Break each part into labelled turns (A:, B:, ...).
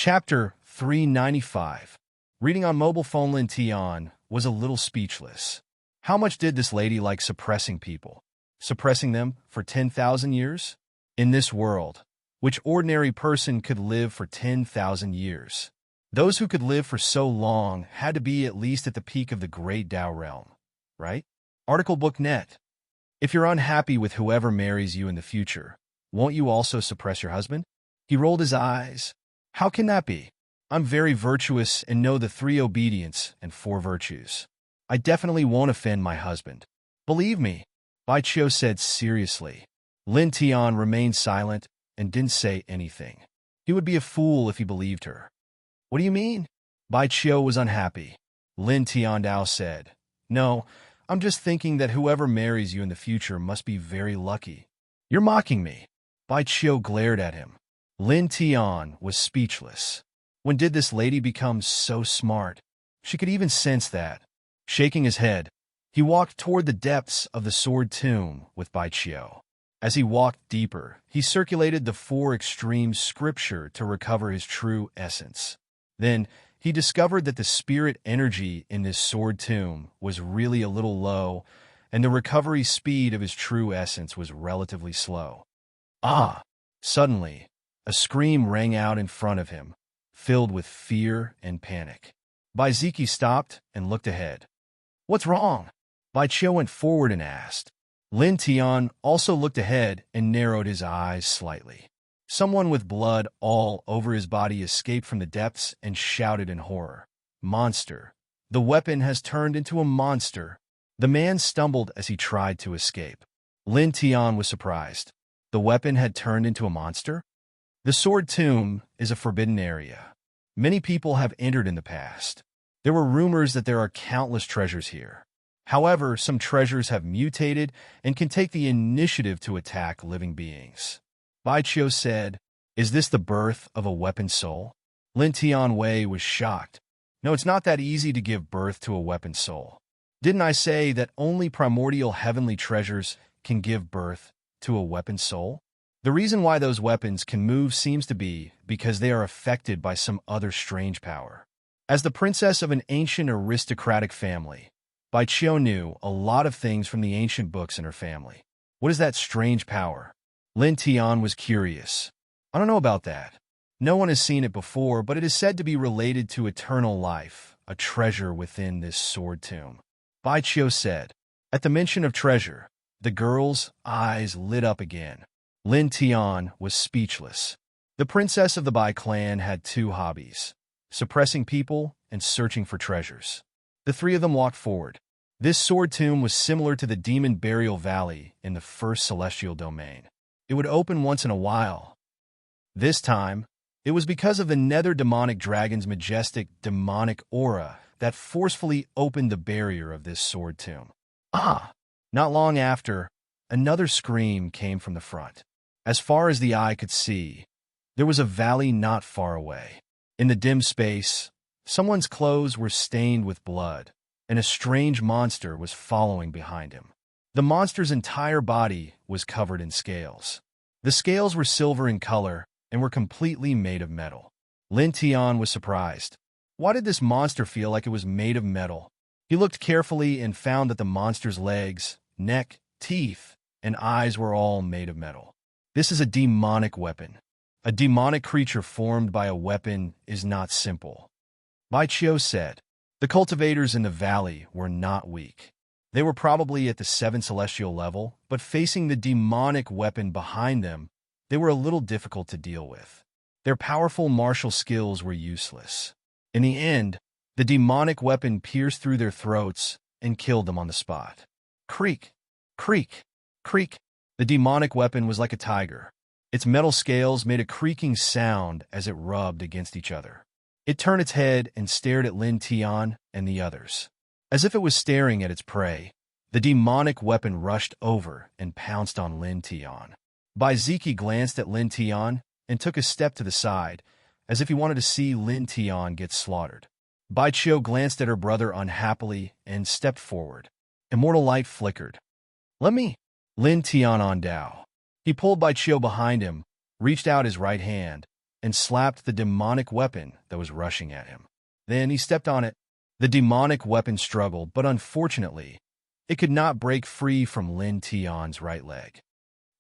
A: Chapter 395. Reading on mobile phone, Lin Tian was a little speechless. How much did this lady like suppressing people? Suppressing them for 10,000 years? In this world, which ordinary person could live for 10,000 years? Those who could live for so long had to be at least at the peak of the great Tao realm, right? Audiobook net. If you're unhappy with whoever marries you in the future, won't you also suppress your husband? He rolled his eyes. How can that be? I'm very virtuous and know the 3 obedience and 4 virtues. I definitely won't offend my husband. Believe me, Bai Qiu said seriously. Lin Tian remained silent and didn't say anything. He would be a fool if he believed her. What do you mean? Bai Qiu was unhappy. Lin Tiandao said, No, I'm just thinking that whoever marries you in the future must be very lucky. You're mocking me. Bai Qiu glared at him. Lin Tian was speechless. When did this lady become so smart? She could even sense that. Shaking his head, he walked toward the depths of the sword tomb with Bai Qiu. As he walked deeper, he circulated the 4 extremes scripture to recover his true essence. Then, he discovered that the spirit energy in this sword tomb was really a little low, and the recovery speed of his true essence was relatively slow. Ah! Suddenly, a scream rang out in front of him, filled with fear and panic. Bai Ziki stopped and looked ahead. What's wrong? Bai Qiu went forward and asked. Lin Tian also looked ahead and narrowed his eyes slightly. Someone with blood all over his body escaped from the depths and shouted in horror. Monster! The weapon has turned into a monster! The man stumbled as he tried to escape. Lin Tian was surprised. The weapon had turned into a monster? The sword tomb is a forbidden area. Many people have entered in the past. There were rumors that there are countless treasures here. However, some treasures have mutated and can take the initiative to attack living beings. Bai Qiu said, Is this the birth of a weapon soul? Lin Tian Wei was shocked. No, it's not that easy to give birth to a weapon soul. Didn't I say that only primordial heavenly treasures can give birth to a weapon soul? The reason why those weapons can move seems to be because they are affected by some other strange power. As the princess of an ancient aristocratic family, Bai Qiu knew a lot of things from the ancient books in her family. What is that strange power? Lin Tian was curious. I don't know about that. No one has seen it before, but it is said to be related to eternal life, a treasure within this sword tomb. Bai Qiu said. At the mention of treasure, the girl's eyes lit up again. Lin Tian was speechless. The princess of the Bai clan had 2 hobbies, suppressing people and searching for treasures. The 3 of them walked forward. This sword tomb was similar to the demon burial valley in the first celestial domain. It would open once in a while. This time, it was because of the nether demonic dragon's majestic demonic aura that forcefully opened the barrier of this sword tomb. Ah! Not long after, another scream came from the front. As far as the eye could see, there was a valley not far away. In the dim space, someone's clothes were stained with blood, and a strange monster was following behind him. The monster's entire body was covered in scales. The scales were silver in color and were completely made of metal. Lin Tian was surprised. Why did this monster feel like it was made of metal? He looked carefully and found that the monster's legs, neck, teeth, and eyes were all made of metal. This is a demonic weapon. A demonic creature formed by a weapon is not simple. Bai Qiu said. The cultivators in the valley were not weak. They were probably at the 7th celestial level, but facing the demonic weapon behind them, they were a little difficult to deal with. Their powerful martial skills were useless. In the end, the demonic weapon pierced through their throats and killed them on the spot. Creak, creak, creak. The demonic weapon was like a tiger. Its metal scales made a creaking sound as it rubbed against each other. It turned its head and stared at Lin Tian and the others. As if it was staring at its prey, the demonic weapon rushed over and pounced on Lin Tian. Bai Ziki glanced at Lin Tian and took a step to the side, as if he wanted to see Lin Tian get slaughtered. Bai Qiu glanced at her brother unhappily and stepped forward. Immortal light flickered. Let me. Lin Tian on Dao. He pulled Bai Qiu behind him, reached out his right hand, and slapped the demonic weapon that was rushing at him. Then he stepped on it. The demonic weapon struggled, but unfortunately, it could not break free from Lin Tian's right leg.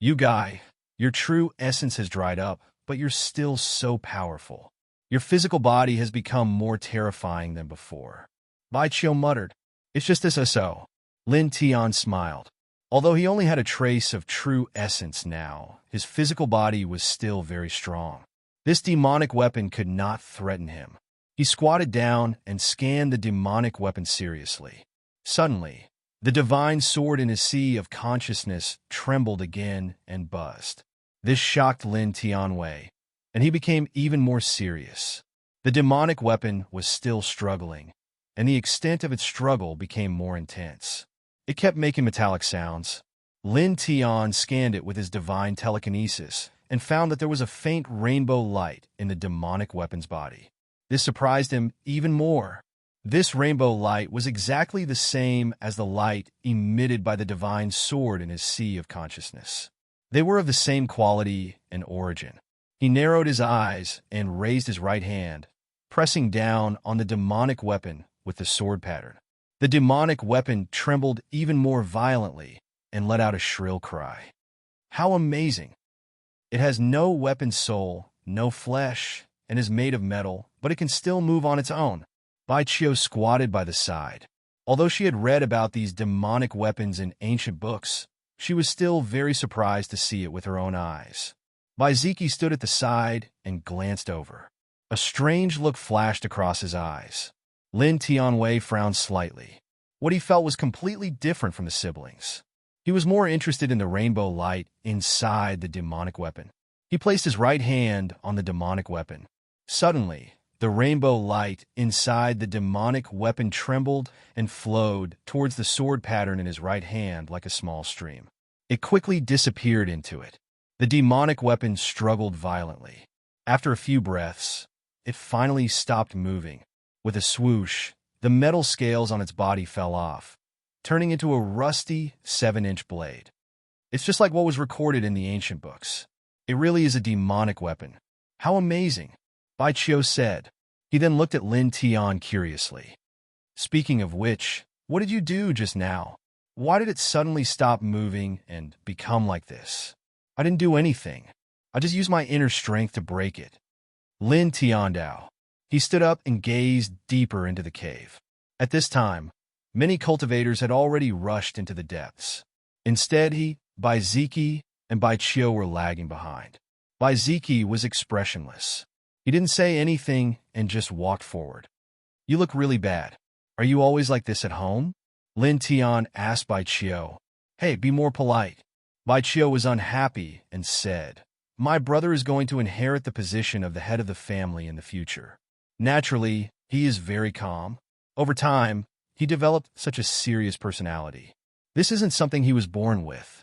A: You guy, your true essence has dried up, but you're still so powerful. Your physical body has become more terrifying than before. Bai Qiu muttered. It's just this so. Lin Tian smiled. Although he only had a trace of true essence now, his physical body was still very strong. This demonic weapon could not threaten him. He squatted down and scanned the demonic weapon seriously. Suddenly, the divine sword in his sea of consciousness trembled again and buzzed. This shocked Lin Tianwei, and he became even more serious. The demonic weapon was still struggling, and the extent of its struggle became more intense. It kept making metallic sounds. Lin Tian scanned it with his divine telekinesis and found that there was a faint rainbow light in the demonic weapon's body. This surprised him even more. This rainbow light was exactly the same as the light emitted by the divine sword in his sea of consciousness. They were of the same quality and origin. He narrowed his eyes and raised his right hand, pressing down on the demonic weapon with the sword pattern. The demonic weapon trembled even more violently and let out a shrill cry. How amazing! It has no weapon soul, no flesh, and is made of metal, but it can still move on its own. Bai Qiu squatted by the side. Although she had read about these demonic weapons in ancient books, she was still very surprised to see it with her own eyes. Bai Ziki stood at the side and glanced over. A strange look flashed across his eyes. Lin Tianwei frowned slightly. What he felt was completely different from the siblings. He was more interested in the rainbow light inside the demonic weapon. He placed his right hand on the demonic weapon. Suddenly, the rainbow light inside the demonic weapon trembled and flowed towards the sword pattern in his right hand like a small stream. It quickly disappeared into it. The demonic weapon struggled violently. After a few breaths, it finally stopped moving. With a swoosh, the metal scales on its body fell off, turning into a rusty 7-inch blade. It's just like what was recorded in the ancient books. It really is a demonic weapon. How amazing, Bai Qiu said. He then looked at Lin Tian curiously. Speaking of which, what did you do just now? Why did it suddenly stop moving and become like this? I didn't do anything. I just used my inner strength to break it. Lin Tiandao. He stood up and gazed deeper into the cave. At this time, many cultivators had already rushed into the depths. Instead, Bai Ziki, and Bai Qiu were lagging behind. Bai Ziki was expressionless. He didn't say anything and just walked forward. You look really bad. Are you always like this at home? Lin Tian asked Bai Qiu. Hey, be more polite. Bai Qiu was unhappy and said, My brother is going to inherit the position of the head of the family in the future. Naturally, he is very calm. Over time, he developed such a serious personality. This isn't something he was born with.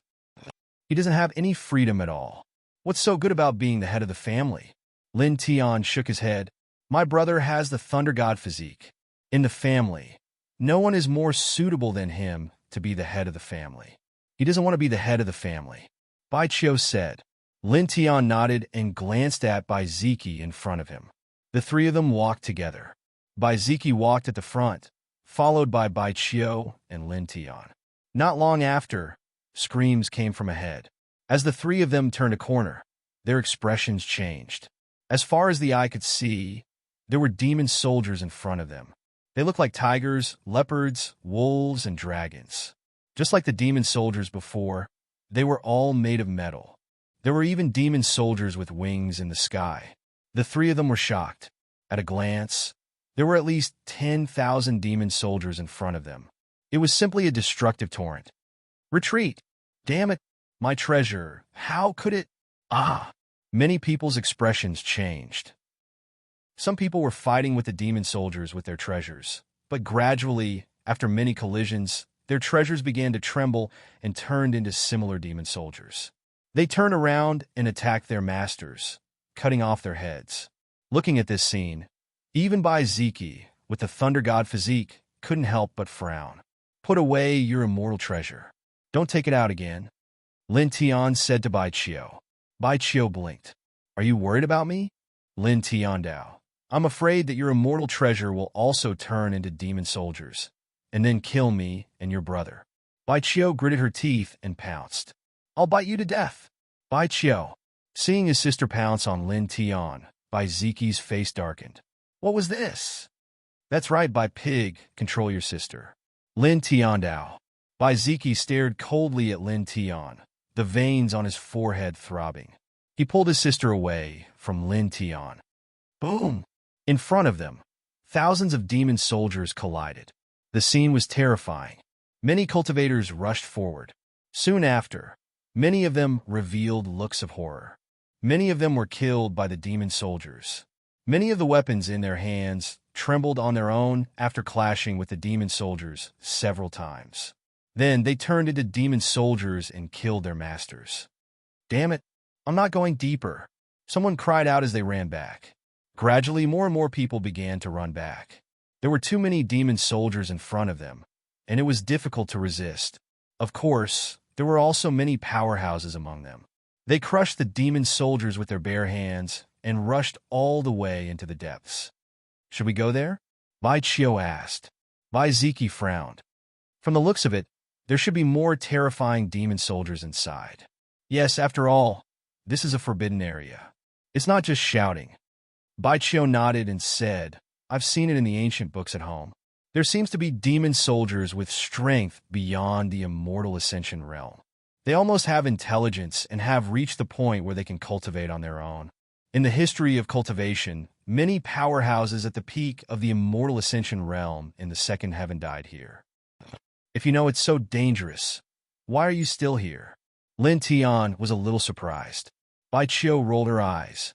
A: He doesn't have any freedom at all. What's so good about being the head of the family? Lin Tian shook his head. My brother has the thunder god physique. In the family, no one is more suitable than him to be the head of the family. He doesn't want to be the head of the family, Bai Qiu said. Lin Tian nodded and glanced at Bai Ziki in front of him. The three of them walked together. Bai Ziki walked at the front, followed by Bai Qiu and Lin Tian. Not long after, screams came from ahead. As the three of them turned a corner, their expressions changed. As far as the eye could see, there were demon soldiers in front of them. They looked like tigers, leopards, wolves, and dragons. Just like the demon soldiers before, they were all made of metal. There were even demon soldiers with wings in the sky. The three of them were shocked. At a glance, there were at least 10,000 demon soldiers in front of them. It was simply a destructive torrent. Retreat! Damn it! My treasure! How could it? Ah! Many people's expressions changed. Some people were fighting with the demon soldiers with their treasures, but gradually, after many collisions, their treasures began to tremble and turned into similar demon soldiers. They turned around and attacked their masters, cutting off their heads. Looking at this scene, even Bai Ziki, with the thunder god physique, couldn't help but frown. Put away your immortal treasure. Don't take it out again. Lin Tian said to Bai Qiu. Bai Qiu blinked. Are you worried about me? Lin Tiandao. I'm afraid that your immortal treasure will also turn into demon soldiers, and then kill me and your brother. Bai Qiu gritted her teeth and pounced. I'll bite you to death. Bai Qiu. Seeing his sister pounce on Lin Tian, Bai Ziqi's face darkened. What was this? That's right, Bai Pig, control your sister. Lin Tiandao. Bai Ziqi stared coldly at Lin Tian, the veins on his forehead throbbing. He pulled his sister away from Lin Tian. Boom! In front of them, thousands of demon soldiers collided. The scene was terrifying. Many cultivators rushed forward. Soon after, many of them revealed looks of horror. Many of them were killed by the demon soldiers. Many of the weapons in their hands trembled on their own after clashing with the demon soldiers several times. Then they turned into demon soldiers and killed their masters. Damn it, I'm not going deeper. Someone cried out as they ran back. Gradually, more and more people began to run back. There were too many demon soldiers in front of them, and it was difficult to resist. Of course, there were also many powerhouses among them. They crushed the demon soldiers with their bare hands and rushed all the way into the depths. Should we go there? Bai Qiu asked. Bai Ziqi frowned. From the looks of it, there should be more terrifying demon soldiers inside. Yes, after all, this is a forbidden area. It's not just shouting. Bai Qiu nodded and said, I've seen it in the ancient books at home. There seems to be demon soldiers with strength beyond the immortal ascension realm. They almost have intelligence and have reached the point where they can cultivate on their own. In the history of cultivation, many powerhouses at the peak of the immortal ascension realm in the second heaven died here. If you know it's so dangerous, why are you still here? Lin Tian was a little surprised. Bai Qiu rolled her eyes.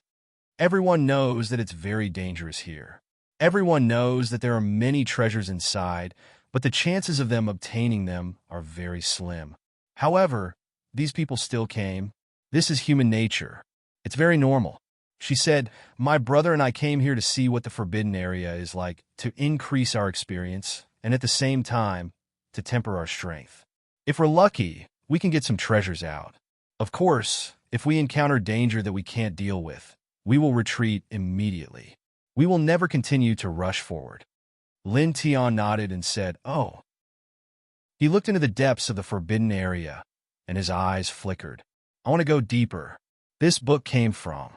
A: Everyone knows that it's very dangerous here. Everyone knows that there are many treasures inside, but the chances of them obtaining them are very slim. However, these people still came. This is human nature. It's very normal. She said, my brother and I came here to see what the forbidden area is like, to increase our experience, and at the same time, to temper our strength. If we're lucky, we can get some treasures out. Of course, if we encounter danger that we can't deal with, we will retreat immediately. We will never continue to rush forward. Lin Tian nodded and said, oh. He looked into the depths of the forbidden area, and his eyes flickered. I want to go deeper. This book came from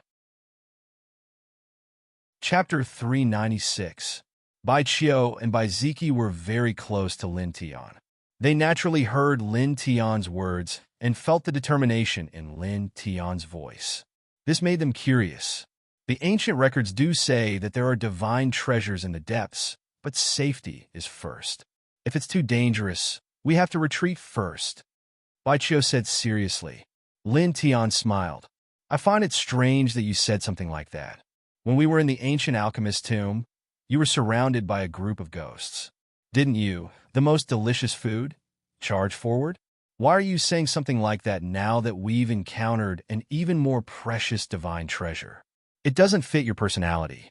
A: Chapter 396. Bai Qiu and Bai Ziqi were very close to Lin Tian. They naturally heard Lin Tian's words and felt the determination in Lin Tian's voice. This made them curious. The ancient records do say that there are divine treasures in the depths, but safety is first. If it's too dangerous, we have to retreat first. Bai Qiu said seriously. Lin Tian smiled. I find it strange that you said something like that. When we were in the ancient alchemist's tomb, you were surrounded by a group of ghosts. Didn't you, the most delicious food, charge forward? Why are you saying something like that now that we've encountered an even more precious divine treasure? It doesn't fit your personality.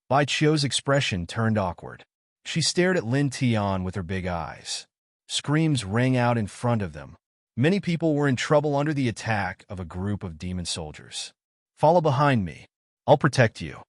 A: Bai Qiu's expression turned awkward. She stared at Lin Tian with her big eyes. Screams rang out in front of them. Many people were in trouble under the attack of a group of demon soldiers. Follow behind me. I'll protect you,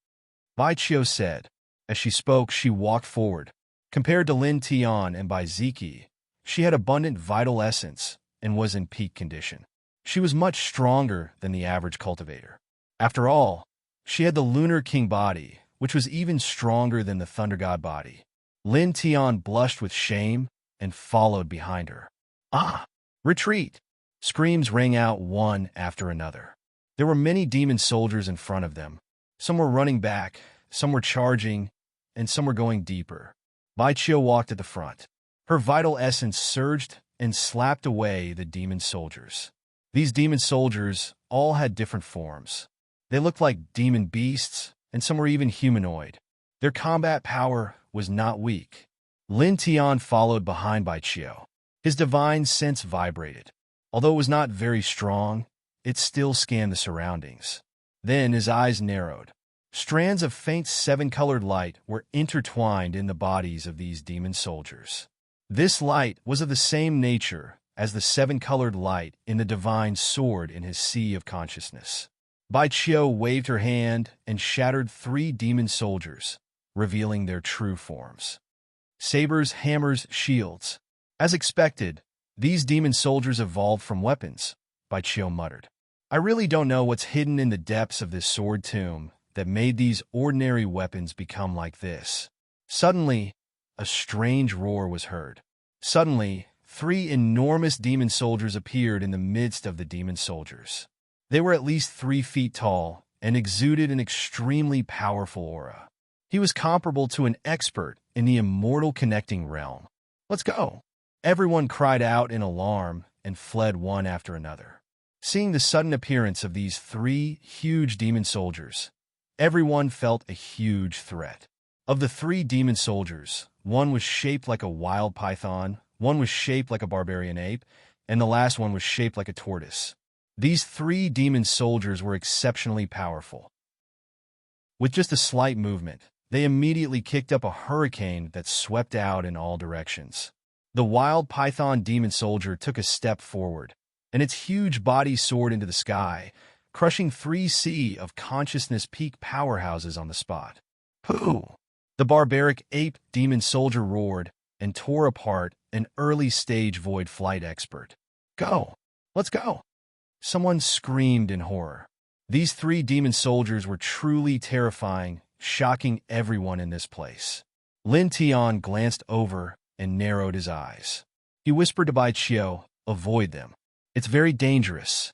A: Bai Qiu said. As she spoke, she walked forward. Compared to Lin Tian and Bai Ziqi, she had abundant vital essence and was in peak condition. She was much stronger than the average cultivator. After all, she had the Lunar King body, which was even stronger than the Thunder God body. Lin Tian blushed with shame and followed behind her. Ah! Retreat! Screams rang out one after another. There were many demon soldiers in front of them. Some were running back, some were charging, and some were going deeper. Bai Qiu walked at the front. Her vital essence surged and slapped away the demon soldiers. These demon soldiers all had different forms. They looked like demon beasts, and some were even humanoid. Their combat power was not weak. Lin Tian followed behind Bai Qiu. His divine sense vibrated. Although it was not very strong, it still scanned the surroundings. Then his eyes narrowed. Strands of faint seven-colored light were intertwined in the bodies of these demon soldiers. This light was of the same nature as the seven-colored light in the divine sword in his sea of consciousness. Bai Qiu waved her hand and shattered 3 demon soldiers, revealing their true forms. Sabers, hammers, shields. As expected, these demon soldiers evolved from weapons, Bai Qiu muttered. I really don't know what's hidden in the depths of this sword tomb that made these ordinary weapons become like this. Suddenly, a strange roar was heard. Suddenly, 3 enormous demon soldiers appeared in the midst of the demon soldiers. They were at least 3 feet tall and exuded an extremely powerful aura. He was comparable to an expert in the immortal connecting realm. Let's go! Everyone cried out in alarm and fled one after another. Seeing the sudden appearance of these 3 huge demon soldiers, everyone felt a huge threat. Of the 3 demon soldiers, one was shaped like a wild python, one was shaped like a barbarian ape, and the last one was shaped like a tortoise. These 3 demon soldiers were exceptionally powerful. With just a slight movement, they immediately kicked up a hurricane that swept out in all directions. The wild python demon soldier took a step forward, and its huge body soared into the sky, crushing 3 sea of consciousness peak powerhouses on the spot. Pooh! The barbaric ape demon soldier roared and tore apart an early-stage void flight expert. Go! Let's go! Someone screamed in horror. These 3 demon soldiers were truly terrifying, shocking everyone in this place. Lin Tian glanced over and narrowed his eyes. He whispered to Bai Qiu, avoid them. It's very dangerous.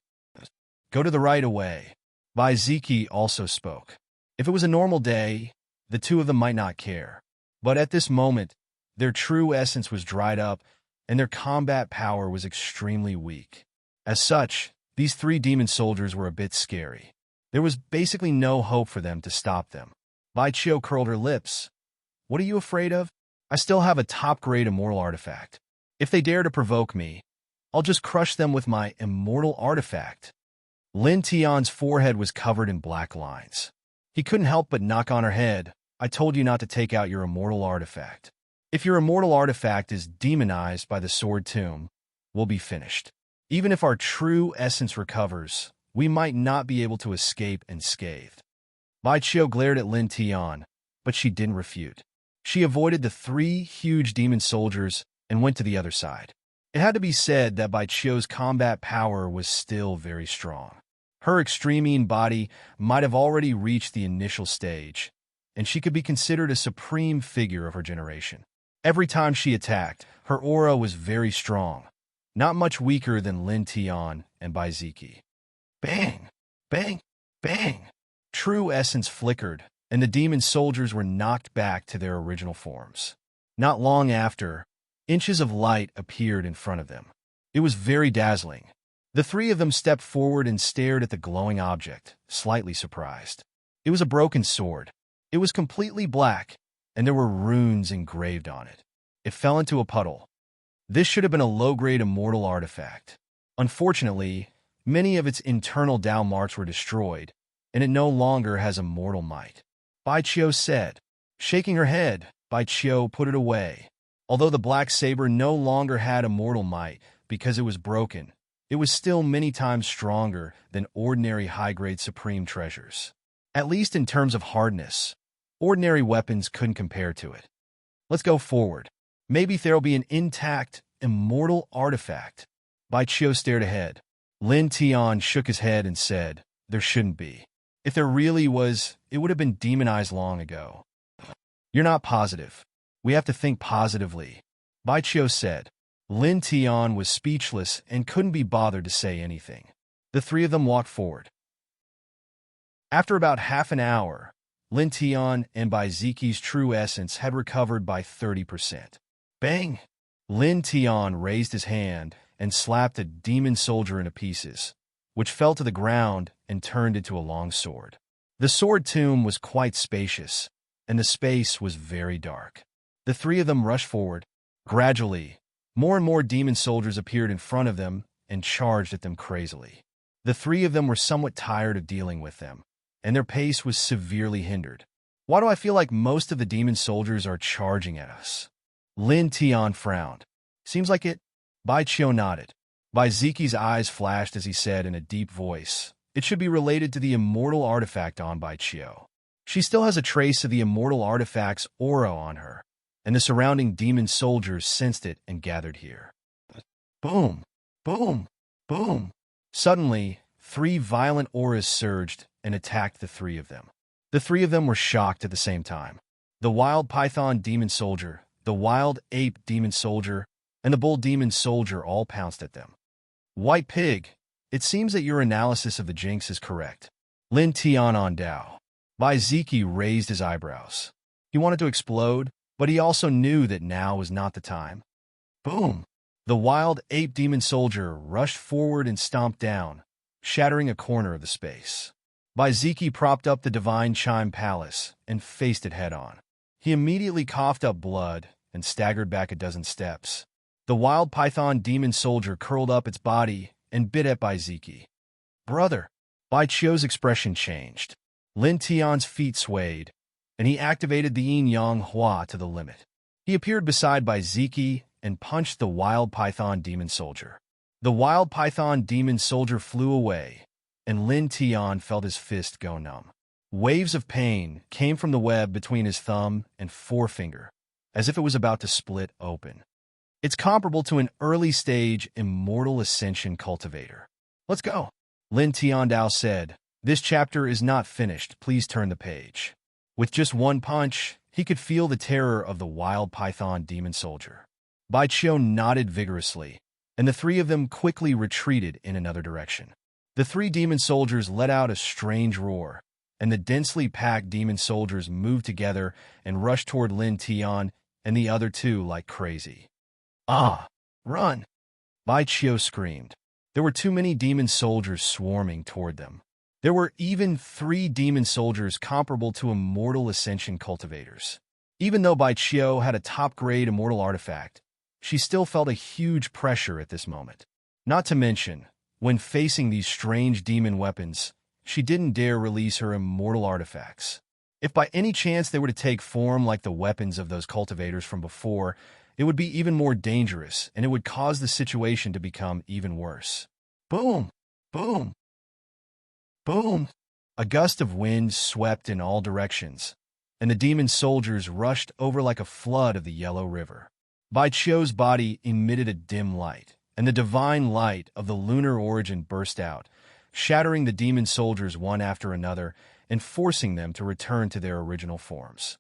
A: Go to the right away. Bai Ziki also spoke. If it was a normal day, the 2 of them might not care. But at this moment, their true essence was dried up, and their combat power was extremely weak. As such, these 3 demon soldiers were a bit scary. There was basically no hope for them to stop them. Bai Qiu curled her lips. What are you afraid of? I still have a top-grade immortal artifact. If they dare to provoke me, I'll just crush them with my immortal artifact. Lin Tian's forehead was covered in black lines. He couldn't help but knock on her head. I told you not to take out your immortal artifact. If your immortal artifact is demonized by the sword tomb, we'll be finished. Even if our true essence recovers, we might not be able to escape unscathed. Bai Qiu glared at Lin Tian, but she didn't refute. She avoided the 3 huge demon soldiers and went to the other side. It had to be said that Bai Qiu's combat power was still very strong. Her extreme body might have already reached the initial stage, and she could be considered a supreme figure of her generation. Every time she attacked, her aura was very strong, not much weaker than Lin Tian and Bai Ziki. Bang! Bang! Bang! True essence flickered, and the demon soldiers were knocked back to their original forms. Not long after, inches of light appeared in front of them. It was very dazzling. The 3 of them stepped forward and stared at the glowing object, slightly surprised. It was a broken sword. It was completely black, and there were runes engraved on it. It fell into a puddle. This should have been a low-grade immortal artifact. Unfortunately, many of its internal Dao marks were destroyed, and it no longer has immortal might. Bai Qiu said. Shaking her head, Bai Qiu put it away. Although the black saber no longer had immortal might because it was broken, it was still many times stronger than ordinary high-grade supreme treasures. At least in terms of hardness, ordinary weapons couldn't compare to it. Let's go forward. Maybe there'll be an intact, immortal artifact. Bai Qiu stared ahead. Lin Tian shook his head and said, there shouldn't be. If there really was, it would have been demonized long ago. You're not positive. We have to think positively, Bai Qiu said. Lin Tian was speechless and couldn't be bothered to say anything. The 3 of them walked forward. After about half an hour, Lin Tian and Bai Ziki's true essence had recovered by 30%. Bang! Lin Tian raised his hand and slapped a demon soldier into pieces, which fell to the ground and turned into a long sword. The sword tomb was quite spacious, and the space was very dark. The 3 of them rushed forward. Gradually, more and more demon soldiers appeared in front of them and charged at them crazily. The 3 of them were somewhat tired of dealing with them, and their pace was severely hindered. Why do I feel like most of the demon soldiers are charging at us? Lin Tian frowned. Seems like it. Bai Qiu nodded. Bai Ziki's eyes flashed as he said in a deep voice, It should be related to the immortal artifact on by Chiyo. She still has a trace of the immortal artifact's aura on her, and the surrounding demon soldiers sensed it and gathered here. Boom! Boom! Boom! Suddenly, 3 violent auras surged and attacked the 3 of them. The 3 of them were shocked at the same time. The wild python demon soldier, the wild ape demon soldier, and the bull demon soldier all pounced at them. White Pig, it seems that your analysis of the jinx is correct. Lin Tian on Dao. Bai Ziki raised his eyebrows. He wanted to explode, but he also knew that now was not the time. Boom! The wild ape demon soldier rushed forward and stomped down, shattering a corner of the space. Bai Ziki propped up the divine chime palace and faced it head-on. He immediately coughed up blood and staggered back a dozen steps. The wild python demon soldier curled up its body and bit at Bai Ziki. Brother! Bai Chiyo's expression changed. Lin Tian's feet swayed, and he activated the yin-yang hua to the limit. He appeared beside Bai Ziki and punched the wild python demon soldier. The wild python demon soldier flew away, and Lin Tian felt his fist go numb. Waves of pain came from the web between his thumb and forefinger, as if it was about to split open. It's comparable to an early-stage immortal ascension cultivator. Let's go. Lin Tiandao said, "This chapter is not finished. Please turn the page." With just one punch, he could feel the terror of the wild python demon soldier. Bai Chiyo nodded vigorously, and the 3 of them quickly retreated in another direction. The 3 demon soldiers let out a strange roar, and the densely packed demon soldiers moved together and rushed toward Lin Tian and the other 2 like crazy. Ah! Run! Bai Chiyo screamed. There were too many demon soldiers swarming toward them. There were even 3 demon soldiers comparable to immortal ascension cultivators. Even though Bai Chiyo had a top-grade immortal artifact, she still felt a huge pressure at this moment. Not to mention, when facing these strange demon weapons, she didn't dare release her immortal artifacts. If by any chance they were to take form like the weapons of those cultivators from before, it would be even more dangerous, and it would cause the situation to become even worse. Boom! Boom! Boom! A gust of wind swept in all directions, and the demon soldiers rushed over like a flood of the Yellow River. Bai Chiyo's body emitted a dim light, and the divine light of the lunar origin burst out, shattering the demon soldiers one after another and forcing them to return to their original forms.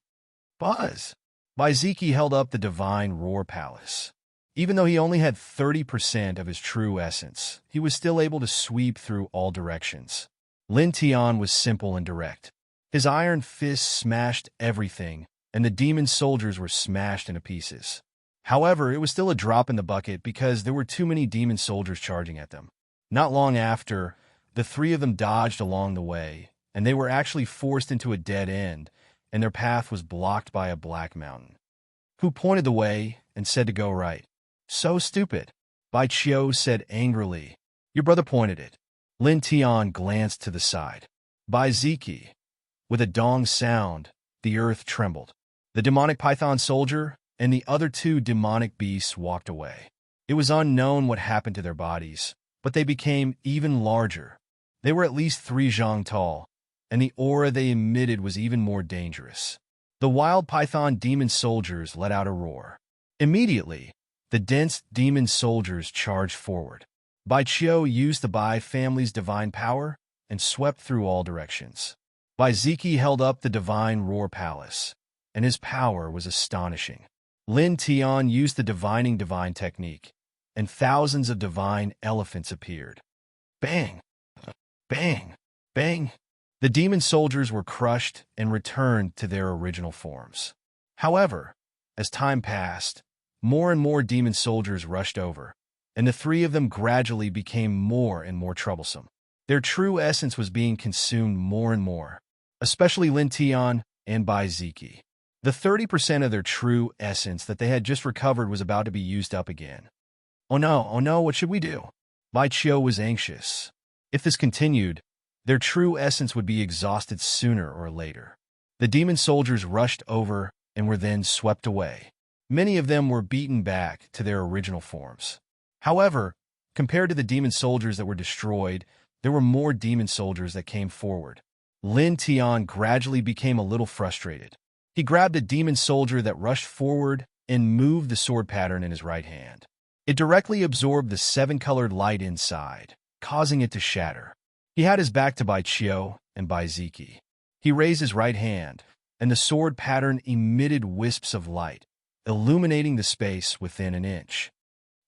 A: Buzz! Bai Ziki held up the divine roar palace. Even though he only had 30% of his true essence, he was still able to sweep through all directions. Lin Tian was simple and direct. His iron fist smashed everything, and the demon soldiers were smashed into pieces. However, it was still a drop in the bucket because there were too many demon soldiers charging at them. Not long after, the 3 of them dodged along the way, and they were actually forced into a dead end, and their path was blocked by a black mountain. Who pointed the way and said to go right? So stupid. Bai Chiyo said angrily. Your brother pointed it. Lin Tian glanced to the side. Bai Ziki. With a dong sound, the earth trembled. The demonic python soldier and the other 2 demonic beasts walked away. It was unknown what happened to their bodies, but they became even larger. They were at least 3 zhang tall, and the aura they emitted was even more dangerous. The wild python demon soldiers let out a roar. Immediately, the dense demon soldiers charged forward. Bai Chiyo used the Bai family's divine power and swept through all directions. Bai Ziki held up the divine roar palace, and his power was astonishing. Lin Tian used the divining divine technique, and thousands of divine elephants appeared. Bang! Bang! Bang! The demon soldiers were crushed and returned to their original forms. However, as time passed, more and more demon soldiers rushed over, and the 3 of them gradually became more and more troublesome. Their true essence was being consumed more and more, especially Lin Tian and Bai Ziki. The 30% of their true essence that they had just recovered was about to be used up again. Oh no, what should we do? Bai Chiyo was anxious. If this continued, their true essence would be exhausted sooner or later. The demon soldiers rushed over and were then swept away. Many of them were beaten back to their original forms. However, compared to the demon soldiers that were destroyed, there were more demon soldiers that came forward. Lin Tian gradually became a little frustrated. He grabbed a demon soldier that rushed forward and moved the sword pattern in his right hand. It directly absorbed the seven-colored light inside, causing it to shatter. He had his back to Bai Qiu and Bai Ziki. He raised his right hand, and the sword pattern emitted wisps of light, illuminating the space within an inch.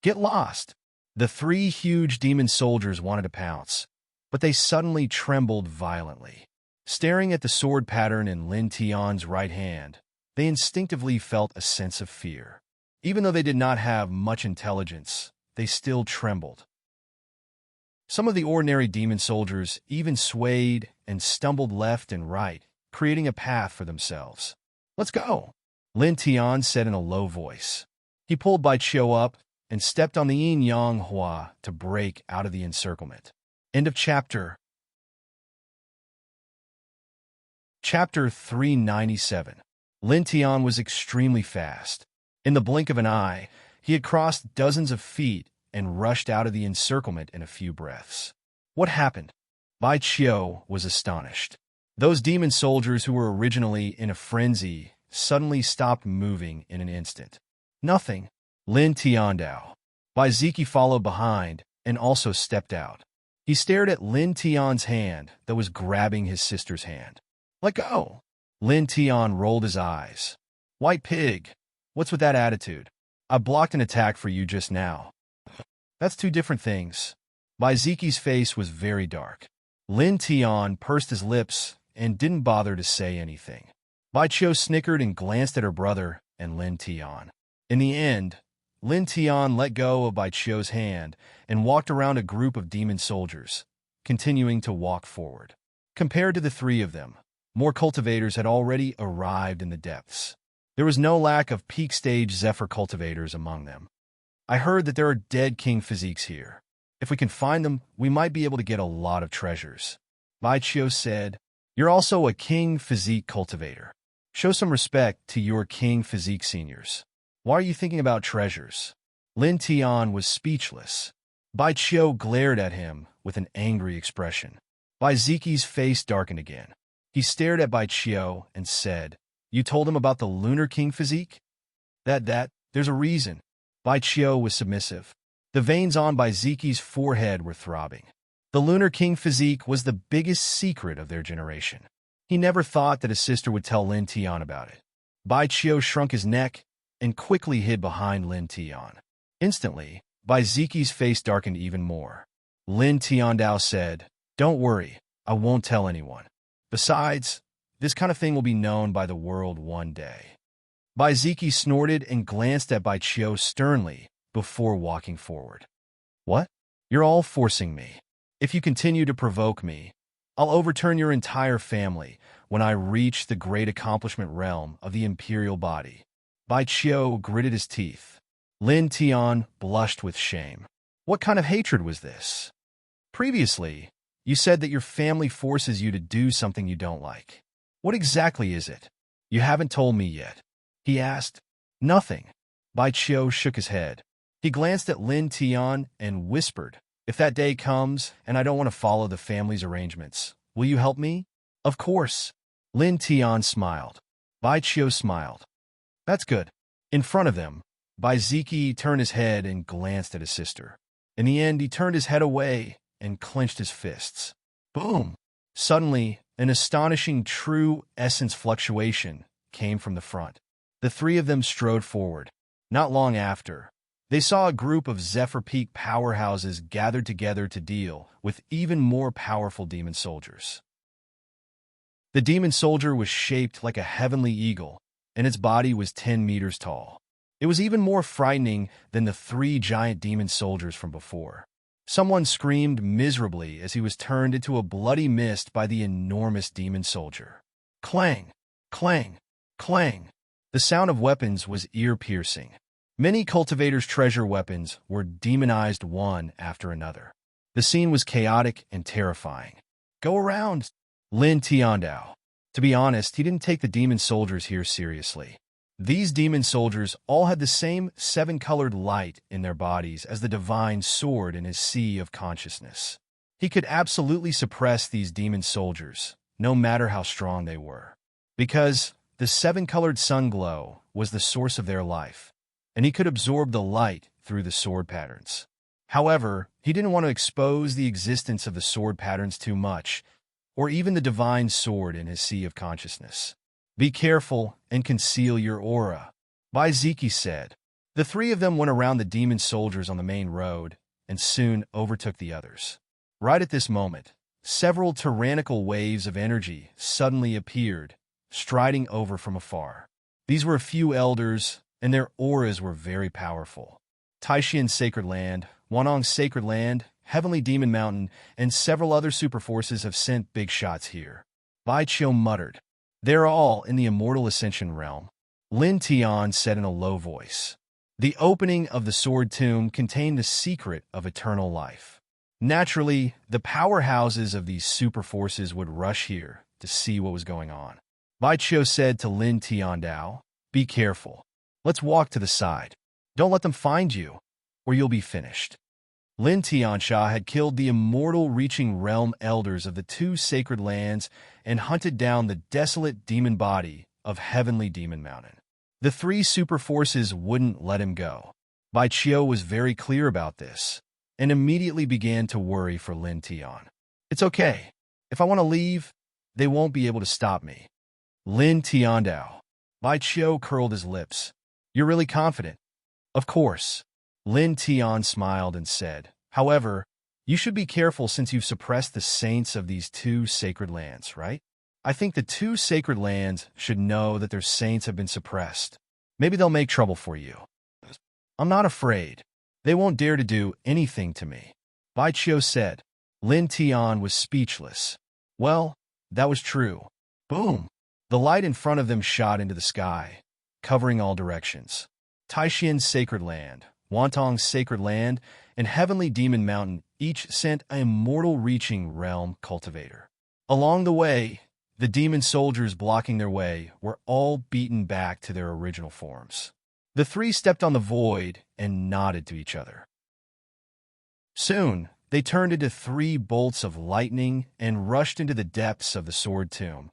A: Get lost! The three huge demon soldiers wanted to pounce, but they suddenly trembled violently. Staring at the sword pattern in Lin Tian's right hand, they instinctively felt a sense of fear. Even though they did not have much intelligence, they still trembled. Some of the ordinary demon soldiers even swayed and stumbled left and right, creating a path for themselves. "Let's go," Lin Tian said in a low voice. He pulled Bai Qiu up and stepped on the yin-yang hua to break out of the encirclement. End of chapter. Chapter 397. Lin Tian was extremely fast. In the blink of an eye, he had crossed dozens of feet and rushed out of the encirclement in a few breaths. What happened? Bai Qiu was astonished. Those demon soldiers who were originally in a frenzy suddenly stopped moving in an instant. Nothing. Lin Tian Dao. Bai Ziki followed behind and also stepped out. He stared at Lin Tian's hand that was grabbing his sister's hand. "Let go!" Lin Tian rolled his eyes. "White pig, what's with that attitude? I blocked an attack for you just now." "That's two different things." Bai Ziki's face was very dark. Lin Tian pursed his lips and didn't bother to say anything. Bai Qiu snickered and glanced at her brother and Lin Tian. In the end, Lin Tian let go of Bai Qiu's hand and walked around a group of demon soldiers, continuing to walk forward. Compared to the three of them, more cultivators had already arrived in the depths. There was no lack of peak-stage Zephyr cultivators among them. "I heard that there are dead king physiques here. If we can find them, we might be able to get a lot of treasures." Bai Qiu said, "You're also a king physique cultivator. Show some respect to your king physique seniors. Why are you thinking about treasures?" Lin Tian was speechless. Bai Qiu glared at him with an angry expression. Bai Ziki's face darkened again. He stared at Bai Qiu and said, "You told him about the Lunar King physique?" There's a reason." Bai Qiu was submissive. The veins on Bai Ziki's forehead were throbbing. The Lunar King physique was the biggest secret of their generation. He never thought that his sister would tell Lin Tian about it. Bai Qiu shrunk his neck and quickly hid behind Lin Tian. Instantly, Bai Ziki's face darkened even more. Lin Tian Dao said, "Don't worry, I won't tell anyone. Besides, this kind of thing will be known by the world one day." Bai Ziki snorted and glanced at Bai Qiu sternly before walking forward. "What? You're all forcing me. If you continue to provoke me, I'll overturn your entire family when I reach the great accomplishment realm of the imperial body." Bai Qiu gritted his teeth. Lin Tian blushed with shame. What kind of hatred was this? Previously, you said that your family forces you to do something you don't like. What exactly is it? You haven't told me yet, he asked. "Nothing." Bai Qiu shook his head. He glanced at Lin Tian and whispered, "If that day comes and I don't want to follow the family's arrangements, will you help me?" "Of course." Lin Tian smiled. Bai Qiu smiled. "That's good." In front of them, Bai Ziki turned his head and glanced at his sister. In the end, he turned his head away and clenched his fists. Boom! Suddenly, an astonishing true essence fluctuation came from the front. The three of them strode forward. Not long after, they saw a group of Zephyr Peak powerhouses gathered together to deal with even more powerful demon soldiers. The demon soldier was shaped like a heavenly eagle, and its body was 10 meters tall. It was even more frightening than the three giant demon soldiers from before. Someone screamed miserably as he was turned into a bloody mist by the enormous demon soldier. Clang! Clang! Clang! The sound of weapons was ear-piercing. Many cultivators' treasure weapons were demonized one after another. The scene was chaotic and terrifying. "Go around!" Lin Tiandao. To be honest, he didn't take the demon soldiers here seriously. These demon soldiers all had the same seven-colored light in their bodies as the divine sword in his sea of consciousness. He could absolutely suppress these demon soldiers, no matter how strong they were. Because the seven-colored sun glow was the source of their life, and he could absorb the light through the sword patterns. However, he didn't want to expose the existence of the sword patterns too much, or even the divine sword in his sea of consciousness. Be careful and conceal your aura, Zeki said. The three of them went around the demon soldiers on the main road and soon overtook the others. Right at this moment, several tyrannical waves of energy suddenly appeared, striding over from afar. These were a few elders, and their auras were very powerful. Taishian Sacred Land, Wanong's Sacred Land, Heavenly Demon Mountain, and several other superforces have sent big shots here. Bai Qiu muttered. They're all in the Immortal Ascension realm. Lin Tian said in a low voice. The opening of the Sword Tomb contained the secret of eternal life. Naturally, the powerhouses of these superforces would rush here to see what was going on. Bai Qiu said to Lin Tiandao, be careful. Let's walk to the side. Don't let them find you, or you'll be finished. Lin Tiansha had killed the immortal-reaching realm elders of the two sacred lands and hunted down the desolate demon body of Heavenly Demon Mountain. The three superforces wouldn't let him go. Bai Qiu was very clear about this, and immediately began to worry for Lin Tian. It's okay. If I want to leave, they won't be able to stop me. Lin Tiandao. Bai Qiu curled his lips. You're really confident? Of course. Lin Tian smiled and said, however, you should be careful since you've suppressed the saints of these two sacred lands, right? I think the two sacred lands should know that their saints have been suppressed. Maybe they'll make trouble for you. I'm not afraid. They won't dare to do anything to me. Bai Qiu said. Lin Tian was speechless. Well, that was true. Boom! The light in front of them shot into the sky, covering all directions. Taishian's Sacred Land, Wantong's Sacred Land, and Heavenly Demon Mountain each sent an immortal-reaching realm cultivator. Along the way, the demon soldiers blocking their way were all beaten back to their original forms. The three stepped on the void and nodded to each other. Soon, they turned into three bolts of lightning and rushed into the depths of the Sword Tomb,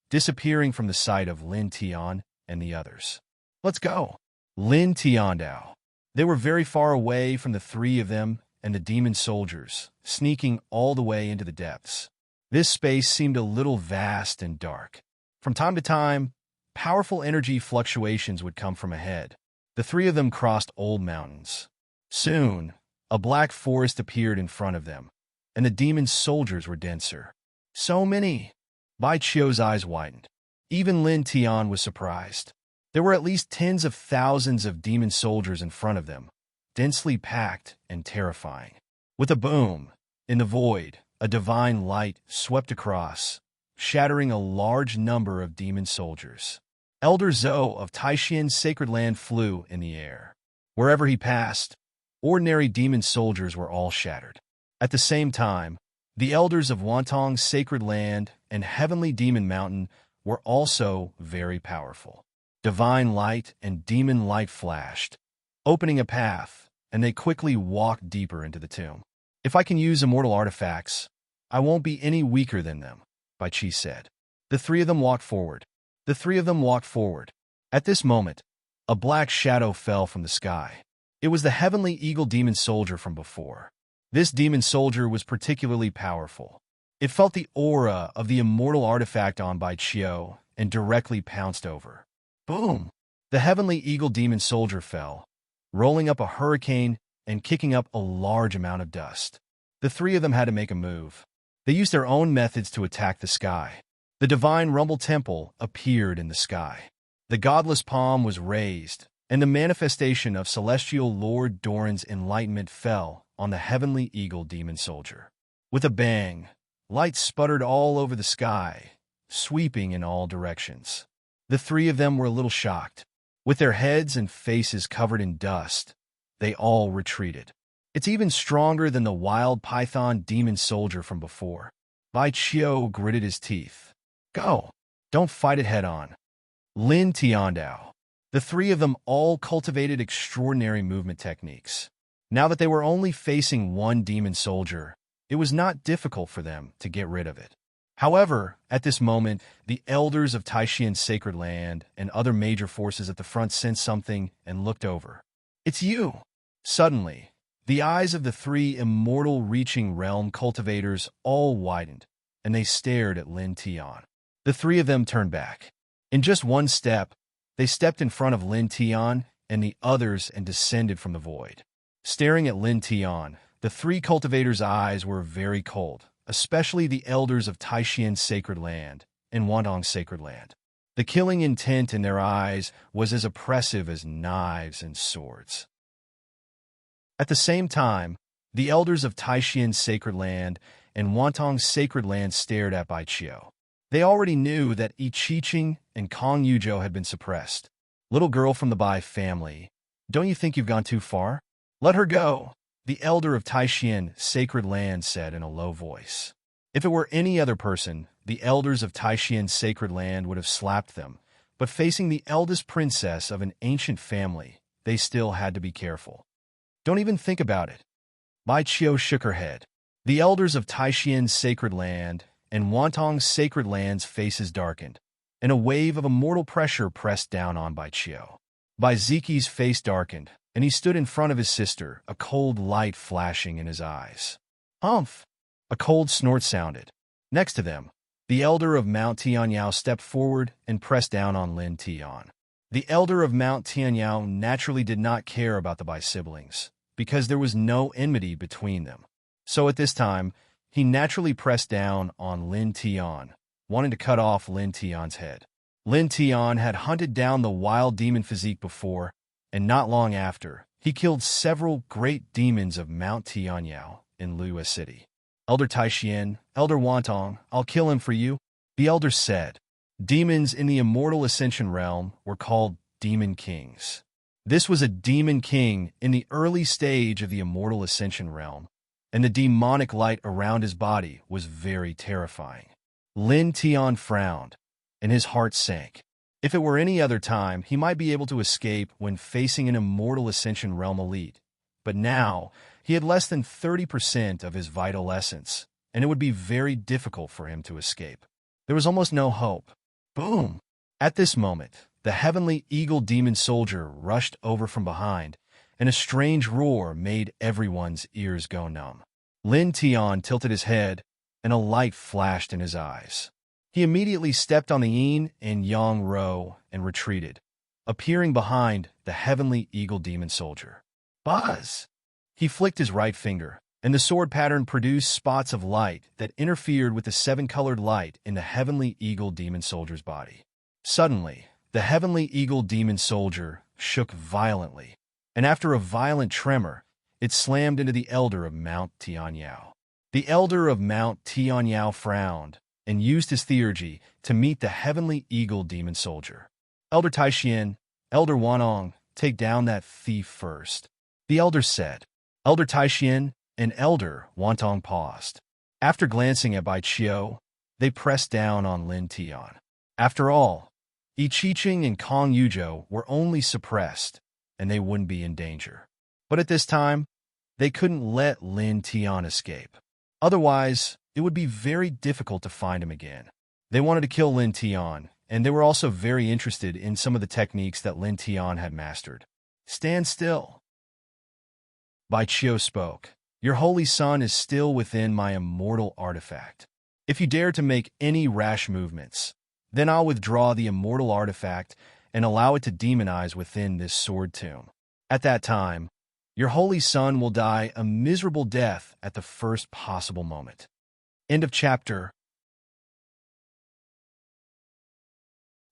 A: disappearing from the sight of Lin Tian and the others. Let's go. Lin Tiandao. They were very far away from the three of them and the demon soldiers, sneaking all the way into the depths. This space seemed a little vast and dark. From time to time, powerful energy fluctuations would come from ahead. The three of them crossed old mountains. Soon, a black forest appeared in front of them, and the demon soldiers were denser. So many! Bai Qiu's eyes widened. Even Lin Tian was surprised. There were at least tens of thousands of demon soldiers in front of them, densely packed and terrifying. With a boom, in the void, a divine light swept across, shattering a large number of demon soldiers. Elder Zhou of Taishian's Sacred Land flew in the air. Wherever he passed, ordinary demon soldiers were all shattered. At the same time, the elders of Wantong's Sacred Land and Heavenly Demon Mountain were also very powerful. Divine light and demon light flashed, opening a path, and they quickly walked deeper into the tomb. If I can use immortal artifacts, I won't be any weaker than them, Bai Qi said. The three of them walked forward. At this moment, a black shadow fell from the sky. It was the Heavenly Eagle Demon Soldier from before. This demon soldier was particularly powerful. It felt the aura of the immortal artifact on Bai Qiu and directly pounced over. Boom! The Heavenly Eagle Demon Soldier fell, rolling up a hurricane and kicking up a large amount of dust. The three of them had to make a move. They used their own methods to attack the sky. The Divine Rumble Temple appeared in the sky. The Godless Palm was raised, and the manifestation of Celestial Lord Doran's enlightenment fell on the Heavenly Eagle Demon Soldier. With a bang, light sputtered all over the sky, sweeping in all directions. The three of them were a little shocked. With their heads and faces covered in dust, they all retreated. It's even stronger than the wild python demon soldier from before. Bai Qiu gritted his teeth. Go! Don't fight it head-on. Lin Tiandao. The three of them all cultivated extraordinary movement techniques. Now that they were only facing one demon soldier, it was not difficult for them to get rid of it. However, at this moment, the elders of Taishian's sacred land and other major forces at the front sensed something and looked over. "It's you!" Suddenly, the eyes of the three immortal reaching realm cultivators all widened, and they stared at Lin Tian. The three of them turned back. In just one step, they stepped in front of Lin Tian and the others and descended from the void. Staring at Lin Tian, the three cultivators' eyes were very cold, especially the elders of Taishian's sacred land and Wantong's sacred land. The killing intent in their eyes was as oppressive as knives and swords. At the same time, the elders of Taishian's sacred land and Wantong's sacred land stared at Bai Qiu. They already knew that I Chiching and Kong Yuzhou had been suppressed. "Little girl from the Bai family, don't you think you've gone too far? Let her go," the elder of Taishian sacred land said in a low voice. If it were any other person, the elders of Taishian sacred land would have slapped them, but facing the eldest princess of an ancient family, they still had to be careful. "Don't even think about it." Bai Qiu shook her head. The elders of Taishian's sacred land and Wantong's sacred land's faces darkened, and a wave of immortal pressure pressed down on Bai Qiu. Bai Ziqi's face darkened, and he stood in front of his sister, a cold light flashing in his eyes. "Humph!" A cold snort sounded. Next to them, the elder of Mount Tianyao stepped forward and pressed down on Lin Tian. The elder of Mount Tianyao naturally did not care about the Bai siblings, because there was no enmity between them. So at this time, he naturally pressed down on Lin Tian, wanting to cut off Lin Tian's head. Lin Tian had hunted down the wild demon physique before, and not long after, he killed several great demons of Mount Tianyao in Lua City. "Elder Taishian, Elder Wantong, I'll kill him for you," the elder said. Demons in the immortal ascension realm were called demon kings. This was a demon king in the early stage of the immortal ascension realm, and the demonic light around his body was very terrifying. Lin Tian frowned, and his heart sank. If it were any other time, he might be able to escape when facing an immortal ascension realm elite. But now, he had less than 30% of his vital essence, and it would be very difficult for him to escape. There was almost no hope. Boom! At this moment, the heavenly eagle demon soldier rushed over from behind, and a strange roar made everyone's ears go numb. Lin Tian tilted his head, and a light flashed in his eyes. He immediately stepped on the yin and yang row and retreated, appearing behind the heavenly eagle demon soldier. Buzz! He flicked his right finger, and the sword pattern produced spots of light that interfered with the seven-colored light in the heavenly eagle demon soldier's body. Suddenly, the heavenly eagle demon soldier shook violently, and after a violent tremor, it slammed into the elder of Mount Tianyao. The elder of Mount Tianyao frowned and used his theurgy to meet the heavenly eagle demon soldier. "Elder Taishian, Elder Wanong, take down that thief first," the elder said. Elder Taishian and Elder Wantong paused. After glancing at Bai Qiu, they pressed down on Lin Tian. After all, I Chiching and Kong Yuzhou were only suppressed, and they wouldn't be in danger. But at this time, they couldn't let Lin Tian escape. Otherwise, it would be very difficult to find him again. They wanted to kill Lin Tian, and they were also very interested in some of the techniques that Lin Tian had mastered. "Stand still." Bai Qiu spoke. "Your holy son is still within my immortal artifact. If you dare to make any rash movements, then I'll withdraw the immortal artifact and allow it to demonize within this sword tomb. At that time, your holy son will die a miserable death at the first possible moment." End of chapter.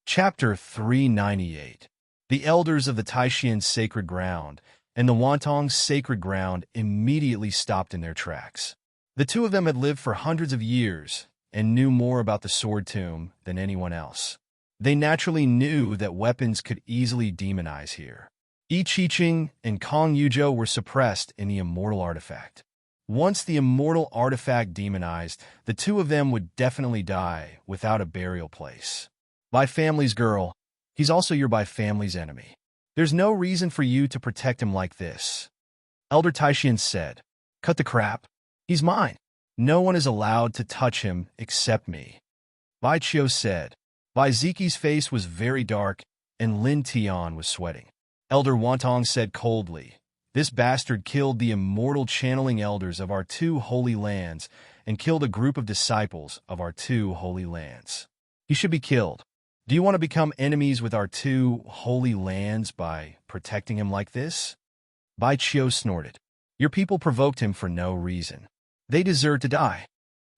A: Chapter 398. The elders of the Taishian sacred ground and the Wantong's sacred ground immediately stopped in their tracks. The two of them had lived for hundreds of years and knew more about the sword tomb than anyone else. They naturally knew that weapons could easily demonize here. I Chiching and Kong Yuzhou were suppressed in the immortal artifact. Once the immortal artifact demonized, the two of them would definitely die without a burial place. By family's girl, he's also your by family's enemy. There's no reason for you to protect him like this. Elder Taishian said, "Cut the crap. He's mine." No one is allowed to touch him except me, Bai Chio said. Bai Ziki's face was very dark, and Lin Tian was sweating. Elder Wantong said coldly, "This bastard killed the immortal channeling elders of our 2 holy lands and killed a group of disciples of our 2 holy lands. He should be killed. Do you want to become enemies with our 2 holy lands by protecting him like this?" Bai Chio snorted. "Your people provoked him for no reason. They deserve to die."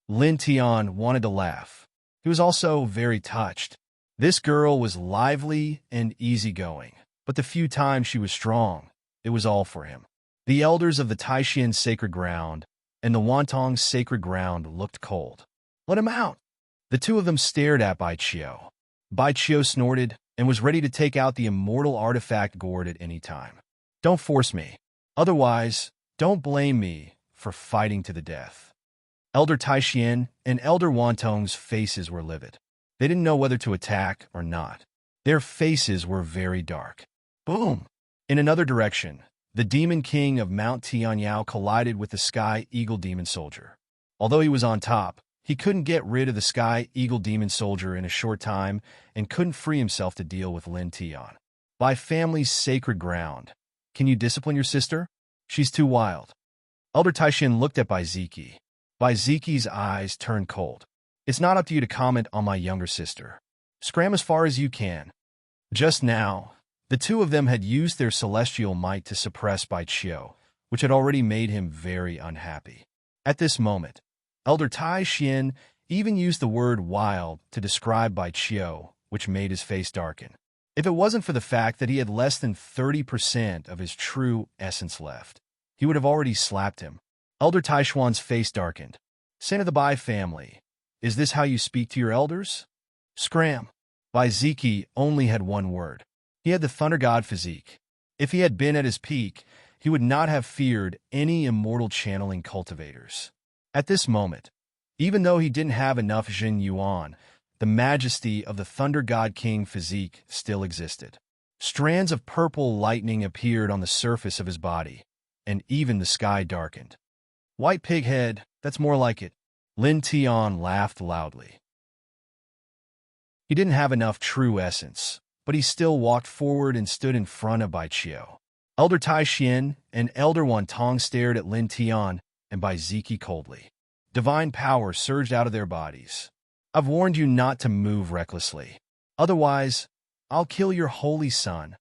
A: Lin Tian wanted to laugh. He was also very touched. This girl was lively and easygoing, but the few times she was strong, it was all for him. The elders of the Taishan sacred ground and the Wantong sacred ground looked cold. "Let him out!" The 2 of them stared at Bai Chio. Bai Chio snorted and was ready to take out the immortal artifact gourd at any time. "Don't force me. Otherwise, don't blame me for fighting to the death." Elder Taishan and Elder Wantong's faces were livid. They didn't know whether to attack or not. Their faces were very dark. Boom! In another direction, the Demon King of Mount Tianyao collided with the Sky Eagle Demon Soldier. Although he was on top, he couldn't get rid of the Sky Eagle Demon Soldier in a short time and couldn't free himself to deal with Lin Tian. "By family's sacred ground, can you discipline your sister? She's too wild." Elder Taishin looked at Bai Ziki. Bai Ziki's eyes turned cold. "It's not up to you to comment on my younger sister. Scram as far as you can." Just now, the 2 of them had used their celestial might to suppress Bai Chio, which had already made him very unhappy. At this moment, Elder Tai Xian even used the word wild to describe Bai Chio, which made his face darken. If it wasn't for the fact that he had less than 30% of his true essence left, he would have already slapped him. Elder Taishuan's face darkened. "Saint of the Bai family, is this how you speak to your elders?" "Scram." Bai Ziki only had one word. He had the Thunder God physique. If he had been at his peak, he would not have feared any immortal channeling cultivators. At this moment, even though he didn't have enough Jin Yuan, the majesty of the Thunder God King physique still existed. Strands of purple lightning appeared on the surface of his body, and even the sky darkened. "White pig head, that's more like it." Lin Tian laughed loudly. He didn't have enough true essence, but he still walked forward and stood in front of Bai Chio. Elder Tai Xian and Elder Wantong stared at Lin Tian and Bai Ziki coldly. Divine power surged out of their bodies. "I've warned you not to move recklessly. Otherwise, I'll kill your holy son,"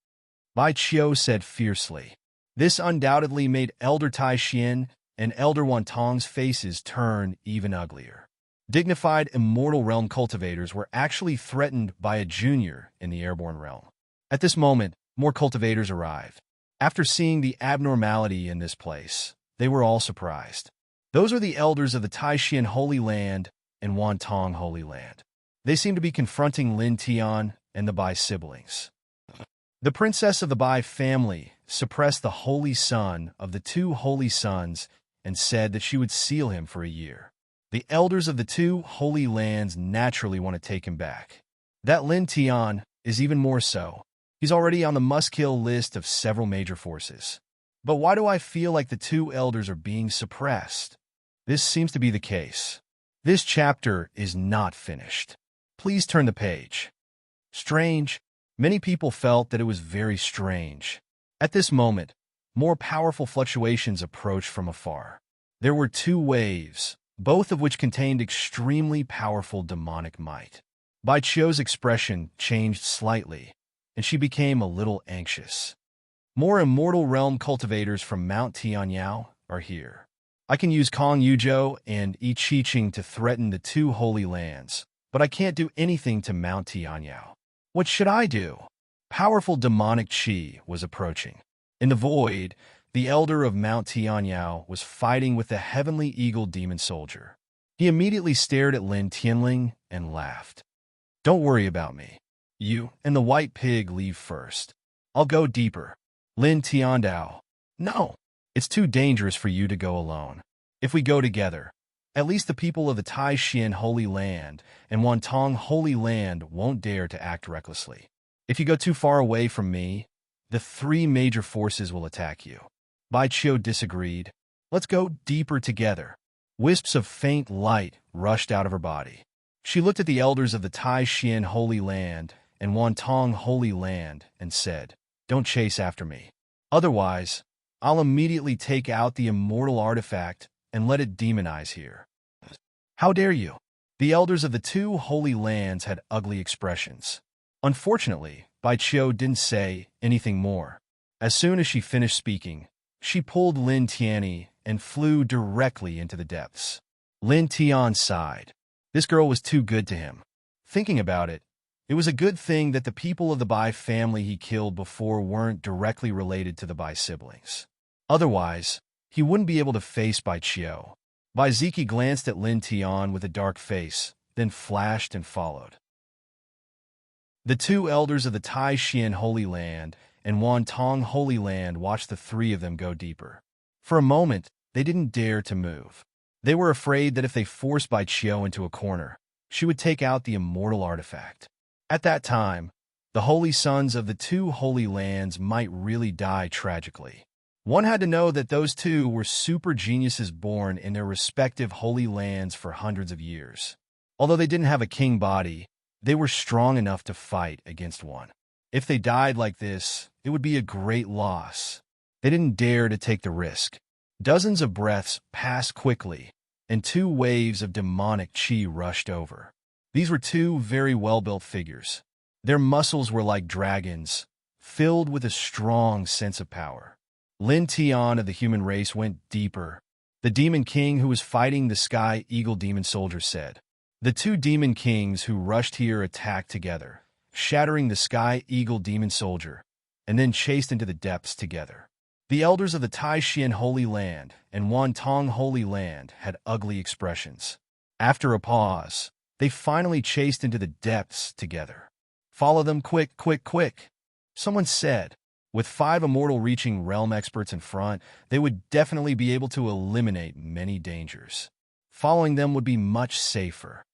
A: Bai Chio said fiercely. This undoubtedly made Elder Tai Xian and Elder Wantong's faces turn even uglier. Dignified immortal realm cultivators were actually threatened by a junior in the airborne realm. At this moment, more cultivators arrived. After seeing the abnormality in this place, they were all surprised. Those are the elders of the Taishan Holy Land and Wantong Holy Land. They seem to be confronting Lin Tian and the Bai siblings. The princess of the Bai family suppressed the holy son of the 2 holy sons and said that she would seal him for a year. The elders of the 2 holy lands naturally want to take him back. That Lin Tian is even more so. He's already on the must-kill list of several major forces. But why do I feel like the 2 elders are being suppressed? This seems to be the case. This chapter is not finished. Please turn the page. Strange. Many people felt that it was very strange. At this moment, more powerful fluctuations approached from afar. There were 2 waves, both of which contained extremely powerful demonic might. Bai Chio's expression changed slightly, and she became a little anxious. "More immortal realm cultivators from Mount Tianyao are here. I can use Kong Yuzhou and I Chiching to threaten the 2 holy lands, but I can't do anything to Mount Tianyao. What should I do?" Powerful demonic chi was approaching. In the void, the elder of Mount Tianyao was fighting with the heavenly eagle demon soldier. He immediately stared at Lin Tianling and laughed. "Don't worry about me. You and the white pig leave first. I'll go deeper." Lin Tiandao. "No, it's too dangerous for you to go alone. If we go together, at least the people of the Taishan Holy Land and Wantong Holy Land won't dare to act recklessly. If you go too far away from me, the 3 major forces will attack you." Bai Chio disagreed. "Let's go deeper together." Wisps of faint light rushed out of her body. She looked at the elders of the Tai Xian Holy Land and Wantong Holy Land and said, "Don't chase after me. Otherwise, I'll immediately take out the immortal artifact and let it demonize here." "How dare you?" The elders of the two holy lands had ugly expressions. Unfortunately, Bai Qiu didn't say anything more. As soon as she finished speaking, she pulled Lin Tianyi and flew directly into the depths. Lin Tian sighed. This girl was too good to him. Thinking about it, it was a good thing that the people of the Bai family he killed before weren't directly related to the Bai siblings. Otherwise, he wouldn't be able to face Bai Qiu. Bai Ziki glanced at Lin Tian with a dark face, then flashed and followed. The two elders of the Tai Xian Holy Land and Wantong Holy Land watched the three of them go deeper. For a moment, they didn't dare to move. They were afraid that if they forced Bai Qiu into a corner, she would take out the immortal artifact. At that time, the holy sons of the two holy lands might really die tragically. One had to know that those two were super geniuses born in their respective holy lands for hundreds of years. Although they didn't have a king body, they were strong enough to fight against one. If they died like this, it would be a great loss. They didn't dare to take the risk. Dozens of breaths passed quickly, and two waves of demonic qi rushed over. These were two very well-built figures. Their muscles were like dragons, filled with a strong sense of power. Lin Tian of the human race went deeper. The demon king who was fighting the sky eagle demon soldier said. The two demon kings who rushed here attacked together, shattering the sky eagle demon soldier, and then chased into the depths together. The elders of the Tai Xian Holy Land and Wantong Holy Land had ugly expressions. After a pause, they finally chased into the depths together. "Follow them quick, quick, quick," someone said. With 5 immortal reaching realm experts in front, they would definitely be able to eliminate many dangers. Following them would be much safer.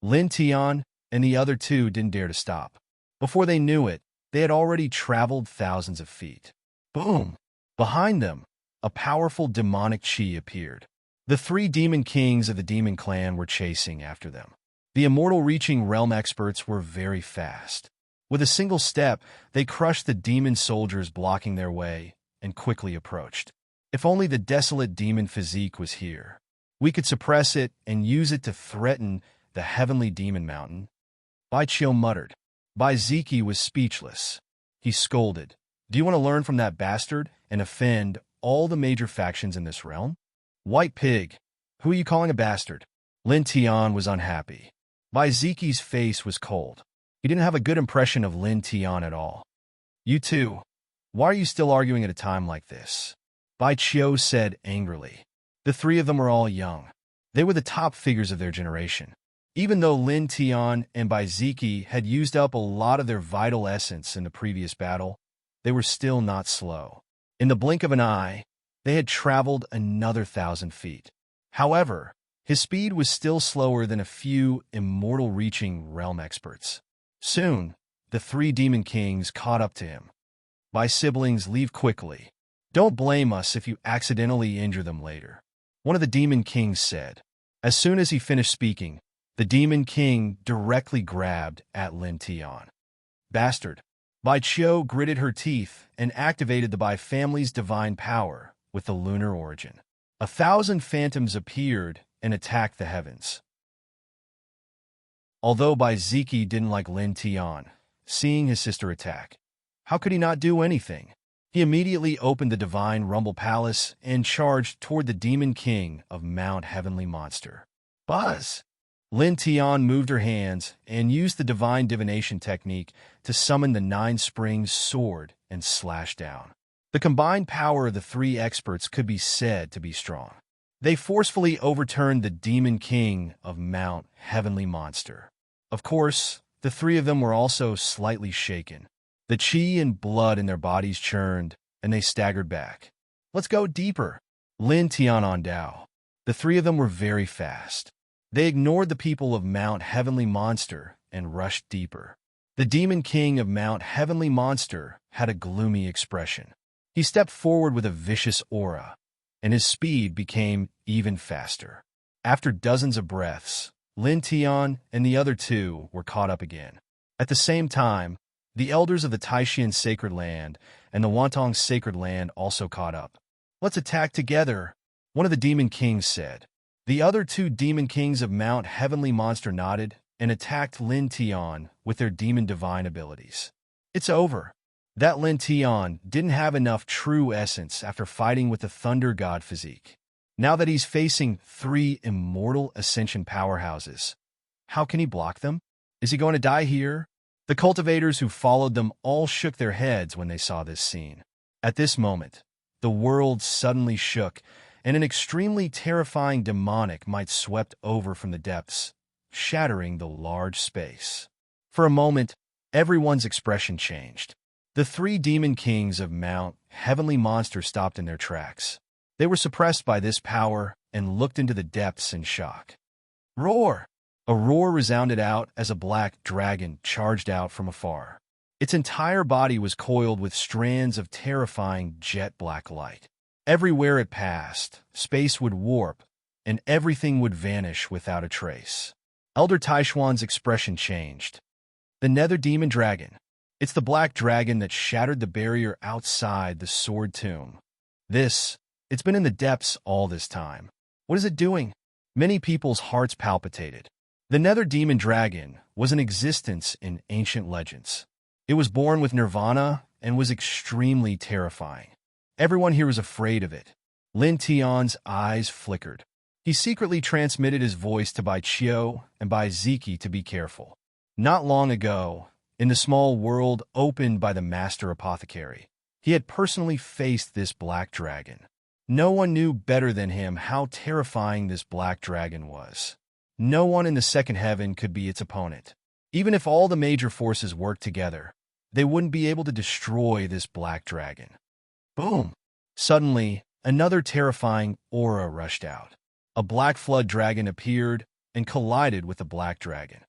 A: Lin Tian and the other two didn't dare to stop. Before they knew it, they had already traveled thousands of feet. Boom! Behind them, a powerful demonic qi appeared. The 3 demon kings of the demon clan were chasing after them. The immortal reaching realm experts were very fast. With a single step, they crushed the demon soldiers blocking their way and quickly approached. If only the desolate demon physique was here. We could suppress it and use it to threaten the heavenly demon mountain. Bai Qiu muttered. Bai Ziki was speechless. He scolded. "Do you want to learn from that bastard and offend all the major factions in this realm? White pig, who are you calling a bastard?" Lin Tian was unhappy. Bai Ziki's face was cold. He didn't have a good impression of Lin Tian at all. "You two, why are you still arguing at a time like this?" Bai Qiu said angrily. The 3 of them were all young. They were the top figures of their generation. Even though Lin Tian and Bai Ziki had used up a lot of their vital essence in the previous battle, they were still not slow. In the blink of an eye, they had traveled another 1,000 feet. However, his speed was still slower than a few immortal-reaching realm experts. Soon, the 3 demon kings caught up to him. "My siblings, leave quickly. Don't blame us if you accidentally injure them later," one of the demon kings said. As soon as he finished speaking, the demon king directly grabbed at Lin Tian. "Bastard!" Bai Qiu gritted her teeth and activated the Bai family's divine power with the lunar origin. 1,000 phantoms appeared and attacked the heavens. Although Bai Ziki didn't like Lin Tian, seeing his sister attack, how could he not do anything? He immediately opened the Divine Rumble Palace and charged toward the Demon King of Mount Heavenly Monster. Buzz! Lin Tian moved her hands and used the Divine Divination technique to summon the 9 Springs sword and slash down. The combined power of the 3 experts could be said to be strong. They forcefully overturned the Demon King of Mount Heavenly Monster. Of course, the 3 of them were also slightly shaken. The qi and blood in their bodies churned, and they staggered back. "Let's go deeper." Lin Tian on Dao. The 3 of them were very fast. They ignored the people of Mount Heavenly Monster and rushed deeper. The Demon King of Mount Heavenly Monster had a gloomy expression. He stepped forward with a vicious aura, and his speed became even faster. After dozens of breaths, Lin Tian and the other two were caught up again. At the same time, the elders of the Taishan Sacred Land and the Wantong Sacred Land also caught up. "Let's attack together," one of the Demon Kings said. The other two Demon Kings of Mount Heavenly Monster nodded and attacked Lin Tian with their demon divine abilities. It's over. That Lin Tian didn't have enough true essence after fighting with the Thunder God physique. Now that he's facing three immortal ascension powerhouses, how can he block them? Is he going to die here? The cultivators who followed them all shook their heads when they saw this scene. At this moment, the world suddenly shook, and an extremely terrifying demonic might swept over from the depths, shattering the large space. For a moment, everyone's expression changed. The three Demon Kings of Mount Heavenly Monster stopped in their tracks. They were suppressed by this power and looked into the depths in shock. Roar! A roar resounded out as a black dragon charged out from afar. Its entire body was coiled with strands of terrifying jet-black light. Everywhere it passed, space would warp, and everything would vanish without a trace. Elder Taishuan's expression changed. The Nether Demon Dragon. It's the black dragon that shattered the barrier outside the Sword Tomb. It's been in the depths all this time. What is it doing? Many people's hearts palpitated. The Nether Demon Dragon was in existence in ancient legends. It was born with Nirvana and was extremely terrifying. Everyone here was afraid of it. Lin Tian's eyes flickered. He secretly transmitted his voice to Bai Qiu and Bai Ziki to be careful. Not long ago, in the small world opened by the Master Apothecary, he had personally faced this black dragon. No one knew better than him how terrifying this black dragon was. No one in the second heaven could be its opponent. Even if all the major forces worked together, they wouldn't be able to destroy this black dragon. Boom! Suddenly, another terrifying aura rushed out. A black flood dragon appeared and collided with the black dragon.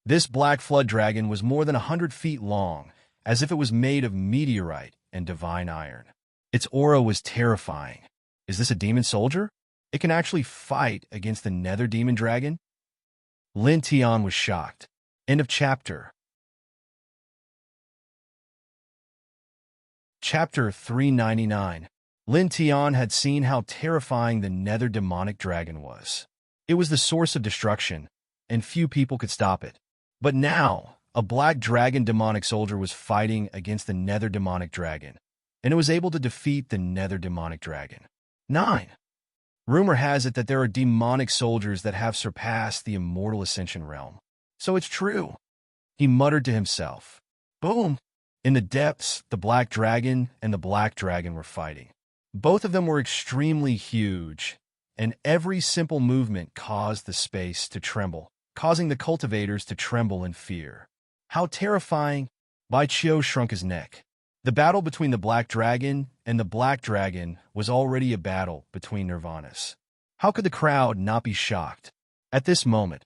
A: This black flood dragon was more than 100 feet long, as if it was made of meteorite and divine iron. Its aura was terrifying. Is this a demon soldier? It can actually fight against the Nether Demon Dragon? Lin Tian was shocked. End of chapter. Chapter 399. Lin Tian had seen how terrifying the Nether Demonic Dragon was. It was the source of destruction, and few people could stop it. But now, a black dragon demonic soldier was fighting against the Nether Demonic Dragon, and it was able to defeat the Nether Demonic Dragon. 9. Rumor has it that there are demonic soldiers that have surpassed the immortal ascension realm. So it's true. He muttered to himself. Boom! In the depths, the black dragon and the black dragon were fighting. Both of them were extremely huge, and every simple movement caused the space to tremble, causing the cultivators to tremble in fear. How terrifying! Bai Qiu shrunk his neck. The battle between the black dragon and the black dragon was already a battle between nirvanas. How could the crowd not be shocked? At this moment,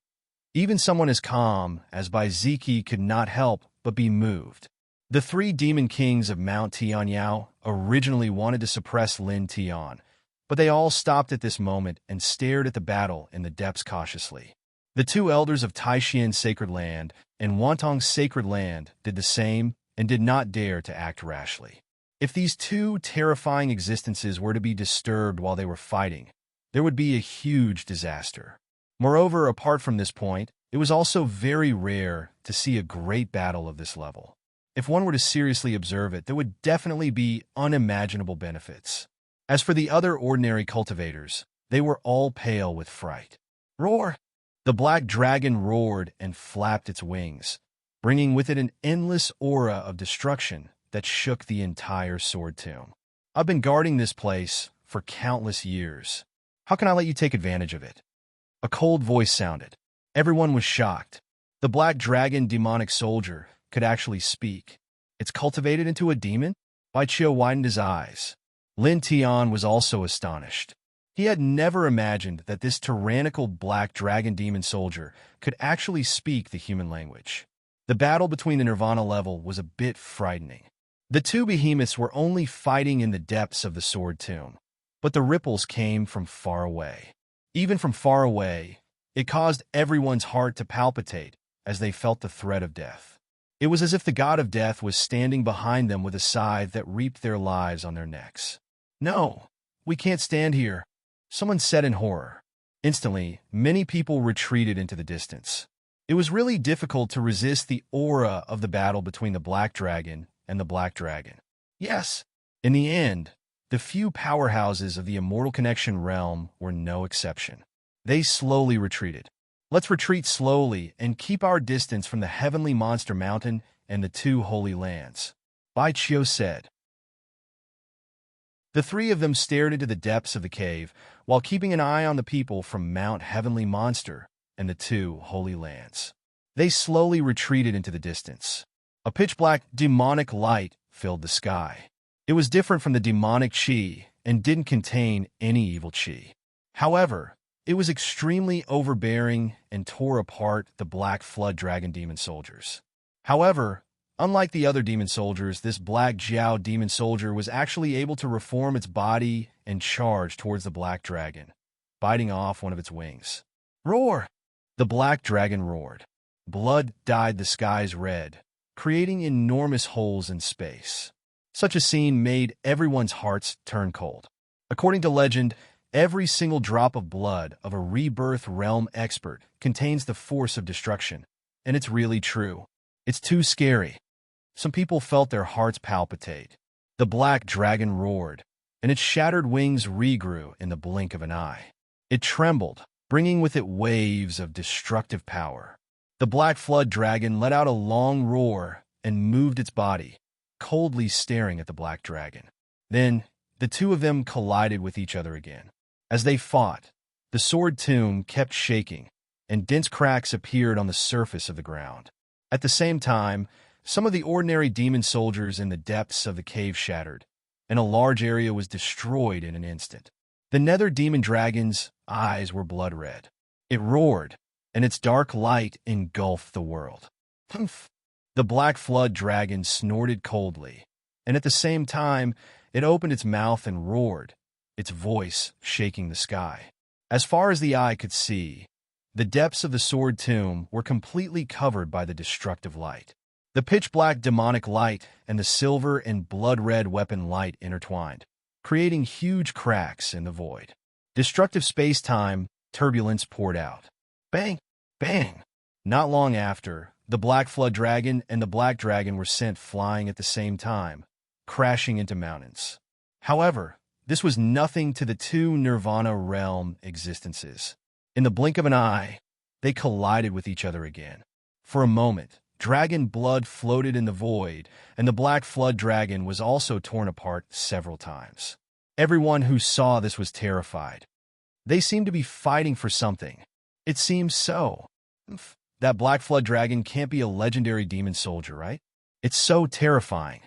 A: even someone as calm as Bai Ziki could not help but be moved. The three Demon Kings of Mount Tianyao originally wanted to suppress Lin Tian, but they all stopped at this moment and stared at the battle in the depths cautiously. The two elders of Taishan Sacred Land and Wantong Sacred Land did the same and did not dare to act rashly. If these two terrifying existences were to be disturbed while they were fighting, there would be a huge disaster. Moreover, apart from this point, it was also very rare to see a great battle of this level. If one were to seriously observe it, there would definitely be unimaginable benefits. As for the other ordinary cultivators, they were all pale with fright. Roar! The black dragon roared and flapped its wings, bringing with it an endless aura of destruction that shook the entire Sword Tomb. I've been guarding this place for countless years. How can I let you take advantage of it? A cold voice sounded. Everyone was shocked. The black dragon demonic soldier could actually speak. It's cultivated into a demon? Bai Qiu widened his eyes. Lin Tian was also astonished. He had never imagined that this tyrannical black dragon demon soldier could actually speak the human language. The battle between the Nirvana level was a bit frightening. The two behemoths were only fighting in the depths of the Sword Tomb, but the ripples came from far away. Even from far away, it caused everyone's heart to palpitate as they felt the threat of death. It was as if the god of death was standing behind them with a scythe that reaped their lives on their necks. "No, we can't stand here," someone said in horror. Instantly, many people retreated into the distance. It was really difficult to resist the aura of the battle between the Black Dragon and the Black Dragon. Yes, in the end, the few powerhouses of the Immortal Connection realm were no exception. They slowly retreated. "Let's retreat slowly and keep our distance from the Heavenly Monster Mountain and the two Holy Lands," Bai Chio said. The three of them stared into the depths of the cave while keeping an eye on the people from Mount Heavenly Monster and the two Holy Lands. They slowly retreated into the distance. A pitch-black, demonic light filled the sky. It was different from the demonic chi and didn't contain any evil chi. However, it was extremely overbearing and tore apart the Black Flood Dragon demon soldiers. However, unlike the other demon soldiers, this Black Jiao demon soldier was actually able to reform its body and charge towards the Black Dragon, biting off one of its wings. "Roar!" The Black Dragon roared. Blood dyed the skies red, creating enormous holes in space. Such a scene made everyone's hearts turn cold. According to legend, every single drop of blood of a rebirth realm expert contains the force of destruction, and it's really true. It's too scary. Some people felt their hearts palpitate. The Black Dragon roared, and its shattered wings regrew in the blink of an eye. It trembled, bringing with it waves of destructive power. The Black Flood Dragon let out a long roar and moved its body, coldly staring at the Black Dragon. Then, the two of them collided with each other again. As they fought, the sword tomb kept shaking, and dense cracks appeared on the surface of the ground. At the same time, some of the ordinary demon soldiers in the depths of the cave shattered, and a large area was destroyed in an instant. The Nether Demon Dragon's eyes were blood red. It roared, and its dark light engulfed the world. Humph! The Black Flood Dragon snorted coldly, and at the same time, it opened its mouth and roared, its voice shaking the sky. As far as the eye could see, the depths of the sword tomb were completely covered by the destructive light. The pitch-black demonic light and the silver and blood-red weapon light intertwined, creating huge cracks in the void. Destructive space-time turbulence poured out. Bang! Bang! Not long after, the Black Flood Dragon and the Black Dragon were sent flying at the same time, crashing into mountains. However, this was nothing to the two Nirvana realm existences. In the blink of an eye, they collided with each other again. For a moment, dragon blood floated in the void, and the Black Flood Dragon was also torn apart several times. Everyone who saw this was terrified. They seemed to be fighting for something. It seems so. That Black Flood Dragon can't be a legendary demon soldier, right? It's so terrifying.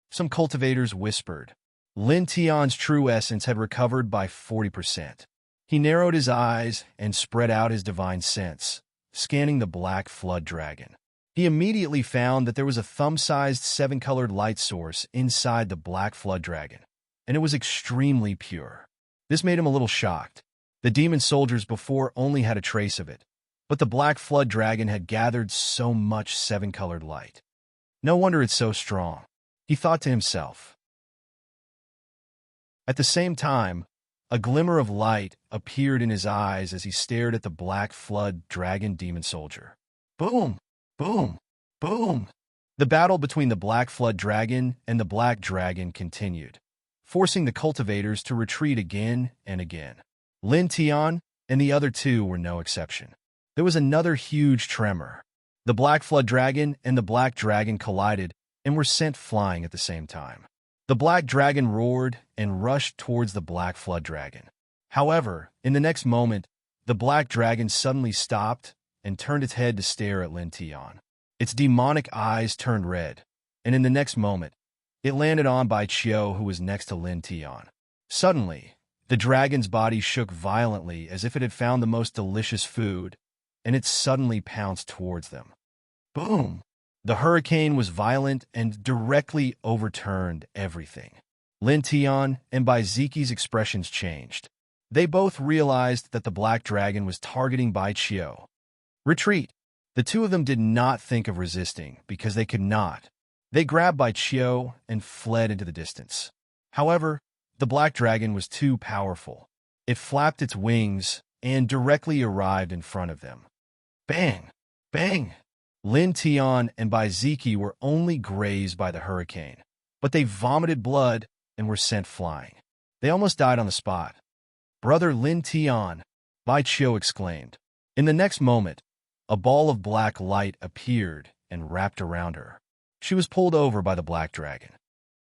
A: Some cultivators whispered. Lin Tian's true essence had recovered by 40%. He narrowed his eyes and spread out his divine sense, scanning the Black Flood Dragon. He immediately found that there was a thumb-sized 7-colored light source inside the Black Flood Dragon, and it was extremely pure. This made him a little shocked. The demon soldiers before only had a trace of it, but the Black Flood Dragon had gathered so much 7-colored light. No wonder it's so strong, he thought to himself. At the same time, a glimmer of light appeared in his eyes as he stared at the Black Flood Dragon demon soldier. Boom! Boom! Boom! The battle between the Black Flood Dragon and the Black Dragon continued, forcing the cultivators to retreat again and again. Lin Tian and the other two were no exception. There was another huge tremor. The Black Flood Dragon and the Black Dragon collided and were sent flying at the same time. The Black Dragon roared and rushed towards the Black Flood Dragon. However, in the next moment, the Black Dragon suddenly stopped and turned its head to stare at Lin Tian. Its demonic eyes turned red, and in the next moment, it landed on Bai Chio, who was next to Lin Tian. Suddenly, the dragon's body shook violently as if it had found the most delicious food, and it suddenly pounced towards them. Boom! The hurricane was violent and directly overturned everything. Lin Tian and Bai Ziqi's expressions changed. They both realized that the black dragon was targeting Bai Qiu. Retreat! The two of them did not think of resisting because they could not. They grabbed Bai Qiu and fled into the distance. However, the black dragon was too powerful. It flapped its wings and directly arrived in front of them. Bang! Bang! Lin Tian and Bai Ziki were only grazed by the hurricane, but they vomited blood and were sent flying. They almost died on the spot. "Brother Lin Tian," Bai Qiu exclaimed. In the next moment, a ball of black light appeared and wrapped around her. She was pulled over by the black dragon.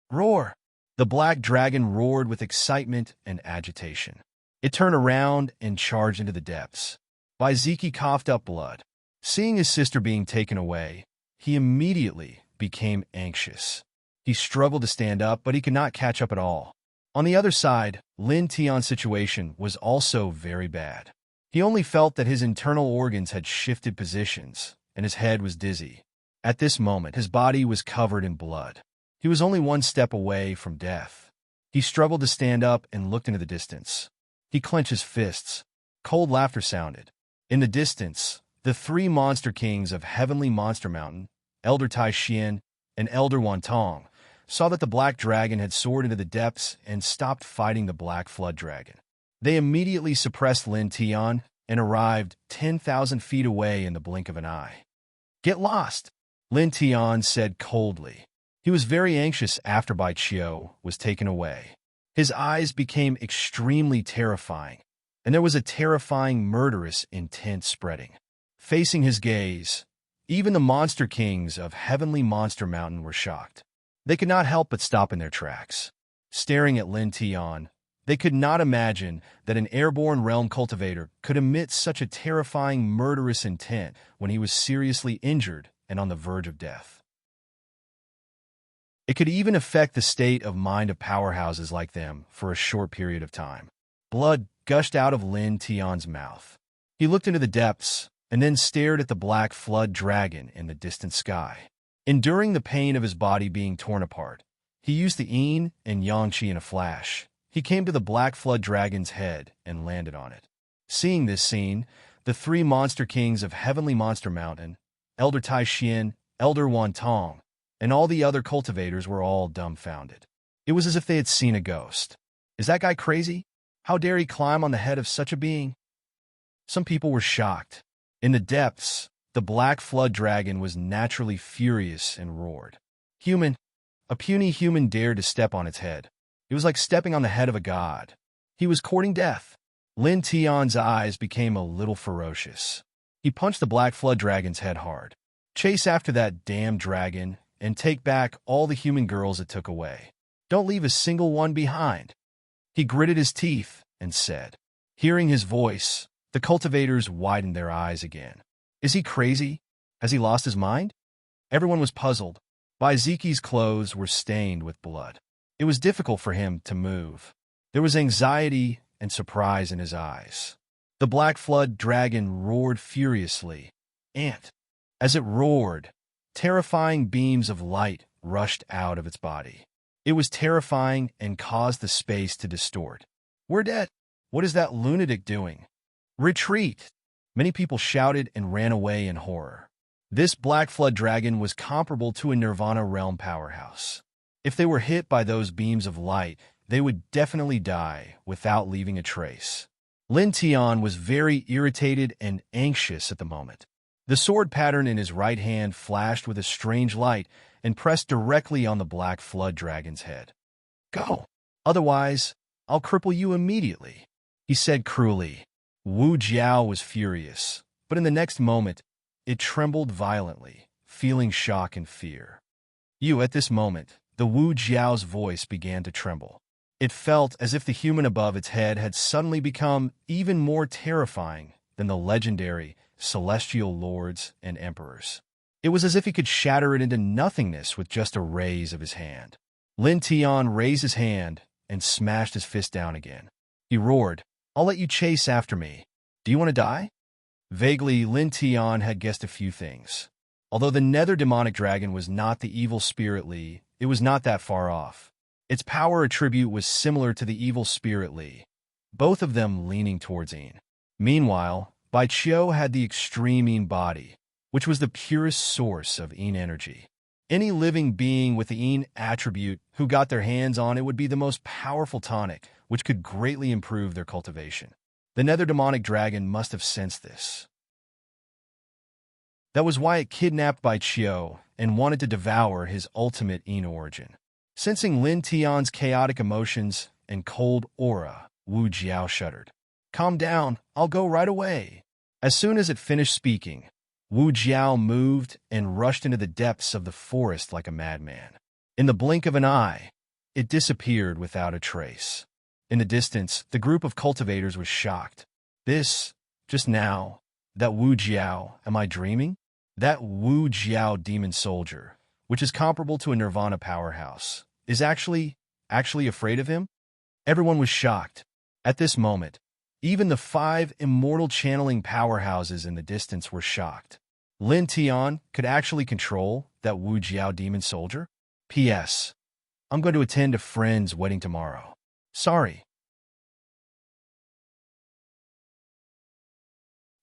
A: Roar! The black dragon roared with excitement and agitation. It turned around and charged into the depths. Bai Ziki coughed up blood. Seeing his sister being taken away, he immediately became anxious. He struggled to stand up, but he could not catch up at all. On the other side, Lin Tian's situation was also very bad. He only felt that his internal organs had shifted positions, and his head was dizzy. At this moment, his body was covered in blood. He was only one step away from death. He struggled to stand up and looked into the distance. He clenched his fists. Cold laughter sounded. In the distance, the three monster kings of Heavenly Monster Mountain, Elder Tai Xian and Elder Wantong, saw that the black dragon had soared into the depths and stopped fighting the black flood dragon. They immediately suppressed Lin Tian and arrived 10,000 feet away in the blink of an eye. "Get lost," Lin Tian said coldly. He was very anxious after Bai Qiu was taken away. His eyes became extremely terrifying, and there was a terrifying, murderous intent spreading. Facing his gaze, even the monster kings of Heavenly Monster Mountain were shocked. They could not help but stop in their tracks. Staring at Lin Tian, they could not imagine that an airborne realm cultivator could emit such a terrifying, murderous intent when he was seriously injured and on the verge of death. It could even affect the state of mind of powerhouses like them for a short period of time. Blood gushed out of Lin Tian's mouth. He looked into the depths and then stared at the black flood dragon in the distant sky. Enduring the pain of his body being torn apart, he used the yin and yang qi in a flash. He came to the black flood dragon's head and landed on it. Seeing this scene, the three monster kings of Heavenly Monster Mountain, Elder Tai Xian, Elder Wantong, and all the other cultivators were all dumbfounded. It was as if they had seen a ghost. Is that guy crazy? How dare he climb on the head of such a being? Some people were shocked. In the depths, the black flood dragon was naturally furious and roared. Human! A puny human dared to step on its head. It was like stepping on the head of a god. He was courting death. Lin Tian's eyes became a little ferocious. He punched the black flood dragon's head hard. Chase after that damn dragon and take back all the human girls it took away. Don't leave a single one behind. He gritted his teeth and said. Hearing his voice, the cultivators widened their eyes again. Is he crazy? Has he lost his mind? Everyone was puzzled. Bai Ziki's clothes were stained with blood. It was difficult for him to move. There was anxiety and surprise in his eyes. The black flood dragon roared furiously, and, as it roared, terrifying beams of light rushed out of its body. It was terrifying and caused the space to distort. We're dead. What is that lunatic doing? Retreat! Many people shouted and ran away in horror. This black flood dragon was comparable to a Nirvana realm powerhouse. If they were hit by those beams of light, they would definitely die without leaving a trace. Lin Tian was very irritated and anxious at the moment. The sword pattern in his right hand flashed with a strange light and pressed directly on the black flood dragon's head. Go! Otherwise, I'll cripple you immediately, he said cruelly. Wu Jiao was furious, but in the next moment, it trembled violently, feeling shock and fear. At this moment, the Wu Jiao's voice began to tremble. It felt as if the human above its head had suddenly become even more terrifying than the legendary celestial lords and emperors. It was as if he could shatter it into nothingness with just a raise of his hand. Lin Tian raised his hand and smashed his fist down again. He roared, I'll let you chase after me. Do you want to die? Vaguely, Lin Tian had guessed a few things. Although the nether demonic dragon was not the evil spirit Li, it was not that far off. Its power attribute was similar to the evil spirit Li, both of them leaning towards Yin. Meanwhile, Bai Qiu had the extreme Yin body, which was the purest source of Yin energy. Any living being with the Yin attribute who got their hands on it would be the most powerful tonic, which could greatly improve their cultivation. The nether demonic dragon must have sensed this. That was why it kidnapped Bai Qiu and wanted to devour his ultimate Yin origin. Sensing Lin Tian's chaotic emotions and cold aura, Wu Jiao shuddered. "Calm down, I'll go right away." As soon as it finished speaking, Wu Jiao moved and rushed into the depths of the forest like a madman. In the blink of an eye, it disappeared without a trace. In the distance, the group of cultivators was shocked. Just now, that Wu Jiao, am I dreaming? That Wu Jiao demon soldier, which is comparable to a Nirvana powerhouse, is actually afraid of him? Everyone was shocked. At this moment, even the 5 immortal channeling powerhouses in the distance were shocked. Lin Tian could actually control that Wu Jiao demon soldier? P.S. I'm going to attend a friend's wedding tomorrow. Sorry.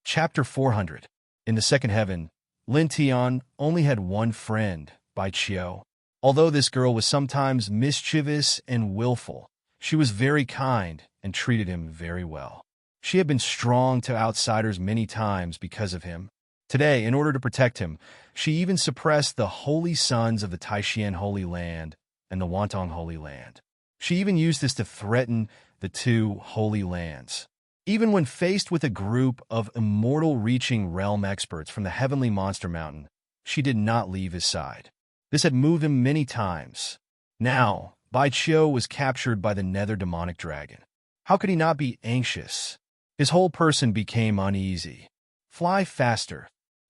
A: Chapter 400. In the second heaven, Lin Tian only had one friend, Bai Qiu. Although this girl was sometimes mischievous and willful, she was very kind and treated him very well. She had been strong to outsiders many times because of him. Today, in order to protect him, she even suppressed the holy sons of the Taishan Holy Land and the Wantong Holy Land. She even used this to threaten the 2 holy lands. Even when faced with a group of immortal-reaching realm experts from the heavenly monster mountain, she did not leave his side. This had moved him many times. Now, Bai Qiu was captured by the nether demonic dragon. How could he not be anxious? His whole person became uneasy. "Fly faster,"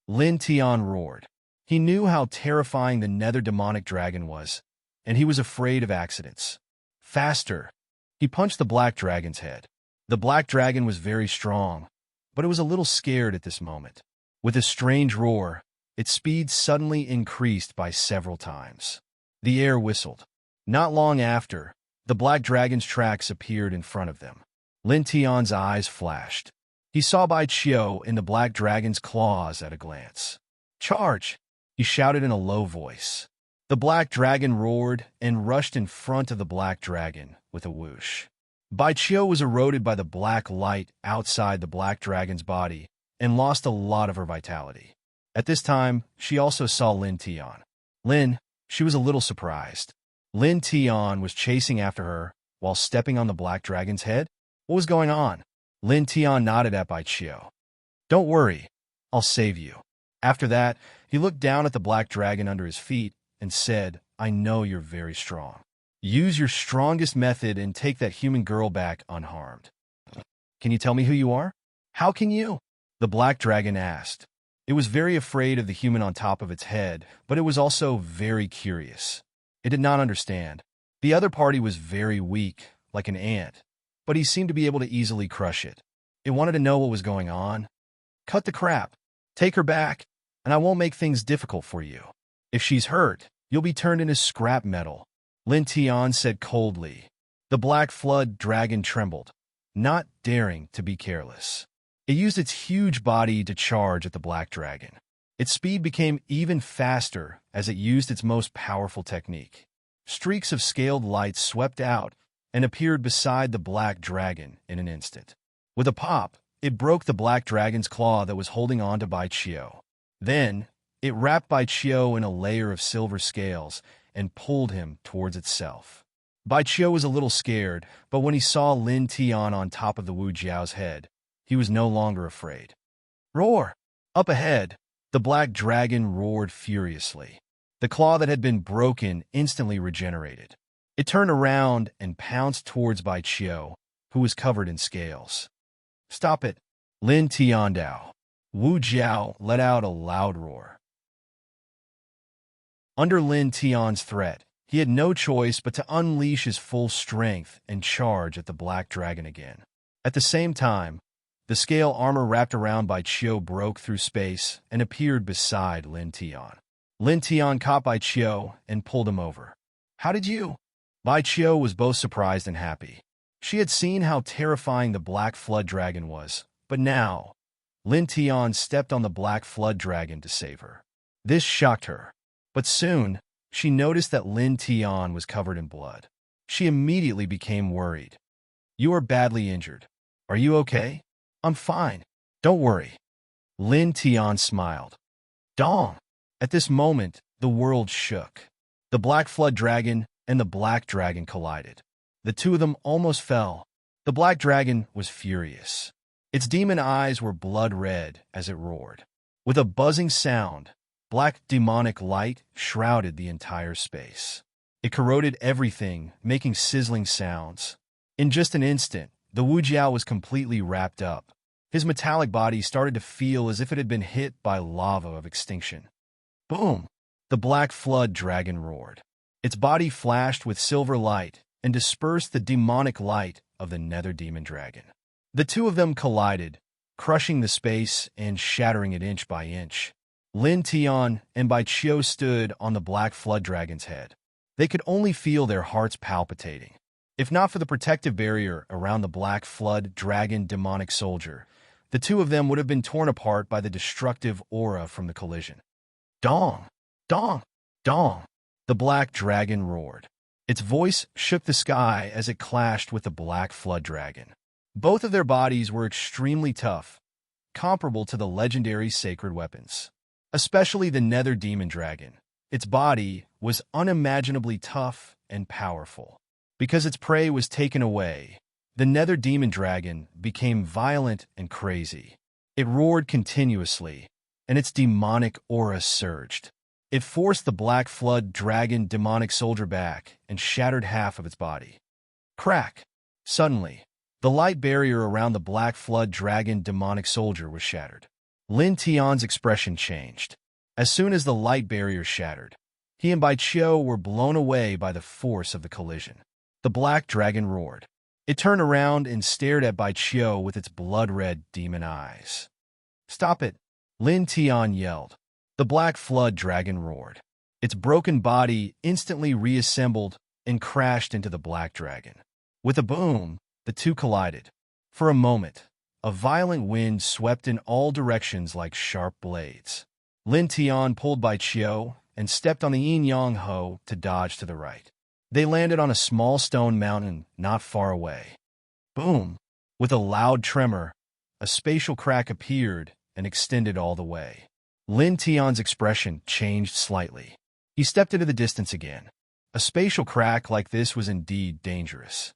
A: Lin Tian roared. He knew how terrifying the nether demonic dragon was, and he was afraid of accidents. "Faster!" He punched the black dragon's head. The black dragon was very strong, but it was a little scared at this moment. With a strange roar, its speed suddenly increased by several times. The air whistled. Not long after, the black dragon's tracks appeared in front of them. Lin Tian's eyes flashed. He saw Bai Qiu in the black dragon's claws at a glance. "Charge!" he shouted in a low voice. The black dragon roared and rushed in front of the black dragon with a whoosh. Bai Qiu was eroded by the black light outside the black dragon's body and lost a lot of her vitality. At this time, she also saw Lin Tian. She was a little surprised. Lin Tian was chasing after her while stepping on the black dragon's head. What was going on? Lin Tian nodded at Bai Qiu. "Don't worry, I'll save you." After that, he looked down at the black dragon under his feet and said, "I know you're very strong. Use your strongest method and take that human girl back unharmed." "Can you tell me who you are?" "How can you?" the black dragon asked. It was very afraid of the human on top of its head, but it was also very curious. It did not understand. The other party was very weak, like an ant, but he seemed to be able to easily crush it. It wanted to know what was going on. "Cut the crap. Take her back, and I won't make things difficult for you. If she's hurt, you'll be turned into scrap metal," Lin Tian said coldly. The black flood dragon trembled, not daring to be careless. It used its huge body to charge at the black dragon. Its speed became even faster as it used its most powerful technique. Streaks of scaled light swept out and appeared beside the black dragon in an instant. With a pop, it broke the black dragon's claw that was holding on to Bai Qiu. Then, it wrapped Bai Qiu in a layer of silver scales and pulled him towards itself. Bai Qiu was a little scared, but when he saw Lin Tian on top of the Wu Jiao's head, he was no longer afraid. "Roar!" Up ahead, the black dragon roared furiously. The claw that had been broken instantly regenerated. It turned around and pounced towards Bai Qiu, who was covered in scales. "Stop it!" Lin Tian Dao. Wu Jiao let out a loud roar. Under Lin Tian's threat, he had no choice but to unleash his full strength and charge at the black dragon again. At the same time, the scale armor wrapped around Bai Qiu broke through space and appeared beside Lin Tian. Lin Tian caught Bai Qiu and pulled him over. "How did you?" Bai Qiu was both surprised and happy. She had seen how terrifying the Black Flood Dragon was, but now, Lin Tian stepped on the Black Flood Dragon to save her. This shocked her, but soon, she noticed that Lin Tian was covered in blood. She immediately became worried. "You are badly injured. Are you okay?" "I'm fine. Don't worry." Lin Tian smiled. Dong! At this moment, the world shook. The Black Flood Dragon and the Black Dragon collided. The two of them almost fell. The Black Dragon was furious. Its demon eyes were blood red as it roared. With a buzzing sound, black demonic light shrouded the entire space. It corroded everything, making sizzling sounds. In just an instant, the Wu Jiao was completely wrapped up. His metallic body started to feel as if it had been hit by lava of extinction. Boom! The Black Flood Dragon roared. Its body flashed with silver light and dispersed the demonic light of the Nether Demon Dragon. The two of them collided, crushing the space and shattering it inch by inch. Lin Tian and Bai Qiu stood on the Black Flood Dragon's head. They could only feel their hearts palpitating. If not for the protective barrier around the Black Flood Dragon demonic soldier, the two of them would have been torn apart by the destructive aura from the collision. Dong! Dong! Dong! The Black Dragon roared. Its voice shook the sky as it clashed with the Black Flood Dragon. Both of their bodies were extremely tough, comparable to the legendary sacred weapons. Especially the Nether Demon Dragon. Its body was unimaginably tough and powerful. Because its prey was taken away, the Nether Demon Dragon became violent and crazy. It roared continuously, and its demonic aura surged. It forced the Black Flood Dragon demonic soldier back and shattered half of its body. Crack! Suddenly, the light barrier around the Black Flood Dragon demonic soldier was shattered. Lin Tian's expression changed. As soon as the light barrier shattered, he and Bai Qiu were blown away by the force of the collision. The Black Dragon roared. It turned around and stared at Bai Qiu with its blood-red demon eyes. "Stop it!" Lin Tian yelled. The Black Flood Dragon roared. Its broken body instantly reassembled and crashed into the Black Dragon. With a boom, the two collided. For a moment, a violent wind swept in all directions like sharp blades. Lin Tian pulled Bai Qiu and stepped on the yin yang ho to dodge to the right. They landed on a small stone mountain not far away. Boom! With a loud tremor, a spatial crack appeared and extended all the way. Lin Tian's expression changed slightly. He stepped into the distance again. A spatial crack like this was indeed dangerous.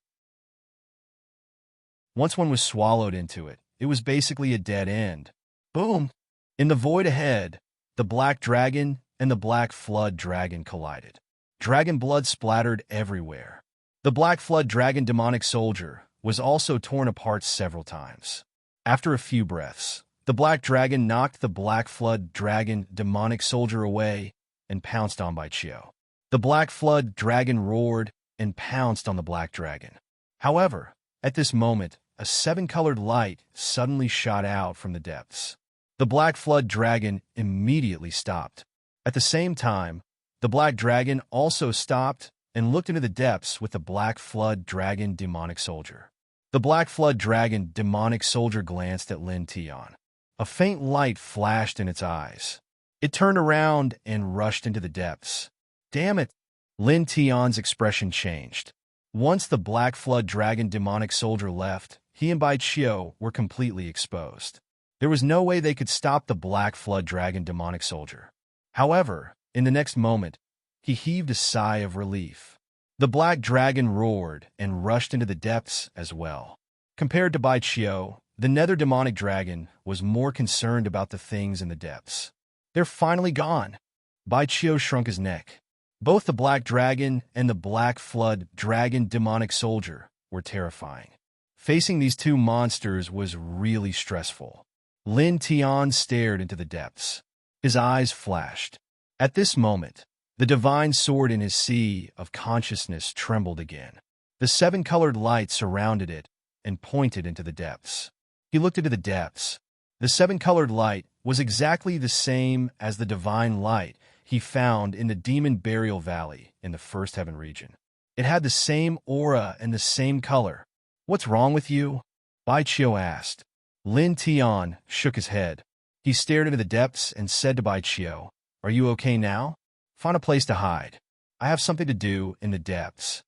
A: Once one was swallowed into it, it was basically a dead end. Boom! In the void ahead, the Black Dragon and the Black Flood Dragon collided. Dragon blood splattered everywhere. The Black Flood Dragon demonic soldier was also torn apart several times. After a few breaths, the Black Dragon knocked the Black Flood Dragon demonic soldier away and pounced on Bai Qiu. The Black Flood Dragon roared and pounced on the Black Dragon. However, at this moment, a seven-colored light suddenly shot out from the depths. The Black Flood Dragon immediately stopped. At the same time, the Black Dragon also stopped and looked into the depths with the Black Flood Dragon demonic soldier. The Black Flood Dragon demonic soldier glanced at Lin Tian. A faint light flashed in its eyes. It turned around and rushed into the depths. Damn it! Lin Tian's expression changed. Once the Black Flood Dragon demonic soldier left, he and Bai Qiu were completely exposed. There was no way they could stop the Black Flood Dragon demonic soldier. However, in the next moment, he heaved a sigh of relief. The Black Dragon roared and rushed into the depths as well. Compared to Bai Qiu, the Nether Demonic Dragon was more concerned about the things in the depths. They're finally gone. Bai Qiu shrunk his neck. Both the Black Dragon and the Black Flood Dragon demonic soldier were terrifying. Facing these two monsters was really stressful. Lin Tian stared into the depths. His eyes flashed. At this moment, the divine sword in his sea of consciousness trembled again. The seven-colored light surrounded it and pointed into the depths. He looked into the depths. The seven-colored light was exactly the same as the divine light he found in the Demon Burial Valley in the First Heaven region. It had the same aura and the same color. What's wrong with you? Bai Qiu asked. Lin Tian shook his head. He stared into the depths and said to Bai Qiu, Are you okay now? Find a place to hide. I have something to do in the depths.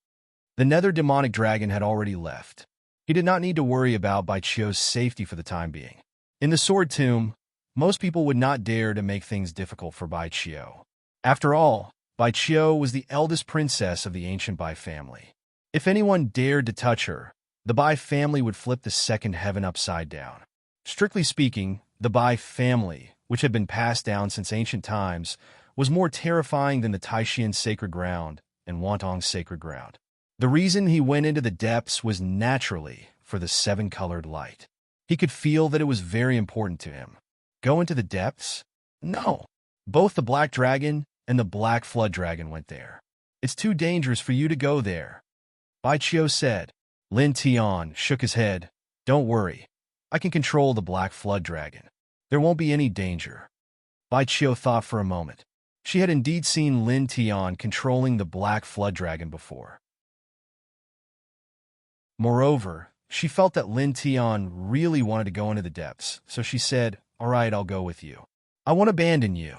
A: The nether demonic dragon had already left. He did not need to worry about Bai Qiu's safety for the time being. In the sword tomb, most people would not dare to make things difficult for Bai Qiu. After all, Bai Qiu was the eldest princess of the ancient Bai family. If anyone dared to touch her, the Bai family would flip the second heaven upside down. Strictly speaking, the Bai family, which had been passed down since ancient times, was more terrifying than the Taishian sacred ground and Wantong's sacred ground. The reason he went into the depths was naturally for the seven-colored light. He could feel that it was very important to him. Go into the depths? No. Both the black dragon and the black flood dragon went there. It's too dangerous for you to go there, Bai Qiu said. Lin Tian shook his head. Don't worry. I can control the black flood dragon. There won't be any danger. Bai Qiu thought for a moment. She had indeed seen Lin Tian controlling the black flood dragon before. Moreover, she felt that Lin Tian really wanted to go into the depths, so she said, All right, I'll go with you. I won't abandon you.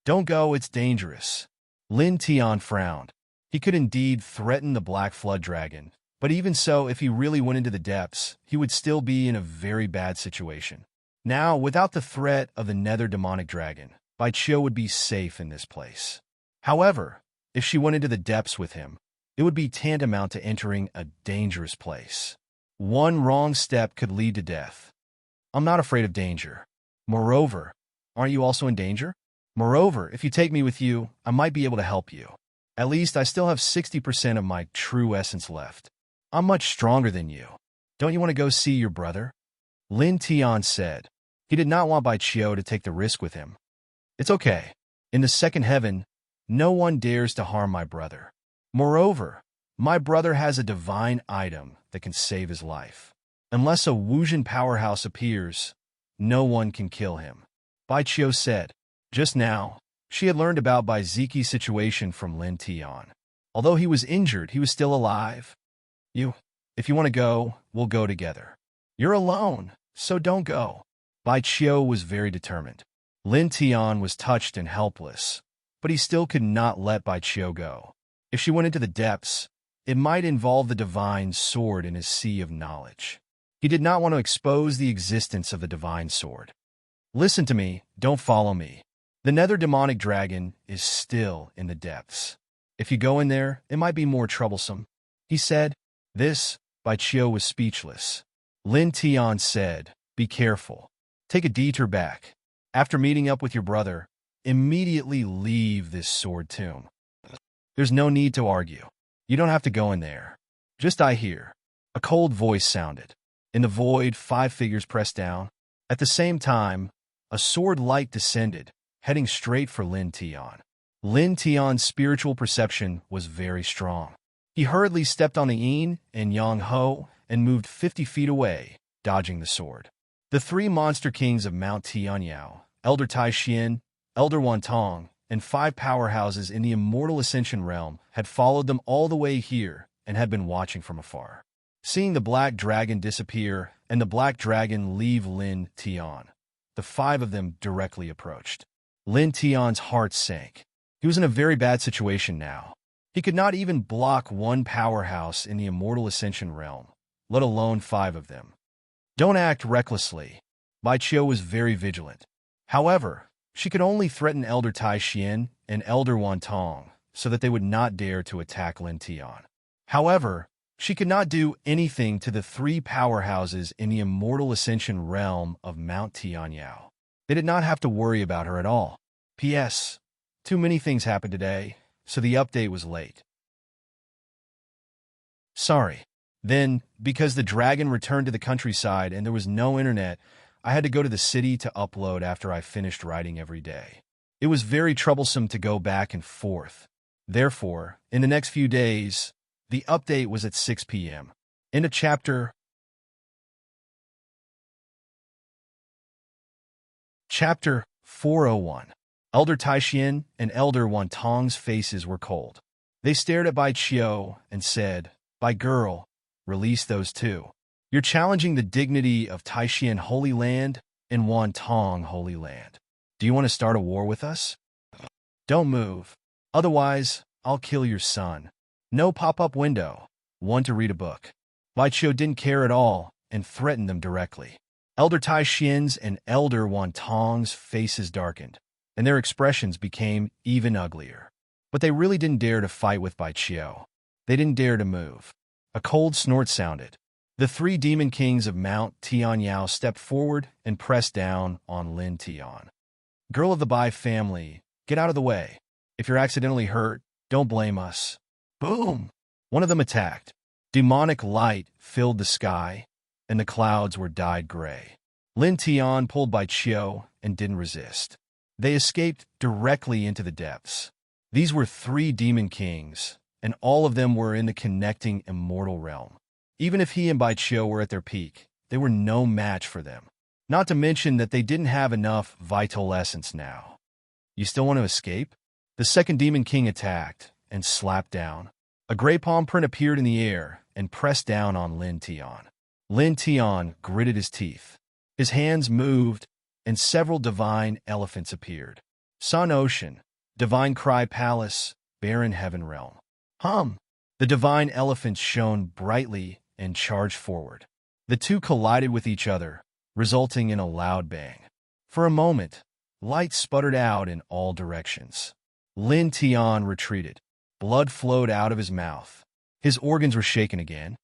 A: Don't go, it's dangerous. Lin Tian frowned. He could indeed threaten the black flood dragon, but even so, if he really went into the depths, he would still be in a very bad situation. Now, without the threat of the nether demonic dragon, Bai Qiu would be safe in this place. However, if she went into the depths with him, it would be tantamount to entering a dangerous place. One wrong step could lead to death. I'm not afraid of danger. Moreover, aren't you also in danger? Moreover, if you take me with you, I might be able to help you. At least I still have 60% of my true essence left. I'm much stronger than you. Don't you want to go see your brother? Lin Tian said. He did not want Bai Qiu to take the risk with him. It's okay. In the second heaven, no one dares to harm my brother. Moreover, my brother has a divine item that can save his life. Unless a Wuzhen powerhouse appears, no one can kill him, Bai Qiu said. Just now, she had learned about Bai Ziqi's situation from Lin Tian. Although he was injured, he was still alive. If you want to go, we'll go together. You're alone, so don't go. Bai Qiu was very determined. Lin Tian was touched and helpless, but he still could not let Bai Qiu go. If she went into the depths, it might involve the divine sword in his sea of knowledge. He did not want to expose the existence of the divine sword. Listen to me, don't follow me. The nether demonic dragon is still in the depths. If you go in there, it might be more troublesome. He said. Bai Qiu was speechless. Lin Tian said, Be careful. Take a detour back. After meeting up with your brother, immediately leave this sword tomb. There's no need to argue. You don't have to go in there. Just die here. A cold voice sounded. In the void, 5 figures pressed down. At the same time, a sword light descended, heading straight for Lin Tian. Lin Tian's spiritual perception was very strong. He hurriedly stepped on the yin and yang ho and moved 50 feet away, dodging the sword. The 3 monster kings of Mount Tianyao, Elder Taishian, Elder Wantong, and 5 powerhouses in the immortal ascension realm had followed them all the way here and had been watching from afar. Seeing the black dragon disappear and the black dragon leave Lin Tian, the 5 of them directly approached. Lin Tian's heart sank. He was in a very bad situation now. He could not even block 1 powerhouse in the immortal ascension realm, let alone 5 of them. Don't act recklessly. Bai Qiu was very vigilant. However, she could only threaten Elder Taishian and Elder Wantong so that they would not dare to attack Lin Tian. However, she could not do anything to the 3 powerhouses in the immortal ascension realm of Mount Tianyao. They did not have to worry about her at all. P.S. Too many things happened today, so the update was late. Sorry. Then, because the dragon returned to the countryside and there was no internet, I had to go to the city to upload after I finished writing every day. It was very troublesome to go back and forth. Therefore, in the next few days, the update was at 6 p.m. End of chapter. Chapter 401. Elder Taishian and Elder Wantong's faces were cold. They stared at Bai Qiu and said, Bai girl, Release those two. You're challenging the dignity of Taishan Holy Land and Wantong Holy Land. Do you want to start a war with us? Don't move. Otherwise, I'll kill your son. No pop-up window. One to read a book. Baiqiu didn't care at all and threatened them directly. Elder Taishan's and Elder Wantong's faces darkened, and their expressions became even uglier. But they really didn't dare to fight with Baiqiu. They didn't dare to move. A cold snort sounded. The three demon kings of Mount Tianyao stepped forward and pressed down on Lin Tian. Girl of the Bai family, get out of the way. If you're accidentally hurt, don't blame us. Boom! One of them attacked. Demonic light filled the sky, and the clouds were dyed gray. Lin Tian pulled Baiqiu and didn't resist. They escaped directly into the depths. These were three demon kings, and all of them were in the connecting immortal realm. Even if he and Baiqiu were at their peak, they were no match for them. Not to mention that they didn't have enough vital essence now. You still want to escape? The second demon king attacked and slapped down. A gray palm print appeared in the air and pressed down on Lin Tian. Lin Tian gritted his teeth. His hands moved, and several divine elephants appeared. Sun Ocean, Divine Cry Palace, Barren Heaven Realm. The divine elephants shone brightly and charged forward. The two collided with each other, resulting in a loud bang. For a moment, light sputtered out in all directions. Lin Tian retreated. Blood flowed out of his mouth. His organs were shaken again.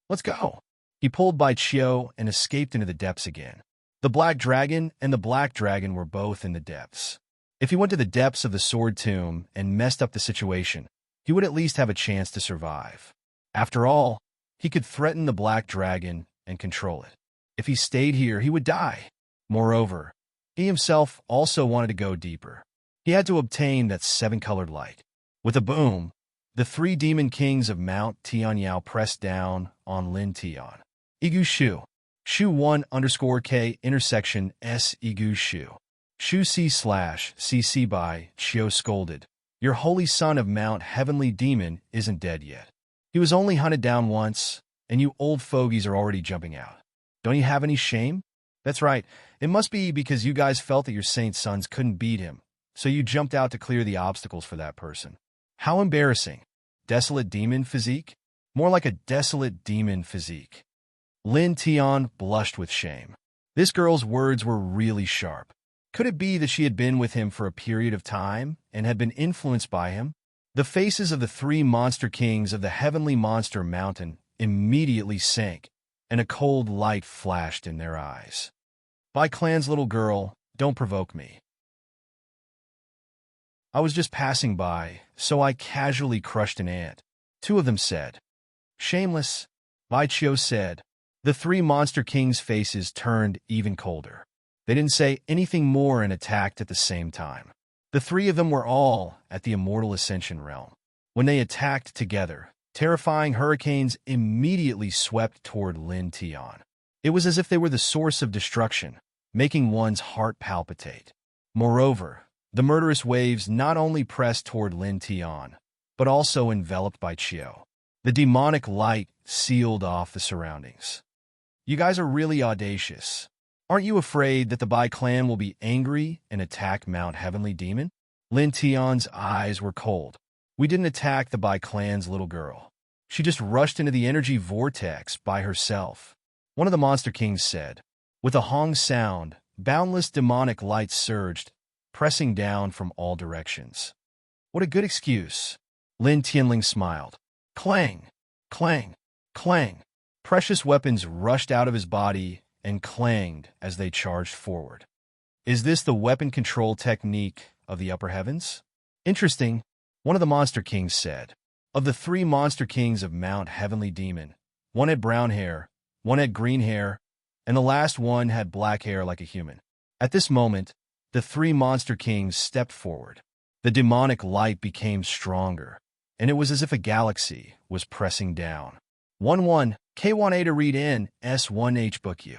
A: Let's go. He pulled Baiqiu and escaped into the depths again. The Black Dragon and the Black Dragon were both in the depths. If he went to the depths of the Sword Tomb and messed up the situation, he would at least have a chance to survive. After all, he could threaten the Black Dragon and control it. If he stayed here, he would die. Moreover, he himself also wanted to go deeper. He had to obtain that seven-colored light. With a boom, the three demon kings of Mount Tianyao pressed down on Lin Tian. Igu Shu. Shu 1_K intersection S Igu Shu. Shu C/CC by Chiu scolded. Your holy son of Mount Heavenly Demon isn't dead yet. He was only hunted down once, and you old fogies are already jumping out. Don't you have any shame? That's right. It must be because you guys felt that your saint sons couldn't beat him, so you jumped out to clear the obstacles for that person. How embarrassing. Desolate demon physique? More like a desolate demon physique. Lin Tian blushed with shame. This girl's words were really sharp. Could it be that she had been with him for a period of time and had been influenced by him? The faces of the three monster kings of the heavenly monster mountain immediately sank, and a cold light flashed in their eyes. Bai Clan's little girl, don't provoke me. I was just passing by, so I casually crushed an ant. Two of them said. Shameless, Baiqiu said. The three monster kings' faces turned even colder. They didn't say anything more and attacked at the same time. The three of them were all at the Immortal Ascension realm. When they attacked together, terrifying hurricanes immediately swept toward Lin Tian. It was as if they were the source of destruction, making one's heart palpitate. Moreover, the murderous waves not only pressed toward Lin Tian, but also enveloped Baiqiu. The demonic light sealed off the surroundings. You guys are really audacious. Aren't you afraid that the Bai clan will be angry and attack Mount Heavenly Demon? Lin Tian's eyes were cold. We didn't attack the Bai clan's little girl. She just rushed into the energy vortex by herself. One of the Monster Kings said. With a Hong sound, boundless demonic light surged, pressing down from all directions. What a good excuse. Lin Tianling smiled. Clang! Clang! Clang! Precious weapons rushed out of his body and clanged as they charged forward. Is this the weapon control technique of the upper heavens? Interesting, one of the Monster Kings said. Of the three Monster Kings of Mount Heavenly Demon, one had brown hair, one had green hair, and the last one had black hair like a human. At this moment, the three Monster Kings stepped forward. The demonic light became stronger, and it was as if a galaxy was pressing down. 1-1, K1A to read in, S1H Book U.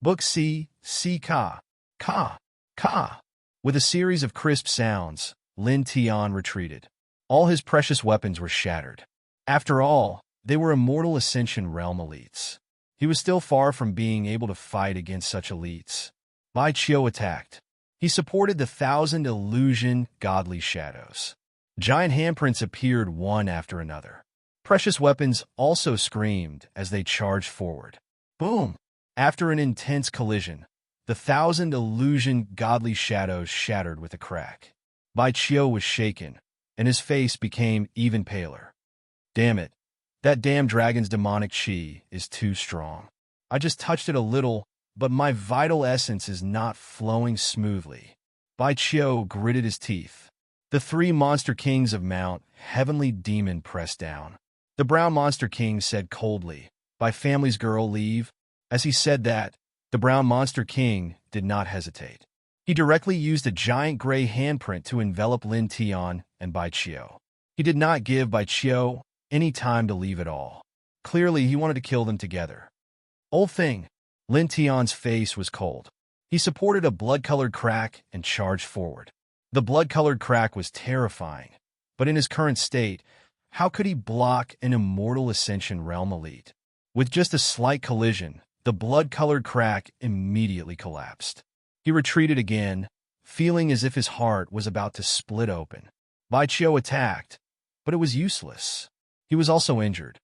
A: Book C, C Ka, Ka, Ka. With a series of crisp sounds, Lin Tian retreated. All his precious weapons were shattered. After all, They were immortal Ascension Realm elites. He was still far from being able to fight against such elites. Bai Qiu attacked. He supported the 1,000 illusion godly shadows. Giant handprints appeared one after another. Precious weapons also screamed as they charged forward. Boom! After an intense collision, the 1,000 illusion godly shadows shattered with a crack. Bai Qiu was shaken, and his face became even paler. Damn it. That damn dragon's demonic chi is too strong. I just touched it a little, but my vital essence is not flowing smoothly. Bai Qiu gritted his teeth. The 3 monster kings of Mount Heavenly Demon pressed down. The brown monster king said coldly, "By family's girl, leave." As he said that, the brown monster king did not hesitate. He directly used a giant gray handprint to envelop Lin Tian and Bai Qiu. He did not give Bai Qiu any time to leave at all. Clearly, he wanted to kill them together. Old thing. Lin Tian's face was cold. He supported a blood-colored crack and charged forward. The blood-colored crack was terrifying, but in his current state, how could he block an immortal Ascension Realm elite? With just a slight collision, the blood-colored crack immediately collapsed. He retreated again, feeling as if his heart was about to split open. Bai Qiu attacked, but it was useless. He was also injured.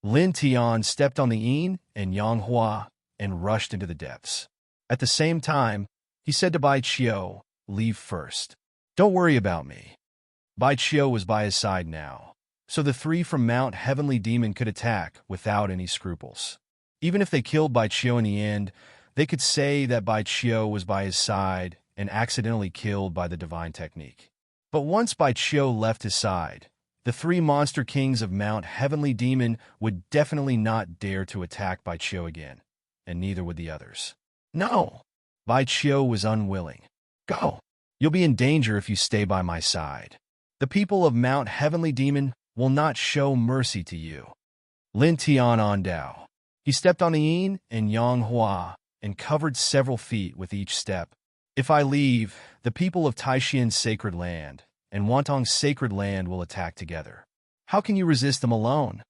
A: Lin Tian stepped on the yin and yang hua and rushed into the depths. At the same time, he said to Bai Qiu, "Leave first. Don't worry about me." Bai Qiu was by his side now, so the 3 from Mount Heavenly Demon could attack without any scruples. Even if they killed Bai Qiu in the end, they could say that Bai Qiu was by his side and accidentally killed by the divine technique. But once Bai Qiu left his side, the 3 monster kings of Mount Heavenly Demon would definitely not dare to attack Bai Qiu again, and neither would the others. No! Bai Qiu was unwilling. Go! You'll be in danger if you stay by my side. The people of Mount Heavenly Demon will not show mercy to you. Lin Tian on Dao. He stepped on the yin and yang hua and covered several feet with each step. If I leave, the people of Taishian's sacred land and Wantong's sacred land will attack together. How can you resist them alone?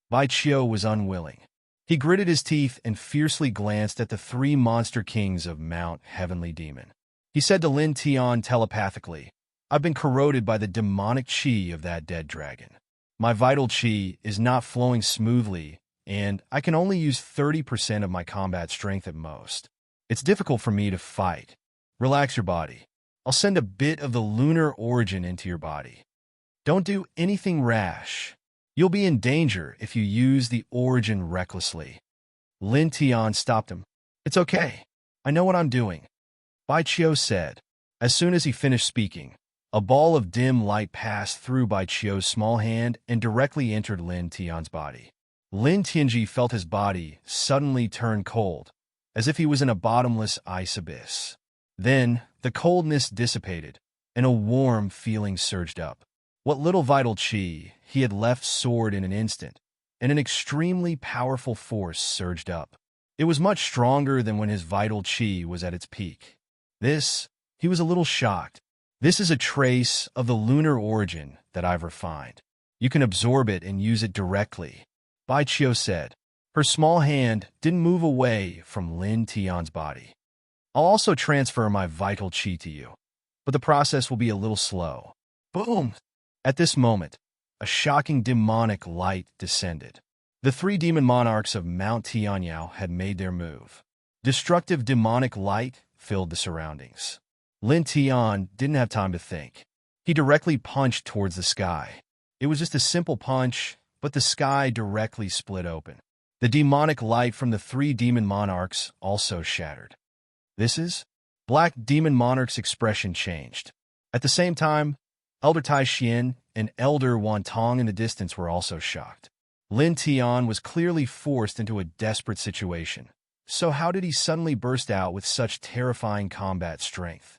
A: Bai Qiu was unwilling. He gritted his teeth and fiercely glanced at the 3 monster kings of Mount Heavenly Demon. He said to Lin Tian telepathically, "I've been corroded by the demonic chi of that dead dragon. My vital chi is not flowing smoothly, and I can only use 30% of my combat strength at most. It's difficult for me to fight. Relax your body. I'll send a bit of the lunar origin into your body. Don't do anything rash. You'll be in danger if you use the origin recklessly." Lin Tian stopped him. "It's okay. I know what I'm doing," Bai Qiu said. As soon as he finished speaking, a ball of dim light passed through Bai Qiu's small hand and directly entered Lin Tian's body. Lin Tianji felt his body suddenly turn cold, as if he was in a bottomless ice abyss. Then, the coldness dissipated, and a warm feeling surged up. What little vital chi he had left soared in an instant, and an extremely powerful force surged up. It was much stronger than when his vital chi was at its peak. He was a little shocked. This is a trace of the lunar origin that I've refined. You can absorb it and use it directly, Bai Qiu said. Her small hand didn't move away from Lin Tian's body. I'll also transfer my vital chi to you, but the process will be a little slow. Boom! At this moment, a shocking demonic light descended. The 3 demon monarchs of Mount Tianyao had made their move. Destructive demonic light filled the surroundings. Lin Tian didn't have time to think. He directly punched towards the sky. It was just a simple punch, but the sky directly split open. The demonic light from the 3 demon monarchs also shattered. Black demon monarch's expression changed. At the same time, Elder Tai Xian and Elder Wantong in the distance were also shocked. Lin Tian was clearly forced into a desperate situation. So how did he suddenly burst out with such terrifying combat strength?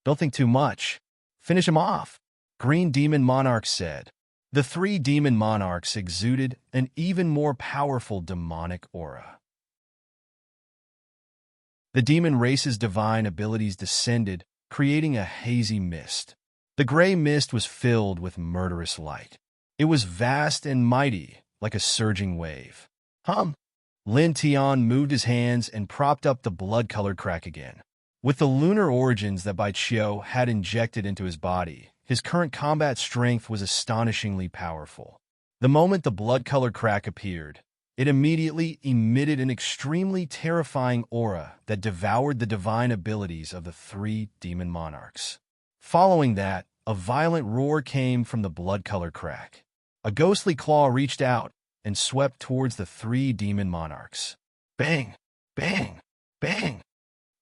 A: Don't think too much. Finish him off, Green Demon Monarch said. The 3 demon monarchs exuded an even more powerful demonic aura. The demon race's divine abilities descended, creating a hazy mist. The gray mist was filled with murderous light. It was vast and mighty, like a surging wave. Lin Tian moved his hands and propped up the blood-colored crack again. With the lunar origins that Bai Qiu had injected into his body, his current combat strength was astonishingly powerful. The moment the blood-colored crack appeared, it immediately emitted an extremely terrifying aura that devoured the divine abilities of the three demon monarchs. Following that, a violent roar came from the blood-colored crack. A ghostly claw reached out and swept towards the three demon monarchs. Bang! Bang! Bang!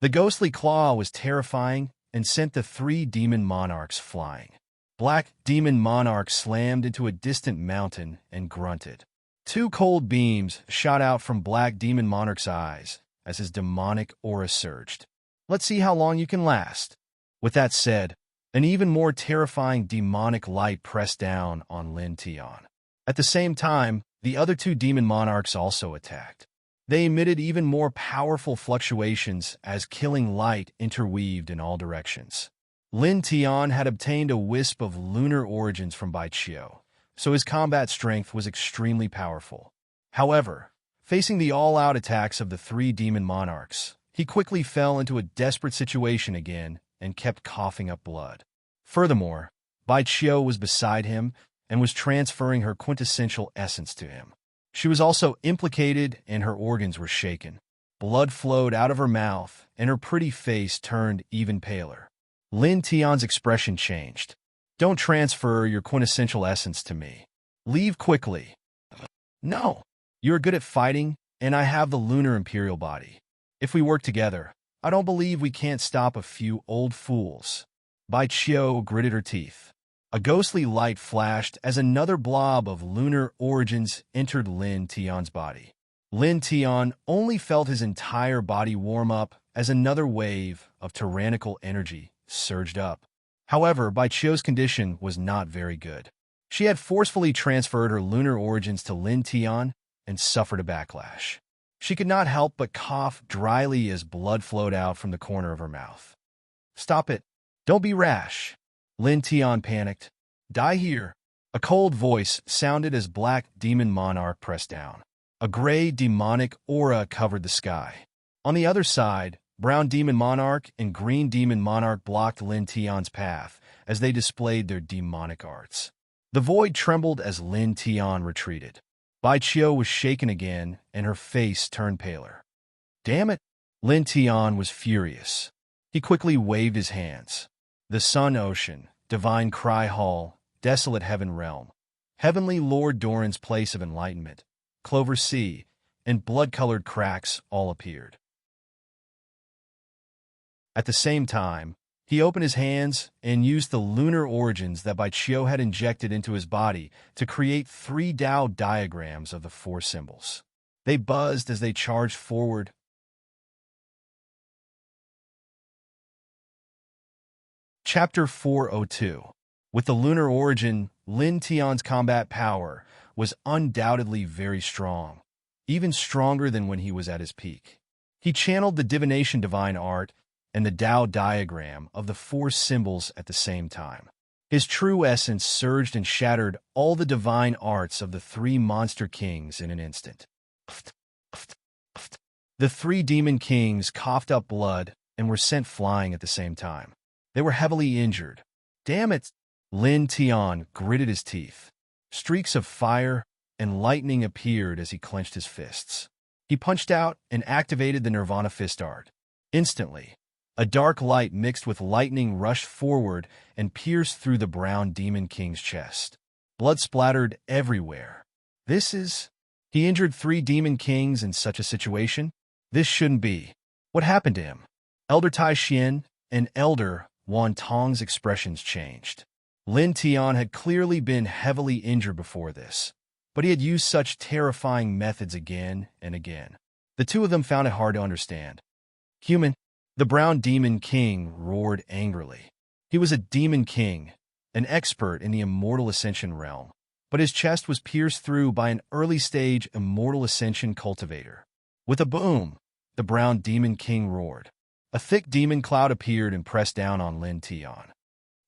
A: The ghostly claw was terrifying and sent the three demon monarchs flying. Black demon monarch slammed into a distant mountain and grunted. Two cold beams shot out from Black demon monarch's eyes as his demonic aura surged. Let's see how long you can last. With that said, an even more terrifying demonic light pressed down on Lin Tian. At the same time, the other two demon monarchs also attacked. They emitted even more powerful fluctuations as killing light interweaved in all directions. Lin Tian had obtained a wisp of lunar origins from Bai Qiu, so his combat strength was extremely powerful. However, facing the all-out attacks of the three demon monarchs, he quickly fell into a desperate situation again and kept coughing up blood. Furthermore, Bai Qiu was beside him and was transferring her quintessential essence to him. She was also implicated and her organs were shaken. Blood flowed out of her mouth and her pretty face turned even paler. Lin Tian's expression changed. Don't transfer your quintessential essence to me. Leave quickly. No. You're good at fighting, and I have the lunar imperial body. If we work together, I don't believe we can't stop a few old fools. Bai Qiu gritted her teeth. A ghostly light flashed as another blob of lunar origins entered Lin Tian's body. Lin Tian only felt his entire body warm up as another wave of tyrannical energy surged up. However, Bai Qiu's condition was not very good. She had forcefully transferred her lunar origins to Lin Tian and suffered a backlash. She could not help but cough dryly as blood flowed out from the corner of her mouth. Stop it. Don't be rash. Lin Tian panicked. Die here. A cold voice sounded as Black demon monarch pressed down. A gray demonic aura covered the sky. On the other side, Brown demon monarch and Green demon monarch blocked Lin Tian's path as they displayed their demonic arts. The void trembled as Lin Tian retreated. Bai Qiu was shaken again, and her face turned paler. Damn it! Lin Tian was furious. He quickly waved his hands. The Sun Ocean, Divine Cry Hall, Desolate Heaven Realm, Heavenly Lord Doran's Place of Enlightenment, Clover Sea, and blood-colored cracks all appeared. At the same time, he opened his hands and used the lunar origins that Bai Qiu had injected into his body to create 3 Dao diagrams of the 4 symbols. They buzzed as they charged forward. Chapter 402. With the lunar origin, Lin Tian's combat power was undoubtedly very strong, even stronger than when he was at his peak. He channeled the divination divine art and the Dao diagram of the 4 symbols at the same time. His true essence surged and shattered all the divine arts of the 3 monster kings in an instant. The 3 demon kings coughed up blood and were sent flying at the same time. They were heavily injured. Damn it! Lin Tian gritted his teeth. Streaks of fire and lightning appeared as he clenched his fists. He punched out and activated the Nirvana fist art. Instantly, a dark light mixed with lightning rushed forward and pierced through the brown demon king's chest. Blood splattered everywhere. He injured 3 demon kings in such a situation? This shouldn't be. What happened to him? Elder Tai Xian and Elder Wan Tong's expressions changed. Lin Tian had clearly been heavily injured before this, but he had used such terrifying methods again and again. The two of them found it hard to understand. Human, the brown demon king roared angrily. He was a demon king, an expert in the immortal ascension realm, but his chest was pierced through by an early-stage immortal ascension cultivator. With a boom, the brown demon king roared. A thick demon cloud appeared and pressed down on Lin Tian.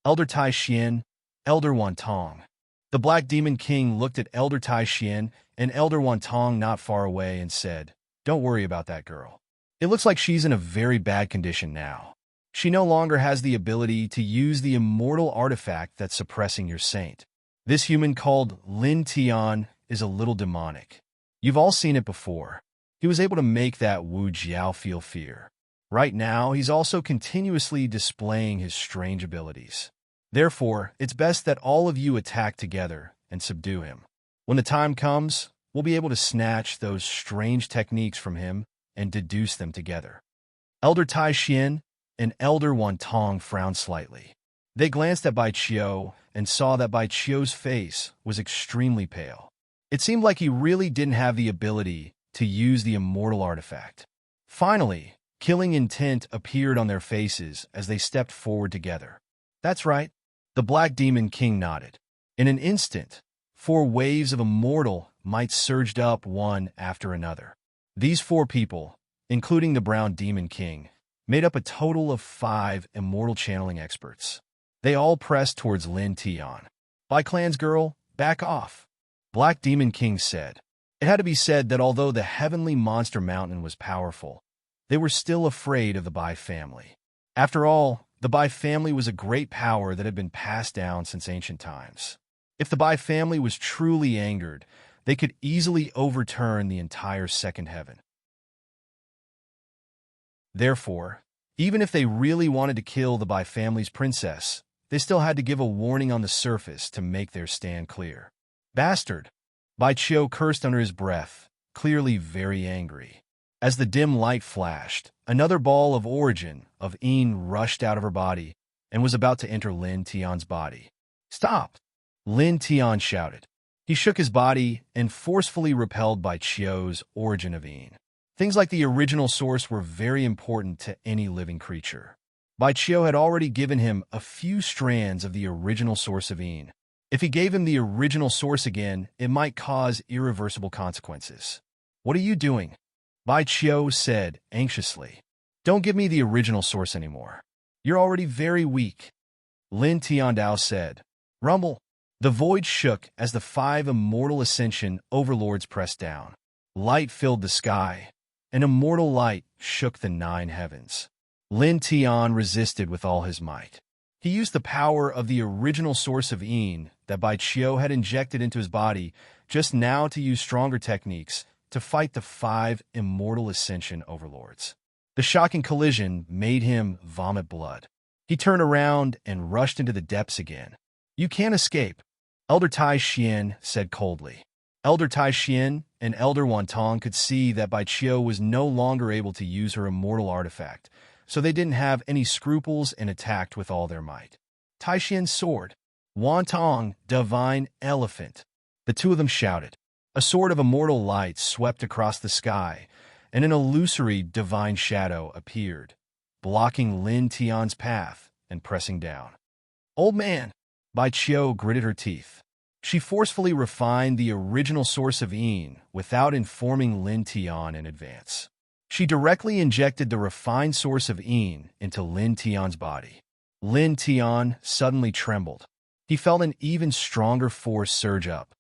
A: Elder Tai Xian, Elder Wan Tong, The Black Demon King looked at Elder Tai Xian and Elder Wantong not far away and said, "Don't worry about that girl. It looks like she's in a very bad condition now. She no longer has the ability to use the immortal artifact that's suppressing your saint. This human called Lin Tian is a little demonic. You've all seen it before. He was able to make that Wu Jiao feel fear. Right now, he's also continuously displaying his strange abilities. Therefore, it's best that all of you attack together and subdue him. When the time comes, we'll be able to snatch those strange techniques from him and deduce them together." Elder Tai Xian and Elder Wantong frowned slightly. They glanced at Bai Qiu and saw that Bai Qiu's face was extremely pale. It seemed like he really didn't have the ability to use the immortal artifact. Finally, killing intent appeared on their faces as they stepped forward together. "That's right." The Black Demon King nodded. In an instant, 4 waves of immortal might surged up one after another. These 4 people, including the Brown Demon King, made up a total of 5 immortal channeling experts. They all pressed towards Lin Tian. "Bai Clan's girl, back off," Black Demon King said. It had to be said that although the heavenly monster mountain was powerful, they were still afraid of the Bai family. After all, the Bai family was a great power that had been passed down since ancient times. If the Bai family was truly angered, they could easily overturn the entire second heaven. Therefore, even if they really wanted to kill the Bai family's princess, they still had to give a warning on the surface to make their stand clear. "Bastard!" Bai Qiu cursed under his breath, clearly very angry. As the dim light flashed, another ball of origin of Yin rushed out of her body and was about to enter Lin Tian's body. "Stop!" Lin Tian shouted. He shook his body and forcefully repelled Bai Qiu's origin of Yin. Things like the original source were very important to any living creature. Bai Qiu had already given him a few strands of the original source of Yin. If he gave him the original source again, it might cause irreversible consequences. "What are you doing?" Bai Qiu said anxiously. "Don't give me the original source anymore. You're already very weak." Lin Tiandao said. "Rumble." The void shook as the 5 immortal ascension overlords pressed down. Light filled the sky. An immortal light shook the 9 heavens. Lin Tian resisted with all his might. He used the power of the original source of Yin that Bai Qiu had injected into his body just now to use stronger techniques to fight the 5 immortal ascension overlords. The shocking collision made him vomit blood. He turned around and rushed into the depths again. "You can't escape," Elder Tai Xian said coldly. Elder Tai Xian and Elder Wantong could see that Bai Qiu was no longer able to use her immortal artifact, so they didn't have any scruples and attacked with all their might. Tai Xian's sword. Wantong, divine elephant. The 2 of them shouted. A sword of immortal light swept across the sky, and an illusory divine shadow appeared, blocking Lin Tian's path and pressing down. "Old man!" Bai Qiu gritted her teeth. She forcefully refined the original source of Yin without informing Lin Tian in advance. She directly injected the refined source of Yin into Lin Tian's body. Lin Tian suddenly trembled. He felt an even stronger force surge up.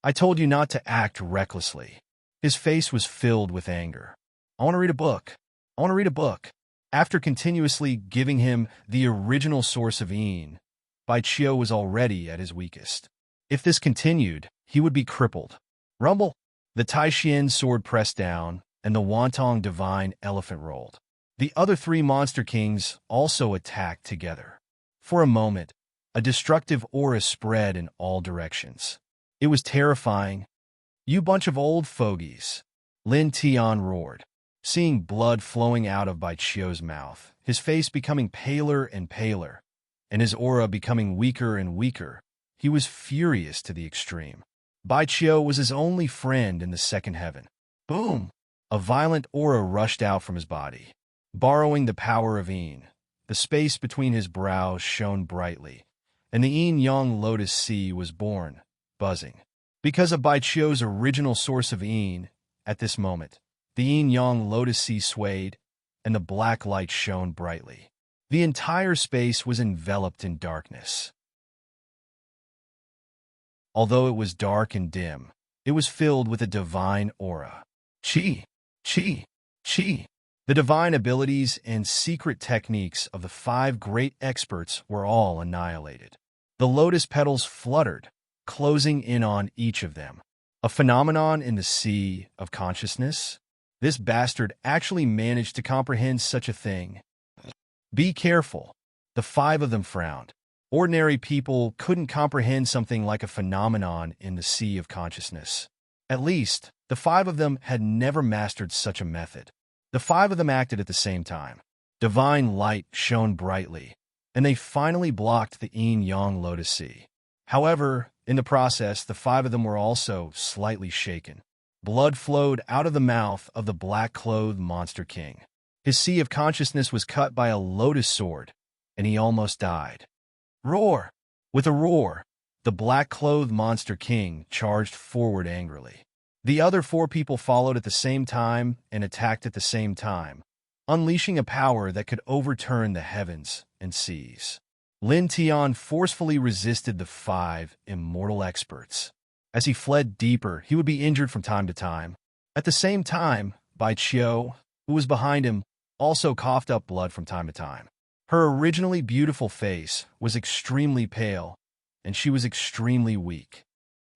A: "I told you not to act recklessly." His face was filled with anger. "I want to read a book. I want to read a book." After continuously giving him the original source of Yin, Bai Qiu was already at his weakest. If this continued, he would be crippled. "Rumble!" The Tai Xian sword pressed down, and the Wantong divine elephant rolled. The other 3 monster kings also attacked together. For a moment, a destructive aura spread in all directions. It was terrifying. "You bunch of old fogies," Lin Tian roared. Seeing blood flowing out of Bai Qiu's mouth, his face becoming paler and paler, and his aura becoming weaker and weaker, he was furious to the extreme. Bai Qiu was his only friend in the second heaven. Boom! A violent aura rushed out from his body. Borrowing the power of Yin, the space between his brows shone brightly, and the yin-yang lotus sea was born, buzzing. Because of Bai Qiu's original source of Yin, at this moment, the yin-yang lotus sea swayed, and the black light shone brightly. The entire space was enveloped in darkness. Although it was dark and dim, it was filled with a divine aura. Chi, chi, chi. The divine abilities and secret techniques of the 5 great experts were all annihilated. The lotus petals fluttered, closing in on each of them. A phenomenon in the sea of consciousness? This bastard actually managed to comprehend such a thing. Be careful. The 5 of them frowned. Ordinary people couldn't comprehend something like a phenomenon in the sea of consciousness. At least, the 5 of them had never mastered such a method. The 5 of them acted at the same time. Divine light shone brightly, and they finally blocked the yin-yang lotus sea. However, in the process, the 5 of them were also slightly shaken. Blood flowed out of the mouth of the black-clothed monster king. His sea of consciousness was cut by a lotus sword, and he almost died. Roar! With a roar, the black-clothed monster king charged forward angrily. The other 4 people followed at the same time and attacked at the same time, unleashing a power that could overturn the heavens and seas. Lin Tian forcefully resisted the 5 immortal experts. As he fled deeper, he would be injured from time to time. At the same time, Bai Qiu, who was behind him, also coughed up blood from time to time. Her originally beautiful face was extremely pale, and she was extremely weak.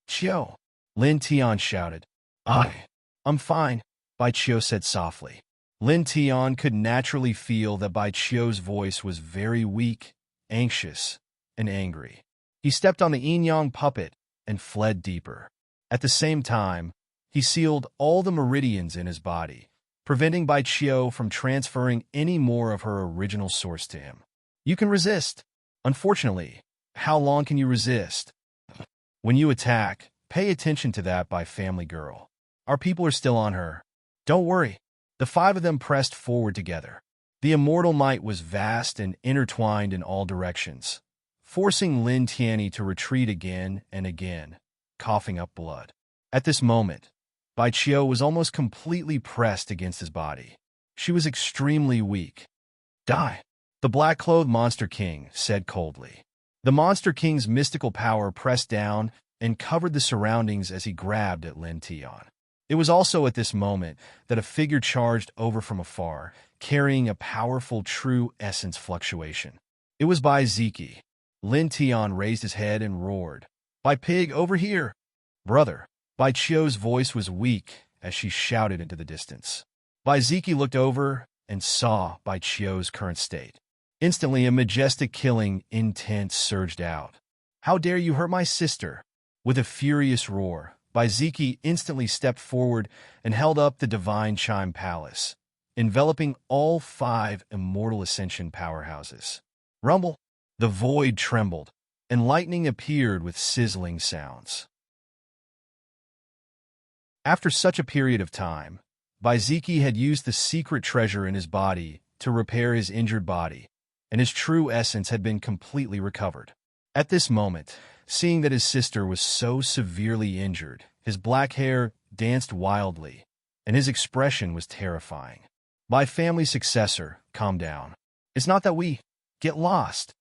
A: "Qiu," Lin Tian shouted. I'm fine," Bai Qiu said softly. Lin Tian could naturally feel that Bai Qiu's voice was very weak, anxious, and angry. He stepped on the yin-yang puppet and fled deeper. At the same time, he sealed all the meridians in his body, preventing Bai Qiu from transferring any more of her original source to him. You can resist. Unfortunately, how long can you resist? When you attack, pay attention to that by Family Girl. Our people are still on her. Don't worry. The 5 of them pressed forward together. The immortal might was vast and intertwined in all directions, forcing Lin Tianyi to retreat again and again, coughing up blood. At this moment, Bai Qiu was almost completely pressed against his body. She was extremely weak. Die! The black-clothed Monster King said coldly. The Monster King's mystical power pressed down and covered the surroundings as he grabbed at Lin Tian. It was also at this moment that a figure charged over from afar, carrying a powerful true essence fluctuation. It was Bai Ziki. Lin Tian raised his head and roared, "Bai Pig, over here!" "Brother!" Bai Qiu's voice was weak as she shouted into the distance. Bai Ziki looked over and saw Bai Qiu's current state. Instantly, a majestic killing intent surged out. "How dare you hurt my sister?" With a furious roar, Bai Ziki instantly stepped forward and held up the Divine Chime Palace, enveloping all 5 immortal ascension powerhouses. Rumble! The void trembled, and lightning appeared with sizzling sounds. After such a period of time, Bai Ziki had used the secret treasure in his body to repair his injured body, and his true essence had been completely recovered. At this moment, seeing that his sister was so severely injured, his black hair danced wildly, and his expression was terrifying. "My family successor, calm down. It's not that we get lost."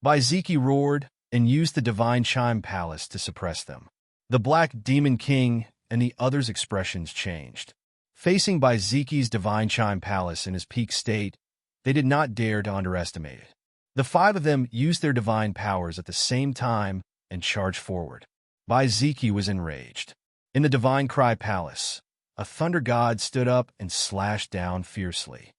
A: Bai Ziki roared and used the Divine Chime Palace to suppress them. The Black Demon King and the others' expressions changed. Facing Bai Ziki's Divine Chime Palace in his peak state, they did not dare to underestimate it. The 5 of them used their divine powers at the same time and charged forward. Bai Ziki was enraged. In the Divine Cry Palace, a thunder god stood up and slashed down fiercely.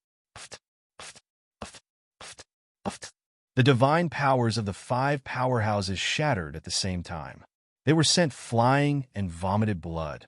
A: The divine powers of the 5 powerhouses shattered at the same time. They were sent flying and vomited blood.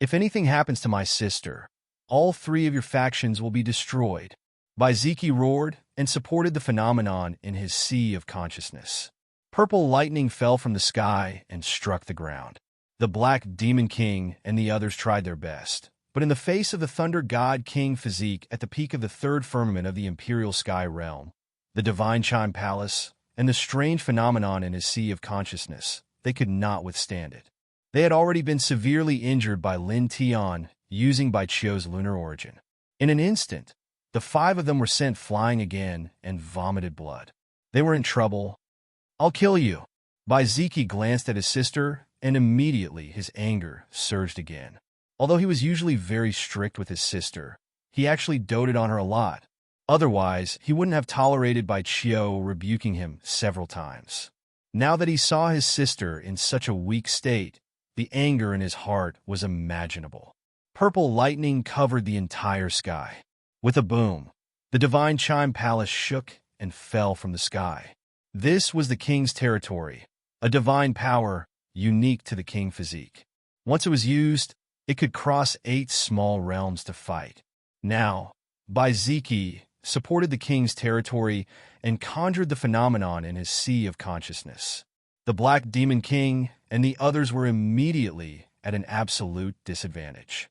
A: "If anything happens to my sister, all 3 of your factions will be destroyed." Bai Ziki roared and supported the phenomenon in his sea of consciousness. Purple lightning fell from the sky and struck the ground. The Black Demon King and the others tried their best, but in the face of the Thunder God King physique at the peak of the 3rd firmament of the Imperial Sky Realm, the Divine Chime Palace, and the strange phenomenon in his sea of consciousness, they could not withstand it. They had already been severely injured by Lin Tian using Bai Qiu's lunar origin. In an instant, the 5 of them were sent flying again and vomited blood. They were in trouble. "I'll kill you." Bai Ziki glanced at his sister and immediately his anger surged again. Although he was usually very strict with his sister, he actually doted on her a lot. Otherwise, he wouldn't have tolerated Bai Qiu rebuking him several times. Now that he saw his sister in such a weak state, the anger in his heart was imaginable. Purple lightning covered the entire sky. With a boom, the divine chime palace shook and fell from the sky. This was the king's territory, a divine power unique to the king physique. Once it was used, it could cross 8 small realms to fight. Now, Bai Ziki supported the king's territory and conjured the phenomenon in his sea of consciousness. The Black Demon King and the others were immediately at an absolute disadvantage.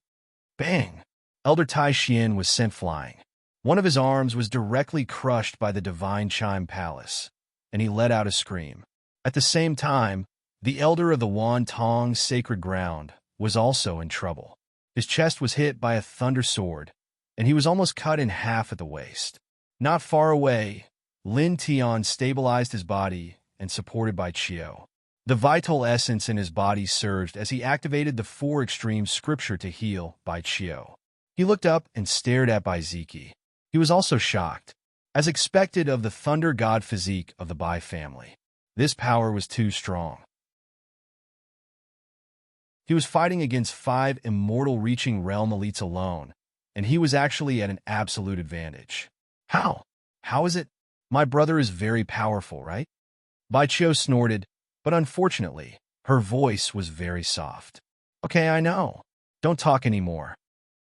A: Bang! Elder Tai Xian was sent flying. One of his arms was directly crushed by the divine chime palace, and he let out a scream. At the same time, the elder of the Wan Tong sacred ground was also in trouble. His chest was hit by a thunder sword, and he was almost cut in half at the waist. Not far away, Lin Tian stabilized his body and supported Bai Qiu. The vital essence in his body surged as he activated the 4 extreme scripture to heal Bai Qiu. He looked up and stared at Bai Ziki. He was also shocked, as expected of the thunder god physique of the Bai family. This power was too strong. He was fighting against 5 immortal reaching realm elites alone, and he was actually at an absolute advantage. How? How is it? My brother is very powerful, right? Bai Qiu snorted, but unfortunately, her voice was very soft. Okay, I know. Don't talk anymore.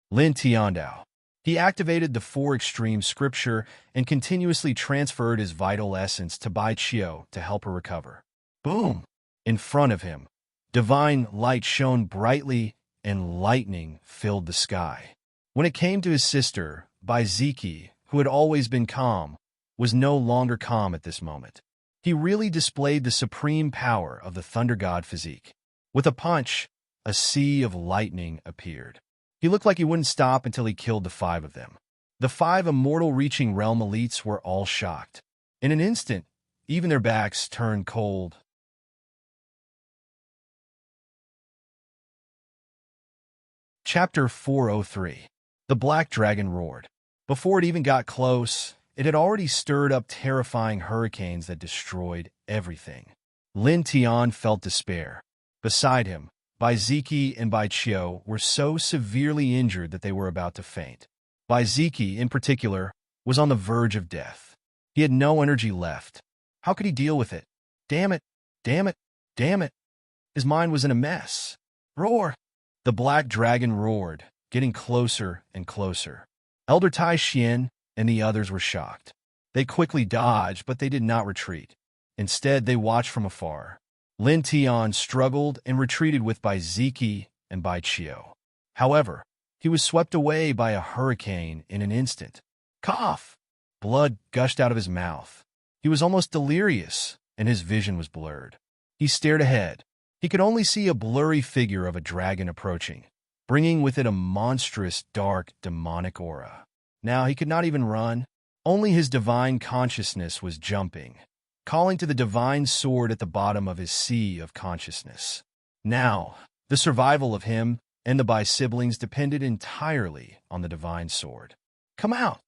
A: Lin Tiandao. He activated the 4 extreme scripture and continuously transferred his vital essence to Bai Qiu to help her recover. Boom! In front of him, divine light shone brightly and lightning filled the sky. When it came to his sister, Bai Ziki, who had always been calm, was no longer calm at this moment. He really displayed the supreme power of the thunder god physique. With a punch, a sea of lightning appeared. He looked like he wouldn't stop until he killed the 5 of them. The 5 immortal reaching realm elites were all shocked. In an instant, even their backs turned cold. Chapter 403. The Black Dragon roared. Before it even got close, it had already stirred up terrifying hurricanes that destroyed everything. Lin Tian felt despair. Beside him, Bai Ziki and Bai Qiu were so severely injured that they were about to faint. Bai Ziki, in particular, was on the verge of death. He had no energy left. How could he deal with it? Damn it! Damn it! Damn it! His mind was in a mess. Roar! The black dragon roared, getting closer and closer. Elder Tai Xian and the others were shocked. They quickly dodged, but they did not retreat. Instead, they watched from afar. Lin Tian struggled and retreated with Bai Ziki and Bai Qiu. However, he was swept away by a hurricane in an instant. Cough! Blood gushed out of his mouth. He was almost delirious, and his vision was blurred. He stared ahead. He could only see a blurry figure of a dragon approaching, bringing with it a monstrous, dark, demonic aura. Now he could not even run. Only his divine consciousness was jumping, calling to the divine sword at the bottom of his sea of consciousness. Now, the survival of him and the Bai siblings depended entirely on the divine sword. Come out!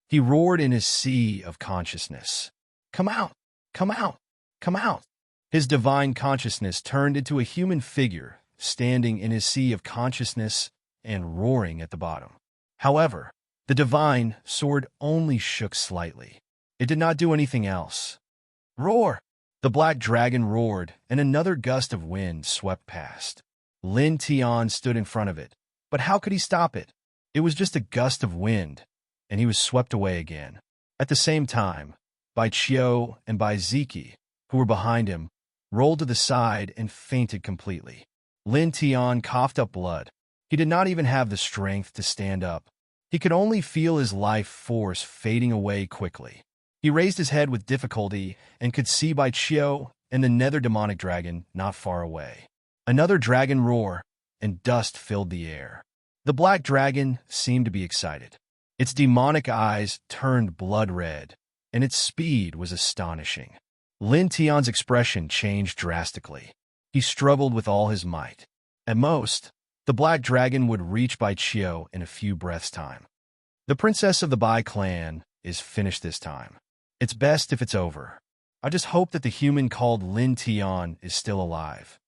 A: He roared in his sea of consciousness. Come out! Come out! Come out! His divine consciousness turned into a human figure, standing in his sea of consciousness and roaring at the bottom. However, the divine sword only shook slightly. It did not do anything else. Roar! The black dragon roared, and another gust of wind swept past. Lin Tian stood in front of it, but how could he stop it? It was just a gust of wind, and he was swept away again. At the same time, Bai Qiu and Bai Ziki, who were behind him, rolled to the side and fainted completely. Lin Tian coughed up blood. He did not even have the strength to stand up. He could only feel his life force fading away quickly. He raised his head with difficulty and could see Bai Qiu and the nether demonic dragon not far away. Another dragon roar, and dust filled the air. The black dragon seemed to be excited. Its demonic eyes turned blood red, and its speed was astonishing. Lin Tian's expression changed drastically. He struggled with all his might. At most, the black dragon would reach Bai Qiu in a few breaths' time. The princess of the Bai clan is finished this time. It's best if it's over. I just hope that the human called Lin Tian is still alive.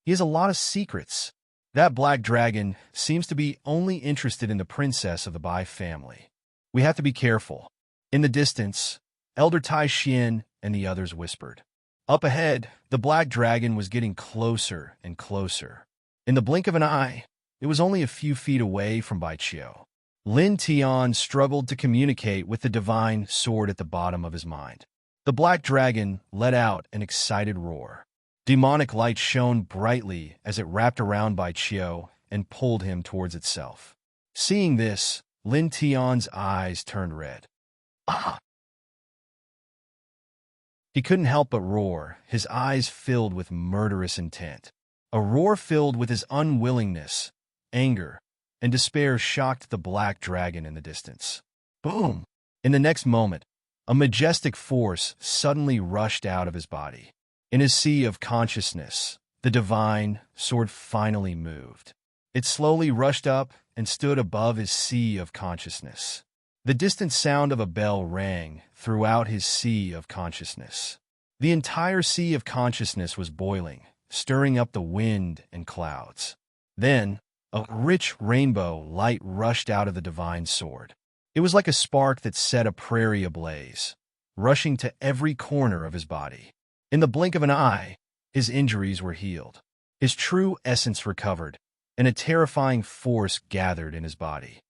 A: He has a lot of secrets. That black dragon seems to be only interested in the princess of the Bai family. We have to be careful. In the distance, Elder Tai Xian and the others whispered. Up ahead, the black dragon was getting closer and closer. In the blink of an eye, it was only a few feet away from Bai Qiu. Lin Tian struggled to communicate with the divine sword at the bottom of his mind. The black dragon let out an excited roar. Demonic light shone brightly as it wrapped around Bai Qiu and pulled him towards itself. Seeing this, Lin Tian's eyes turned red. Ah! He couldn't help but roar, his eyes filled with murderous intent. A roar filled with his unwillingness, anger, and despair shocked the black dragon in the distance. Boom! In the next moment, a majestic force suddenly rushed out of his body. In his sea of consciousness, the divine sword finally moved. It slowly rushed up and stood above his sea of consciousness. The distant sound of a bell rang throughout his sea of consciousness. The entire sea of consciousness was boiling, stirring up the wind and clouds. Then, a rich rainbow light rushed out of the divine sword. It was like a spark that set a prairie ablaze, rushing to every corner of his body. In the blink of an eye, his injuries were healed. His true essence recovered, and a terrifying force gathered in his body.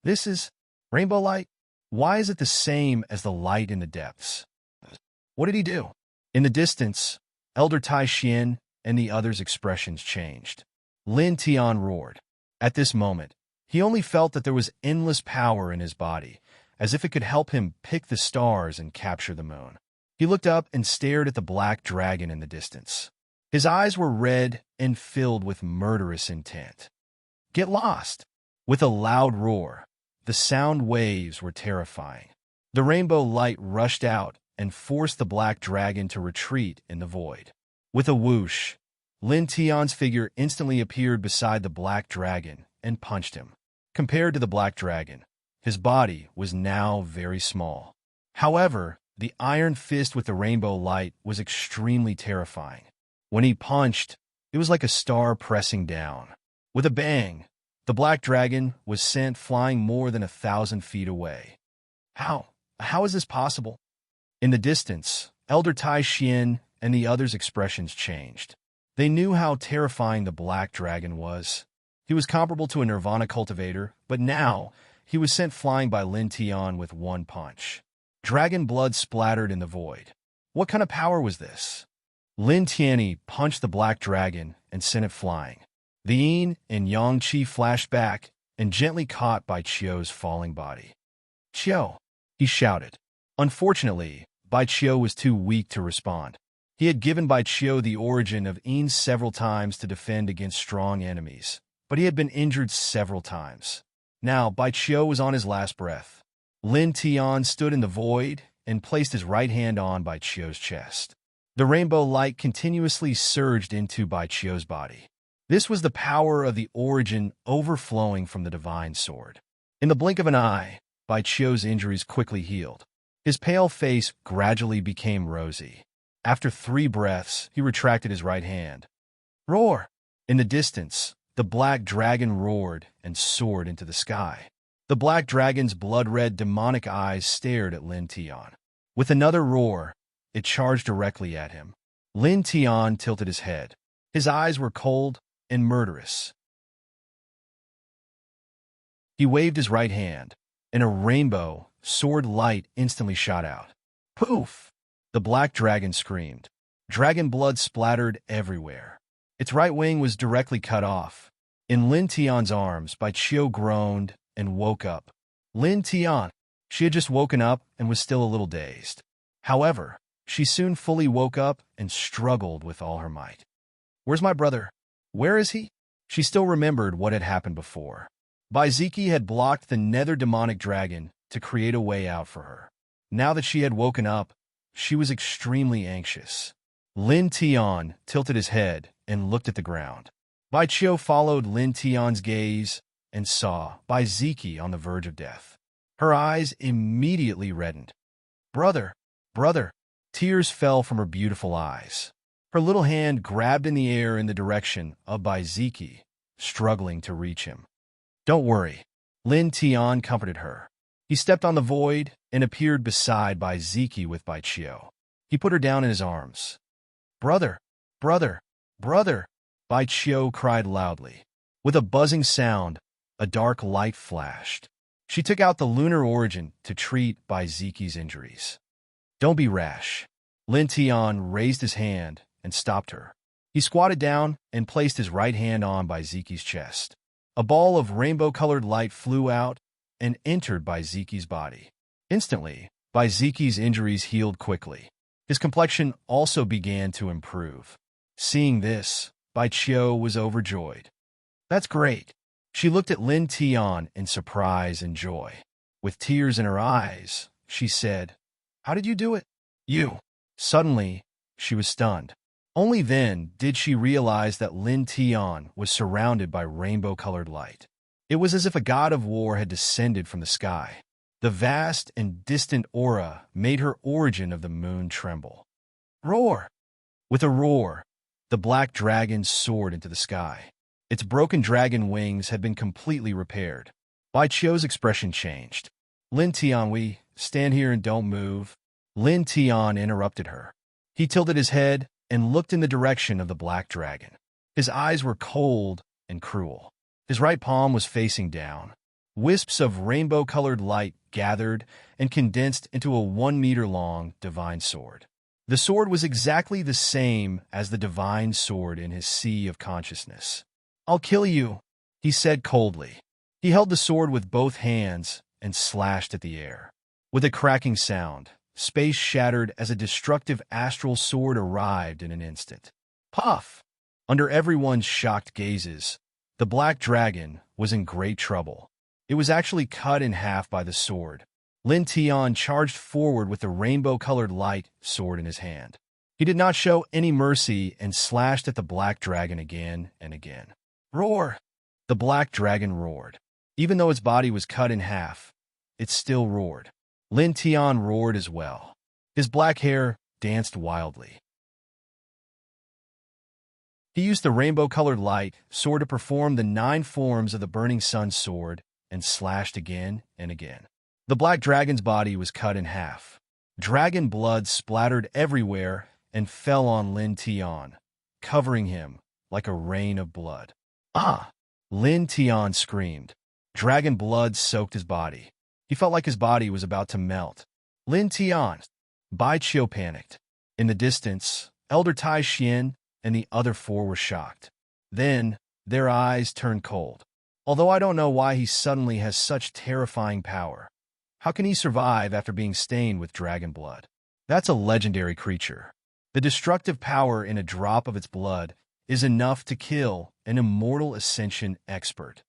A: This is rainbow light? Why is it the same as the light in the depths? What did he do? In the distance, Elder Tai Xian and the others' expressions changed. Lin Tian roared. At this moment, he only felt that there was endless power in his body, as if it could help him pick the stars and capture the moon. He looked up and stared at the black dragon in the distance. His eyes were red and filled with murderous intent. Get lost! With a loud roar, the sound waves were terrifying. The rainbow light rushed out and forced the black dragon to retreat in the void. With a whoosh, Lin Tian's figure instantly appeared beside the black dragon and punched him. Compared to the black dragon, his body was now very small. However, the iron fist with the rainbow light was extremely terrifying. When he punched, it was like a star pressing down. With a bang, the black dragon was sent flying more than 1,000 feet away. How is this possible? In the distance, Elder Tai Xian and the others' expressions changed. They knew how terrifying the black dragon was. He was comparable to a nirvana cultivator, but now he was sent flying by Lin Tian with one punch. Dragon blood splattered in the void. What kind of power was this? Lin Tianyi punched the black dragon and sent it flying. The yin and yang qi flashed back and gently caught Bai Qiu's falling body. Qiu, he shouted. Unfortunately, Bai Qiu was too weak to respond. He had given Bai Qiu the origin of yin several times to defend against strong enemies, but he had been injured several times. Now, Bai Qiu was on his last breath. Lin Tian stood in the void and placed his right hand on Bai Qiu's chest. The rainbow light continuously surged into Bai Qiu's body. This was the power of the origin overflowing from the divine sword. In the blink of an eye, Bai Qiu's injuries quickly healed. His pale face gradually became rosy. After 3 breaths, he retracted his right hand. Roar! In the distance, the black dragon roared and soared into the sky. The black dragon's blood-red demonic eyes stared at Lin Tian. With another roar, it charged directly at him. Lin Tian tilted his head. His eyes were cold and murderous. He waved his right hand, and a rainbow sword light instantly shot out. Poof! The black dragon screamed. Dragon blood splattered everywhere. Its right wing was directly cut off. In Lin Tian's arms, Bai Qiu groaned and woke up. Lin Tian! She had just woken up and was still a little dazed. However, she soon fully woke up and struggled with all her might. Where's my brother? Where is he? She still remembered what had happened before. Bai Ziki had blocked the nether demonic dragon to create a way out for her. Now that she had woken up, she was extremely anxious. Lin Tian tilted his head and looked at the ground. Bai Qiu followed Lin Tian's gaze and saw Bai Ziki on the verge of death. Her eyes immediately reddened. Brother, brother! Tears fell from her beautiful eyes. Her little hand grabbed in the air in the direction of Bai Ziki, struggling to reach him. Don't worry, Lin Tian comforted her. He stepped on the void and appeared beside Bai Ziki with Bai Qiu. He put her down in his arms. Brother, brother, brother! Bai Qiu cried loudly. With a buzzing sound, a dark light flashed. She took out the lunar origin to treat Bai Ziki's injuries. Don't be rash. Lin Tian raised his hand and stopped her. He squatted down and placed his right hand on Bai Ziki's chest. A ball of rainbow-colored light flew out and entered Bai Ziki's body. Instantly, Bai Ziki's injuries healed quickly. His complexion also began to improve. Seeing this, Bai Qiu was overjoyed. That's great. She looked at Lin Tian in surprise and joy. With tears in her eyes, she said, How did you do it? You. Suddenly, she was stunned. Only then did she realize that Lin Tian was surrounded by rainbow-colored light. It was as if a god of war had descended from the sky. The vast and distant aura made her origin of the moon tremble. Roar! With a roar, the black dragon soared into the sky. Its broken dragon wings had been completely repaired. Bai Qiu's expression changed. Lin Tian, we stand here and don't move. Lin Tian interrupted her. He tilted his head and looked in the direction of the black dragon. His eyes were cold and cruel. His right palm was facing down. Wisps of rainbow-colored light gathered and condensed into a 1-meter-long divine sword. The sword was exactly the same as the divine sword in his sea of consciousness. I'll kill you, he said coldly. He held the sword with both hands and slashed at the air. With a cracking sound, space shattered as a destructive astral sword arrived in an instant. Puff! Under everyone's shocked gazes, the black dragon was in great trouble. It was actually cut in half by the sword. Lin Tian charged forward with the rainbow-colored light sword in his hand. He did not show any mercy and slashed at the black dragon again and again. Roar! The black dragon roared. Even though its body was cut in half, it still roared. Lin Tian roared as well. His black hair danced wildly. He used the rainbow-colored light sword to perform the 9 forms of the burning sun sword and slashed again and again. The black dragon's body was cut in half. Dragon blood splattered everywhere and fell on Lin Tian, covering him like a rain of blood. Ah! Lin Tian screamed. Dragon blood soaked his body. He felt like his body was about to melt. Lin Tian! Bai Qiu panicked. In the distance, Elder Tai Xian and the other 4 were shocked. Then, their eyes turned cold. Although I don't know why he suddenly has such terrifying power. How can he survive after being stained with dragon blood? That's a legendary creature. The destructive power in a drop of its blood is enough to kill an immortal ascension expert.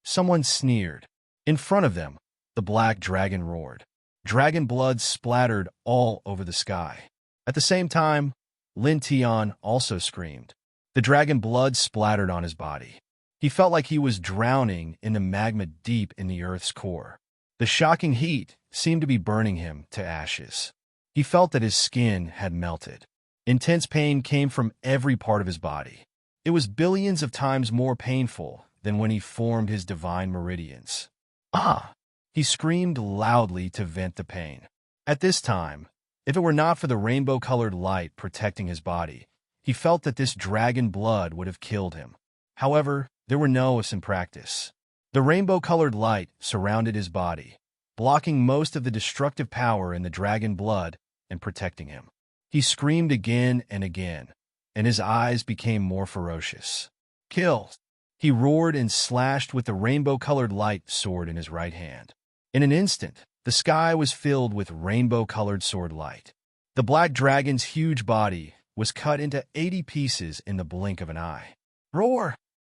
A: Someone sneered. In front of them, the black dragon roared. Dragon blood splattered all over the sky. At the same time, Lin Tian also screamed. The dragon blood splattered on his body. He felt like he was drowning in the magma deep in the Earth's core. The shocking heat seemed to be burning him to ashes. He felt that his skin had melted. Intense pain came from every part of his body. It was billions of times more painful than when he formed his divine meridians. Ah! He screamed loudly to vent the pain. At this time, if it were not for the rainbow-colored light protecting his body, he felt that this dragon blood would have killed him. However, there were no us in practice. The rainbow-colored light surrounded his body, blocking most of the destructive power in the dragon blood and protecting him. He screamed again and again, and his eyes became more ferocious. Kill! He roared and slashed with the rainbow-colored light sword in his right hand. In an instant, the sky was filled with rainbow-colored sword light. The black dragon's huge body was cut into 80 pieces in the blink of an eye. Roar!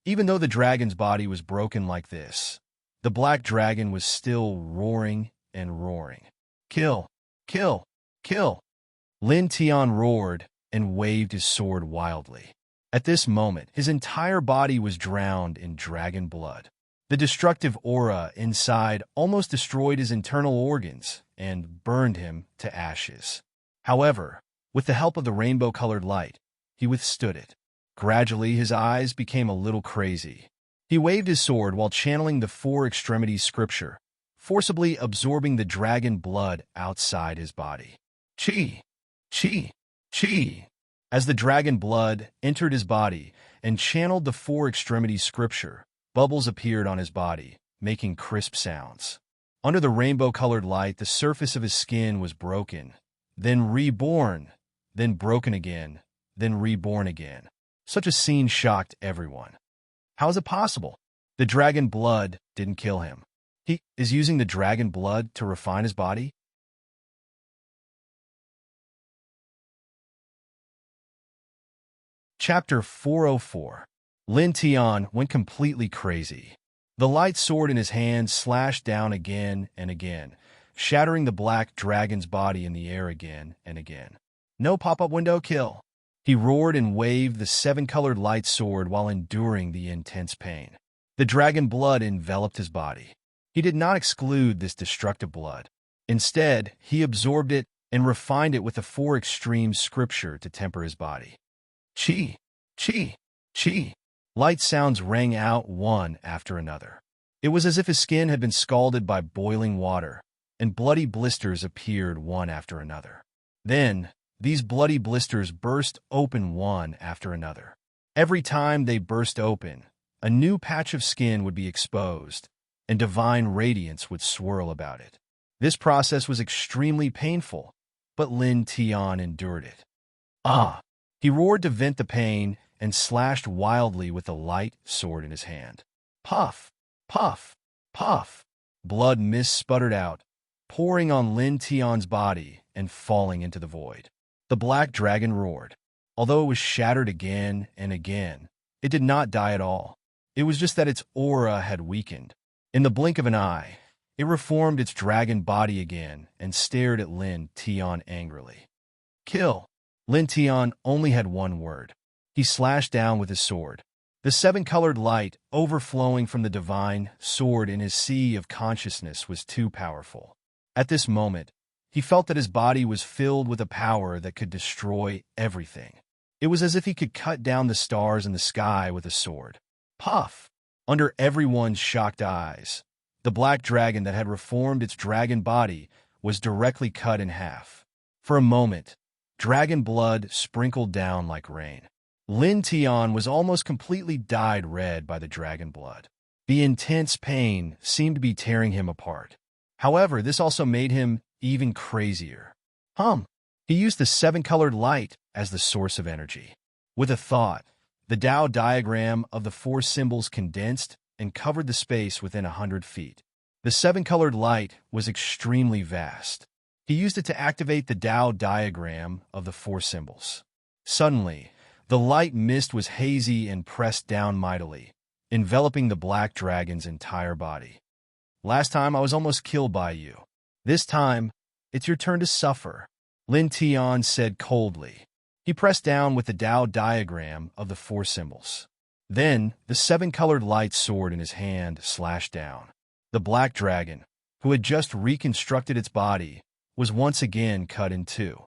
A: Even though the dragon's body was broken like this, the black dragon was still roaring and roaring. Kill! Kill! Kill! Lin Tian roared and waved his sword wildly. At this moment, his entire body was drowned in dragon blood. The destructive aura inside almost destroyed his internal organs and burned him to ashes. However, with the help of the rainbow-colored light, he withstood it. Gradually, his eyes became a little crazy. He waved his sword while channeling the Four Extremities scripture, forcibly absorbing the dragon blood outside his body. Chi! Chi! Chi! As the dragon blood entered his body and channeled the Four Extremities scripture, bubbles appeared on his body, making crisp sounds. Under the rainbow-colored light, the surface of his skin was broken, then reborn, then broken again, then reborn again. Such a scene shocked everyone. How is it possible? The dragon blood didn't kill him. He is using the dragon blood to refine his body? Chapter 404. Lin Tian went completely crazy. The light sword in his hand slashed down again and again, shattering the black dragon's body in the air again and again. No pop-up window kill. He roared and waved the seven-colored light sword while enduring the intense pain. The dragon blood enveloped his body. He did not exclude this destructive blood. Instead, he absorbed it and refined it with the Four Extremes scripture to temper his body. Chi! Chi! Chi! Light sounds rang out one after another. It was as if his skin had been scalded by boiling water, and bloody blisters appeared one after another. Then, these bloody blisters burst open one after another. Every time they burst open, a new patch of skin would be exposed, and divine radiance would swirl about it. This process was extremely painful, but Lin Tian endured it. Ah! He roared to vent the pain and slashed wildly with the light sword in his hand. Puff! Puff! Puff! Blood mist sputtered out, pouring on Lin Tian's body and falling into the void. The black dragon roared. Although it was shattered again and again, it did not die at all. It was just that its aura had weakened. In the blink of an eye, it reformed its dragon body again and stared at Lin Tian angrily. Kill! Lin Tian only had one word. He slashed down with his sword. The seven-colored light overflowing from the divine sword in his sea of consciousness was too powerful. At this moment, he felt that his body was filled with a power that could destroy everything. It was as if he could cut down the stars in the sky with a sword. Puff! Under everyone's shocked eyes, the black dragon that had reformed its dragon body was directly cut in half. For a moment, dragon blood sprinkled down like rain. Lin Tian was almost completely dyed red by the dragon blood. The intense pain seemed to be tearing him apart. However, this also made him even crazier. He used the seven-colored light as the source of energy. With a thought, the Tao diagram of the four symbols condensed and covered the space within 100 feet. The seven-colored light was extremely vast. He used it to activate the Tao diagram of the four symbols. Suddenly, the light mist was hazy and pressed down mightily, enveloping the black dragon's entire body. Last time I was almost killed by you. This time, it's your turn to suffer, Lin Tian said coldly. He pressed down with the Tao diagram of the four symbols. Then, the seven-colored light sword in his hand slashed down. The black dragon, who had just reconstructed its body, was once again cut in two.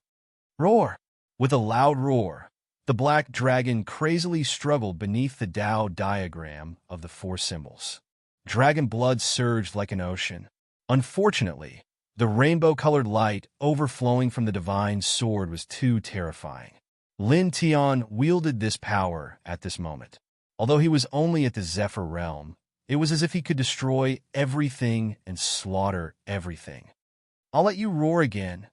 A: Roar! With a loud roar, the black dragon crazily struggled beneath the Tao diagram of the four symbols. Dragon blood surged like an ocean. Unfortunately, the rainbow-colored light overflowing from the divine sword was too terrifying. Lin Tian wielded this power at this moment. Although he was only at the Zephyr realm, it was as if he could destroy everything and slaughter everything. I'll let you roar again.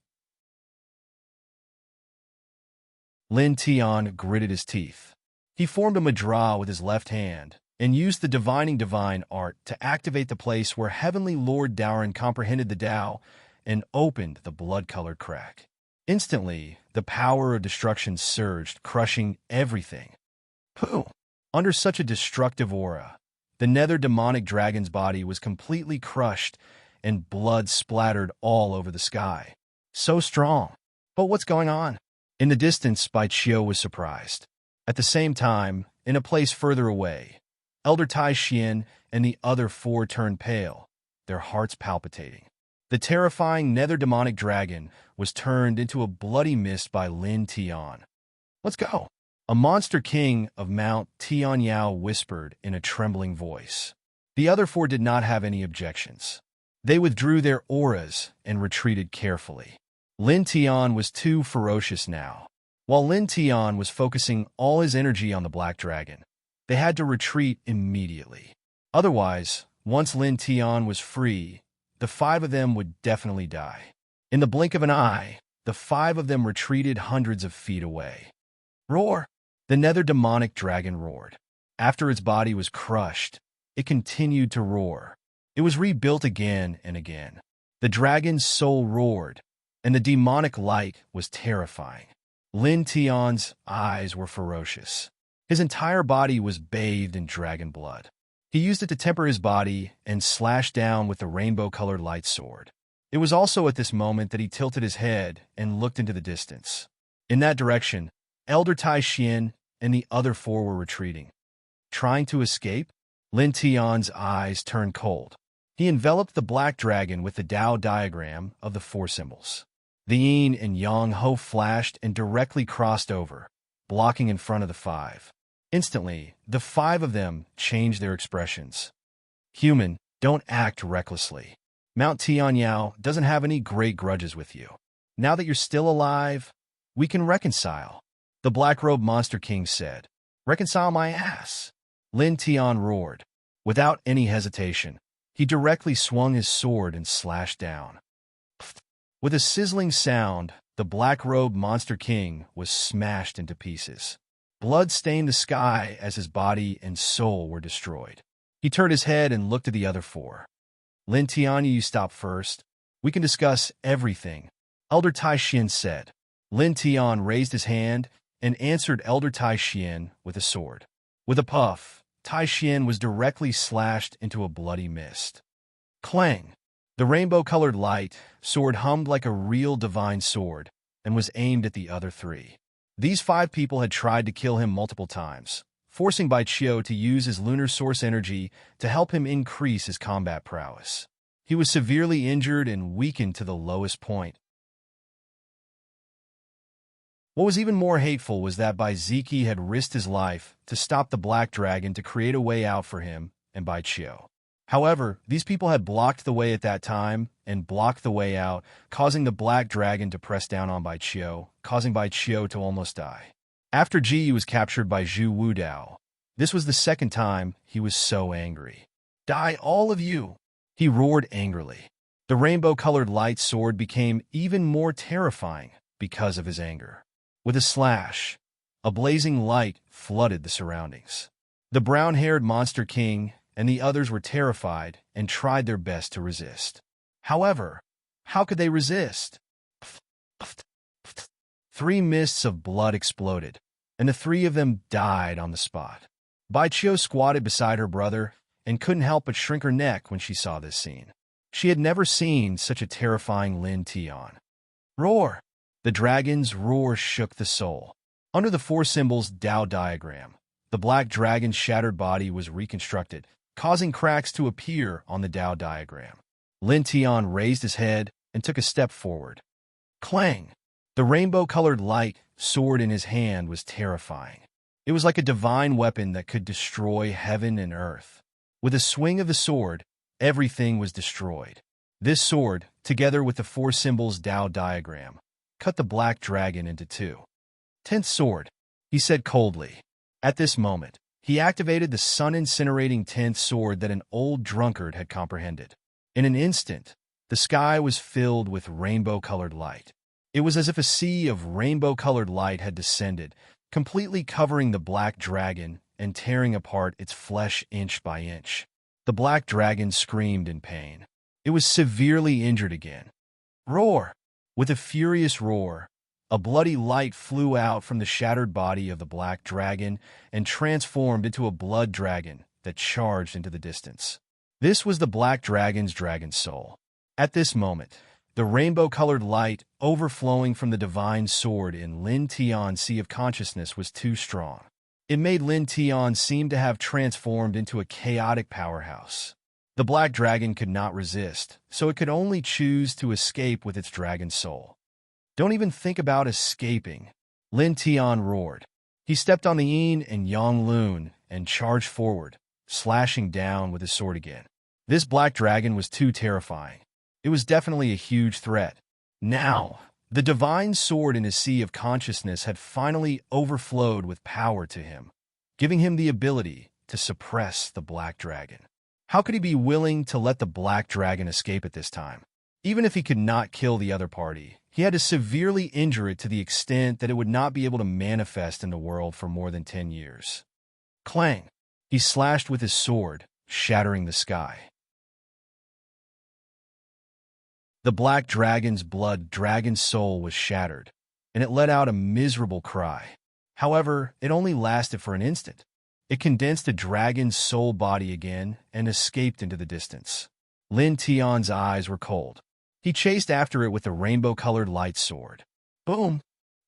A: Lin Tian gritted his teeth. He formed a mudra with his left hand and used the divining divine art to activate the place where Heavenly Lord Daoran comprehended the Tao and opened the blood-colored crack. Instantly, the power of destruction surged, crushing everything. Pooh! Under such a destructive aura, the nether demonic dragon's body was completely crushed and blood splattered all over the sky. So strong. But what's going on? In the distance, Bai Qiu was surprised. At the same time, in a place further away, Elder Tai Xian and the other four turned pale, their hearts palpitating. The terrifying nether demonic dragon was turned into a bloody mist by Lin Tian. "Let's go," a monster king of Mount Tianyao whispered in a trembling voice. The other four did not have any objections. They withdrew their auras and retreated carefully. Lin Tian was too ferocious now. While Lin Tian was focusing all his energy on the black dragon, they had to retreat immediately. Otherwise, once Lin Tian was free, the five of them would definitely die. In the blink of an eye, the five of them retreated hundreds of feet away. "Roar!" The nether demonic dragon roared. After its body was crushed, it continued to roar. It was rebuilt again and again. The dragon's soul roared, and the demonic light was terrifying. Lin Tian's eyes were ferocious. His entire body was bathed in dragon blood. He used it to temper his body and slashed down with the rainbow-colored light sword. It was also at this moment that he tilted his head and looked into the distance. In that direction, Elder Tai Xian and the other four were retreating. Trying to escape? Lin Tian's eyes turned cold. He enveloped the black dragon with the Tao diagram of the four symbols. The yin and yang ho flashed and directly crossed over, blocking in front of the five. Instantly, the five of them changed their expressions. "Human, don't act recklessly. Mount Tianyao doesn't have any great grudges with you. Now that you're still alive, we can reconcile," the black-robed monster king said. "Reconcile my ass," Lin Tian roared. Without any hesitation, he directly swung his sword and slashed down. With a sizzling sound, the black-robed monster king was smashed into pieces. Blood stained the sky as his body and soul were destroyed. He turned his head and looked at the other four. "Lin Tian, you stop first. We can discuss everything," Elder Tai Xian said. Lin Tian raised his hand and answered Elder Tai Xian with a sword. With a puff, Tai Xian was directly slashed into a bloody mist. Clang! The rainbow-colored light sword hummed like a real divine sword and was aimed at the other three. These five people had tried to kill him multiple times, forcing Bai Qiu to use his lunar source energy to help him increase his combat prowess. He was severely injured and weakened to the lowest point. What was even more hateful was that Bai Ziki had risked his life to stop the black dragon to create a way out for him and Bai Qiu. However, these people had blocked the way at that time and blocked the way out, causing the black dragon to press down on Bai Qiu, causing Bai Qiu to almost die. After Ji was captured by Zhu Wudao, this was the second time he was so angry. "Die, all of you!" he roared angrily. The rainbow-colored light sword became even more terrifying because of his anger. With a slash, a blazing light flooded the surroundings. The brown-haired monster king and the others were terrified and tried their best to resist. However, how could they resist? Three mists of blood exploded, and the three of them died on the spot. Bai Qiu squatted beside her brother and couldn't help but shrink her neck when she saw this scene. She had never seen such a terrifying Lin Tian. Roar! The dragon's roar shook the soul. Under the four symbols Tao diagram, the black dragon's shattered body was reconstructed, causing cracks to appear on the Tao diagram. Lin Tian raised his head and took a step forward. Clang! The rainbow-colored light sword in his hand was terrifying. It was like a divine weapon that could destroy heaven and earth. With a swing of the sword, everything was destroyed. This sword, together with the four symbols Tao diagram, cut the black dragon into two. "Tenth sword," he said coldly. At this moment, he activated the sun-incinerating 10th sword that an old drunkard had comprehended. In an instant, the sky was filled with rainbow-colored light. It was as if a sea of rainbow-colored light had descended, completely covering the black dragon and tearing apart its flesh inch by inch. The black dragon screamed in pain. It was severely injured again. Roar! With a furious roar, a bloody light flew out from the shattered body of the black dragon and transformed into a blood dragon that charged into the distance. This was the black dragon's dragon soul. At this moment, The rainbow-colored light overflowing from the divine sword in Lin Tian's Sea of Consciousness was too strong. It made Lin Tian seem to have transformed into a chaotic powerhouse. The black dragon could not resist, so it could only choose to escape with its dragon soul. "Don't even think about escaping," Lin Tian roared. He stepped on the yin and yang lun and charged forward, slashing down with his sword again. This black dragon was too terrifying. It was definitely a huge threat. Now, the divine sword in his Sea of Consciousness had finally overflowed with power to him, giving him the ability to suppress the black dragon. How could he be willing to let the black dragon escape at this time? Even if he could not kill the other party, he had to severely injure it to the extent that it would not be able to manifest in the world for more than 10 years. Clang! He slashed with his sword, shattering the sky. The black dragon's dragon soul was shattered, and it let out a miserable cry. However, it only lasted for an instant. It condensed the dragon's soul body again and escaped into the distance. Lin Tian's eyes were cold. He chased after it with the rainbow-colored light sword. Boom!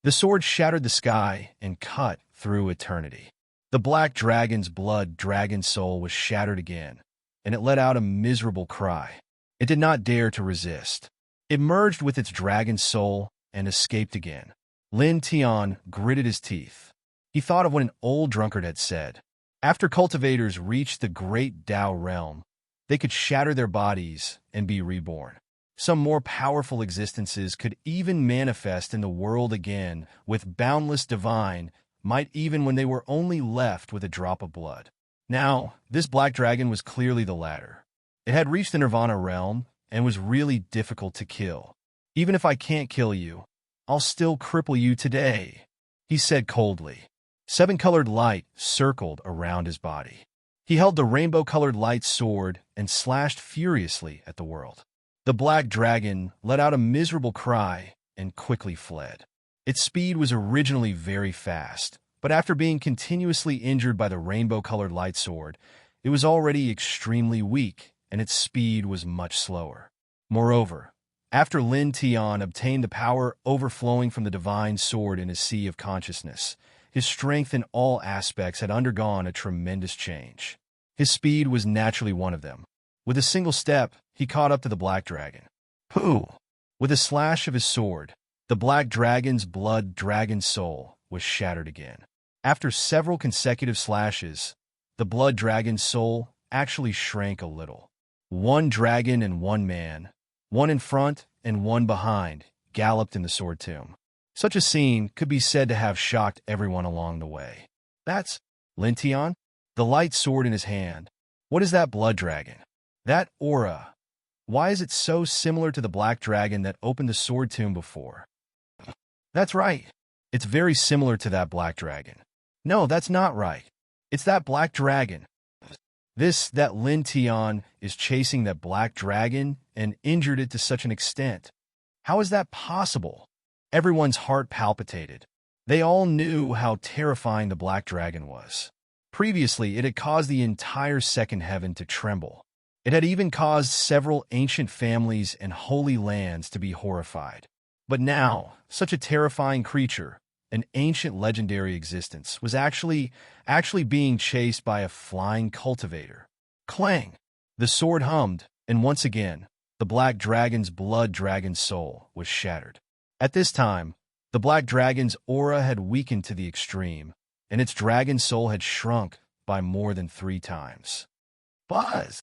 A: The sword shattered the sky and cut through eternity. The black dragon's dragon soul was shattered again, and it let out a miserable cry. It did not dare to resist. It merged with its dragon soul and escaped again. Lin Tian gritted his teeth. He thought of what an old drunkard had said. After cultivators reached the great Tao realm, they could shatter their bodies and be reborn. Some more powerful existences could even manifest in the world again with boundless divine might even when they were only left with a drop of blood. Now, this black dragon was clearly the latter. It had reached the Nirvana realm and was really difficult to kill. "Even if I can't kill you, I'll still cripple you today," he said coldly. 7-colored light circled around his body. He held the rainbow-colored light sword and slashed furiously at the world. The black dragon let out a miserable cry and quickly fled. Its speed was originally very fast, but after being continuously injured by the rainbow-colored light sword, it was already extremely weak, and its speed was much slower. Moreover, after Lin Tian obtained the power overflowing from the divine sword in his Sea of Consciousness, his strength in all aspects had undergone a tremendous change. His speed was naturally one of them. With a single step, he caught up to the black dragon. Pooh! With a slash of his sword, the black dragon's dragon soul was shattered again. After several consecutive slashes, the blood dragon's soul actually shrank a little. One dragon and one man, one in front and one behind, galloped in the sword tomb. Such a scene could be said to have shocked everyone along the way. "That's Lin Tian?" The light sword in his hand. "What is that blood dragon? That aura. Why is it so similar to the black dragon that opened the sword tomb before?" "That's right. It's very similar to that black dragon." "No, that's not right. It's that black dragon. That Lin Tian is chasing that black dragon and injured it to such an extent. How is that possible?" Everyone's heart palpitated. They all knew how terrifying the black dragon was. Previously, it had caused the entire second heaven to tremble. It had even caused several ancient families and holy lands to be horrified. But now, such a terrifying creature, an ancient legendary existence, was actually being chased by a flying cultivator. Clang! The sword hummed, and once again, the black dragon's dragon soul was shattered. At this time, the black dragon's aura had weakened to the extreme, and its dragon soul had shrunk by more than 3 times. Buzz!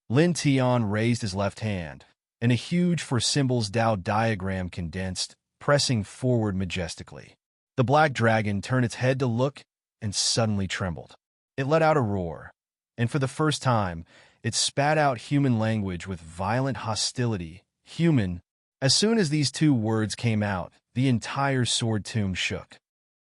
A: Lin Tian raised his left hand, and a huge for symbols Tao diagram condensed, pressing forward majestically. The black dragon turned its head to look and suddenly trembled. It let out a roar, and for the first time, it spat out human language with violent hostility. Human. As soon as these 2 words came out, the entire sword tomb shook.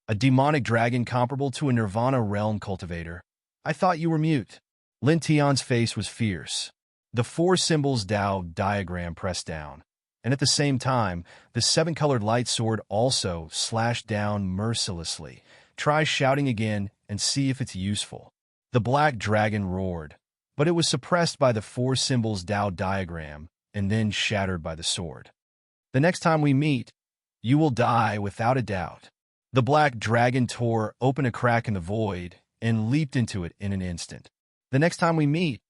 A: "A demonic dragon comparable to a Nirvana realm cultivator. I thought you were mute." Lin Tian's face was fierce. The 4 symbols Tao diagram pressed down, and at the same time, the 7-colored light sword also slashed down mercilessly. "Try shouting again and see if it's useful." The black dragon roared, but it was suppressed by the four symbols Tao diagram and then shattered by the sword. The next time we meet, you will die without a doubt. The black dragon tore open a crack in the void and leaped into it in an instant. The next time we meet,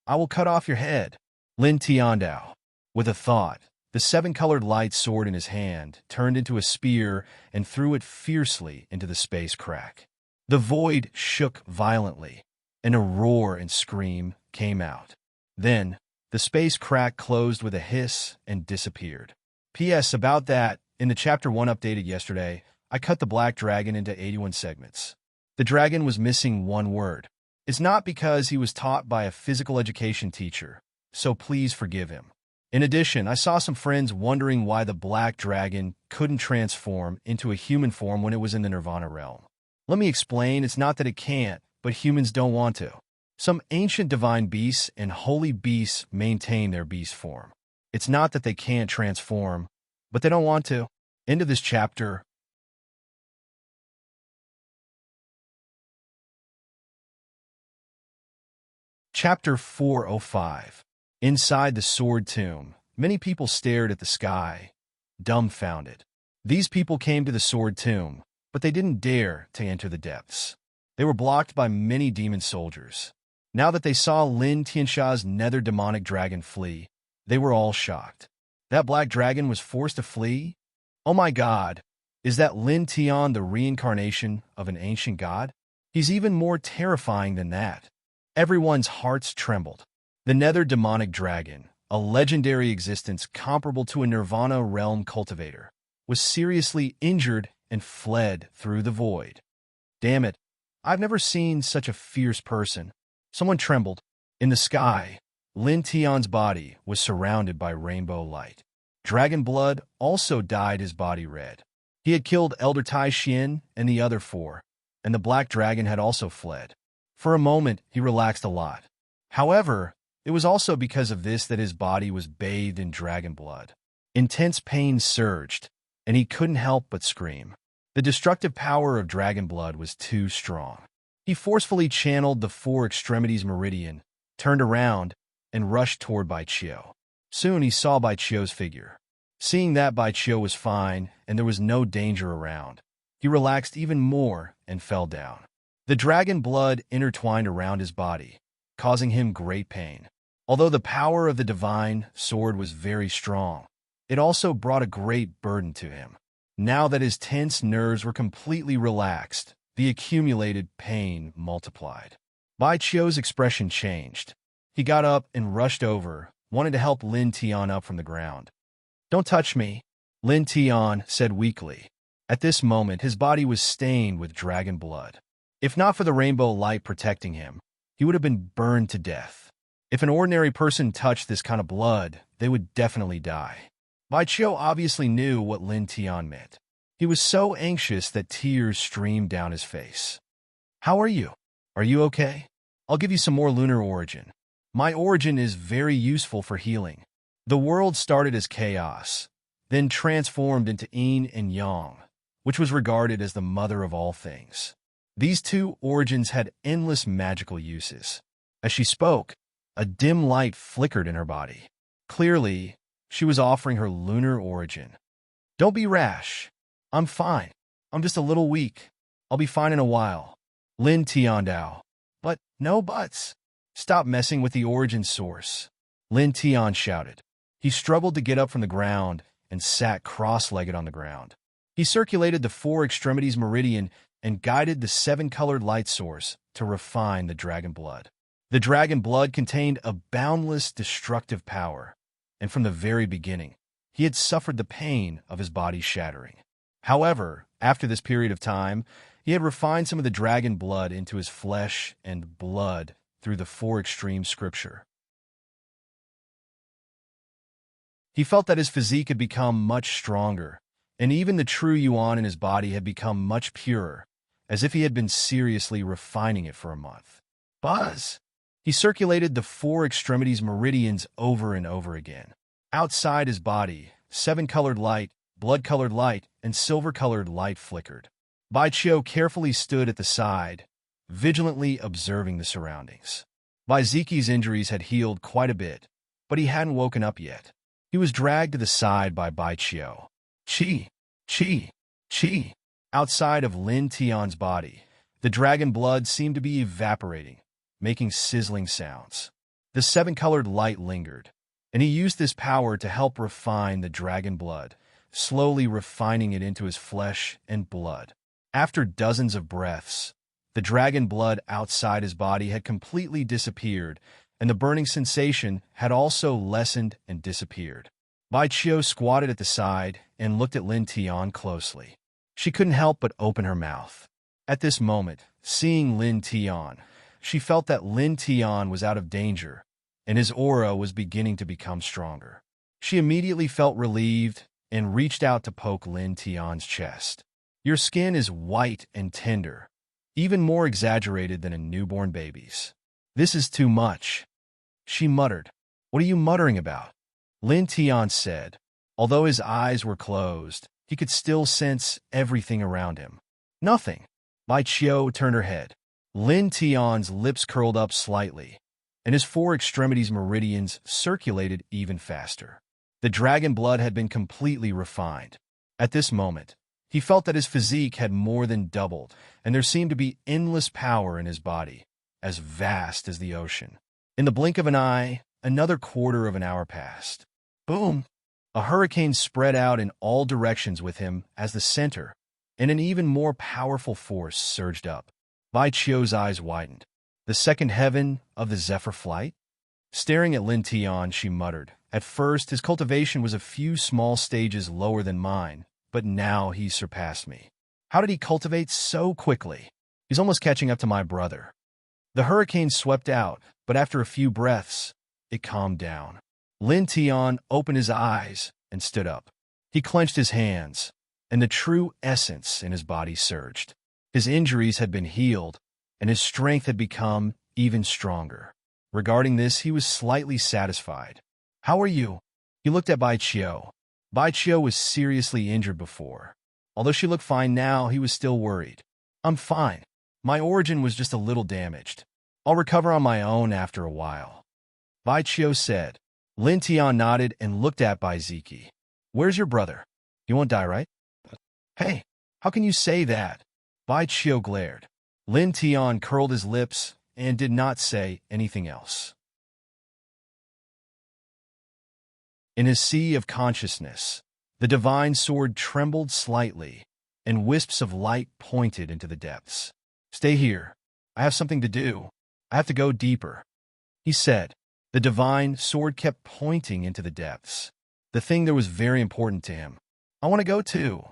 A: I will cut off your head. Lin Tiandao. With a thought, the seven-colored light sword in his hand turned into a spear and threw it fiercely into the space crack. The void shook violently, and a roar and scream came out. Then, the space crack closed with a hiss and disappeared. P.S. About that, in the Chapter 1 updated yesterday, I cut the black dragon into 81 segments. The dragon was missing one word. It's not because he was taught by a physical education teacher, so please forgive him. In addition, I saw some friends wondering why the black dragon couldn't transform into a human form when it was in the Nirvana realm. Let me explain, it's not that it can't, but humans don't want to. Some ancient divine beasts and holy beasts maintain their beast form. It's not that they can't transform, but they don't want to. End of this chapter. Chapter 405. Inside the Sword Tomb, many people stared at the sky, dumbfounded. These people came to the Sword Tomb, but they didn't dare to enter the depths. They were blocked by many demon soldiers. Now that they saw Lin Tiansha's nether demonic dragon flee, they were all shocked. That black dragon was forced to flee? Oh my god, is that Lin Tian the reincarnation of an ancient god? He's even more terrifying than that. Everyone's hearts trembled. The nether demonic dragon, a legendary existence comparable to a Nirvana realm cultivator, was seriously injured and fled through the void. Damn it, I've never seen such a fierce person. Someone trembled. In the sky, Lin Tian's body was surrounded by rainbow light. Dragon blood also dyed his body red. He had killed Elder Tai Xian and the other four, and the black dragon had also fled. For a moment, he relaxed a lot. However, it was also because of this that his body was bathed in dragon blood. Intense pain surged, and he couldn't help but scream. The destructive power of dragon blood was too strong. He forcefully channeled the four extremities meridian, turned around, and rushed toward Bai Qiu. Soon he saw Bai Qiu's figure. Seeing that Bai Qiu was fine and there was no danger around, he relaxed even more and fell down. The dragon blood intertwined around his body, causing him great pain. Although the power of the divine sword was very strong, it also brought a great burden to him. Now that his tense nerves were completely relaxed, the accumulated pain multiplied. Bai Qiu's expression changed. He got up and rushed over, wanting to help Lin Tian up from the ground. "Don't touch me," Lin Tian said weakly. At this moment, his body was stained with dragon blood. If not for the rainbow light protecting him, he would have been burned to death. If an ordinary person touched this kind of blood, they would definitely die. Bai Qiu obviously knew what Lin Tian meant. He was so anxious that tears streamed down his face. "How are you? Are you okay? I'll give you some more lunar origin. My origin is very useful for healing. The world started as chaos, then transformed into yin and yang, which was regarded as the mother of all things. These two origins had endless magical uses." As she spoke, a dim light flickered in her body. Clearly, she was offering her lunar origin. "Don't be rash. I'm fine. I'm just a little weak. I'll be fine in a while." Lin Tiandao. "But no buts. Stop messing with the origin source," Lin Tian shouted. He struggled to get up from the ground and sat cross-legged on the ground. He circulated the four extremities meridian and guided the seven-colored light source to refine the dragon blood. The dragon blood contained a boundless destructive power, and from the very beginning, he had suffered the pain of his body shattering. However, after this period of time, he had refined some of the dragon blood into his flesh and blood through the four extreme scripture. He felt that his physique had become much stronger, and even the true yuan in his body had become much purer, as if he had been seriously refining it for a month. Buzz! He circulated the four extremities meridians over and over again. Outside his body, seven-colored light, blood-colored light, and silver-colored light flickered. Bai Qiu carefully stood at the side, vigilantly observing the surroundings. Vizeki's injuries had healed quite a bit, but he hadn't woken up yet. He was dragged to the side by Baichio. Chi, chi, chi. Outside of Lin Tian's body, the dragon blood seemed to be evaporating, making sizzling sounds. The seven-colored light lingered, and he used this power to help refine the dragon blood, slowly refining it into his flesh and blood. After dozens of breaths, the dragon blood outside his body had completely disappeared, and the burning sensation had also lessened and disappeared. Baichio squatted at the side and looked at Lin Tian closely. She couldn't help but open her mouth. At this moment, seeing Lin Tian, she felt that Lin Tian was out of danger, and his aura was beginning to become stronger. She immediately felt relieved and reached out to poke Lin Tian's chest. Your skin is white and tender, even more exaggerated than a newborn baby's. This is too much, she muttered. What are you muttering about? Lin Tian said. Although his eyes were closed, he could still sense everything around him. Nothing. Baichio turned her head. Lin Tian's lips curled up slightly, and his four extremities meridians circulated even faster. The dragon blood had been completely refined. At this moment, he felt that his physique had more than doubled, and there seemed to be endless power in his body, as vast as the ocean. In the blink of an eye, another quarter of an hour passed. Boom! A hurricane spread out in all directions with him as the center, and an even more powerful force surged up. Baichio's eyes widened. The second heaven of the Zephyr flight? Staring at Lin Tian, she muttered. At first, his cultivation was a few small stages lower than mine, but now he's surpassed me. How did he cultivate so quickly? He's almost catching up to my brother. The hurricane swept out, but after a few breaths, it calmed down. Lin Tian opened his eyes and stood up. He clenched his hands, and the true essence in his body surged. His injuries had been healed, and his strength had become even stronger. Regarding this, he was slightly satisfied. How are you? He looked at Baichio. Baichio was seriously injured before. Although she looked fine now, he was still worried. I'm fine. My origin was just a little damaged. I'll recover on my own after a while. Baichio said. Lin Tian nodded and looked at Baizeki. Where's your brother? He won't die, right? Hey, how can you say that? Baichio glared. Lin Tian curled his lips and did not say anything else. In his sea of consciousness, the divine sword trembled slightly, and wisps of light pointed into the depths. Stay here. I have something to do. I have to go deeper, he said. The divine sword kept pointing into the depths. The thing there was very important to him. I want to go too,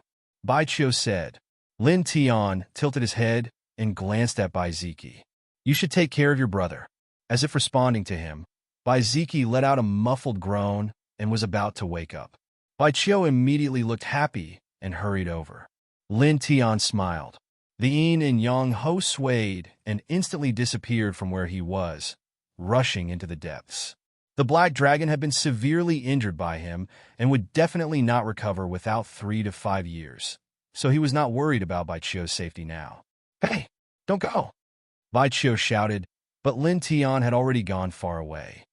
A: Baichio said. Lin Tian tilted his head and glanced at Baizeki. You should take care of your brother. As if responding to him, Baizeki let out a muffled groan and was about to wake up. Baichio immediately looked happy and hurried over. Lin Tian smiled. The yin and yang ho swayed and instantly disappeared from where he was, rushing into the depths. The black dragon had been severely injured by him and would definitely not recover without 3 to 5 years, so he was not worried about Baichio's safety now. Hey, don't go! Baichio shouted, but Lin Tian had already gone far away.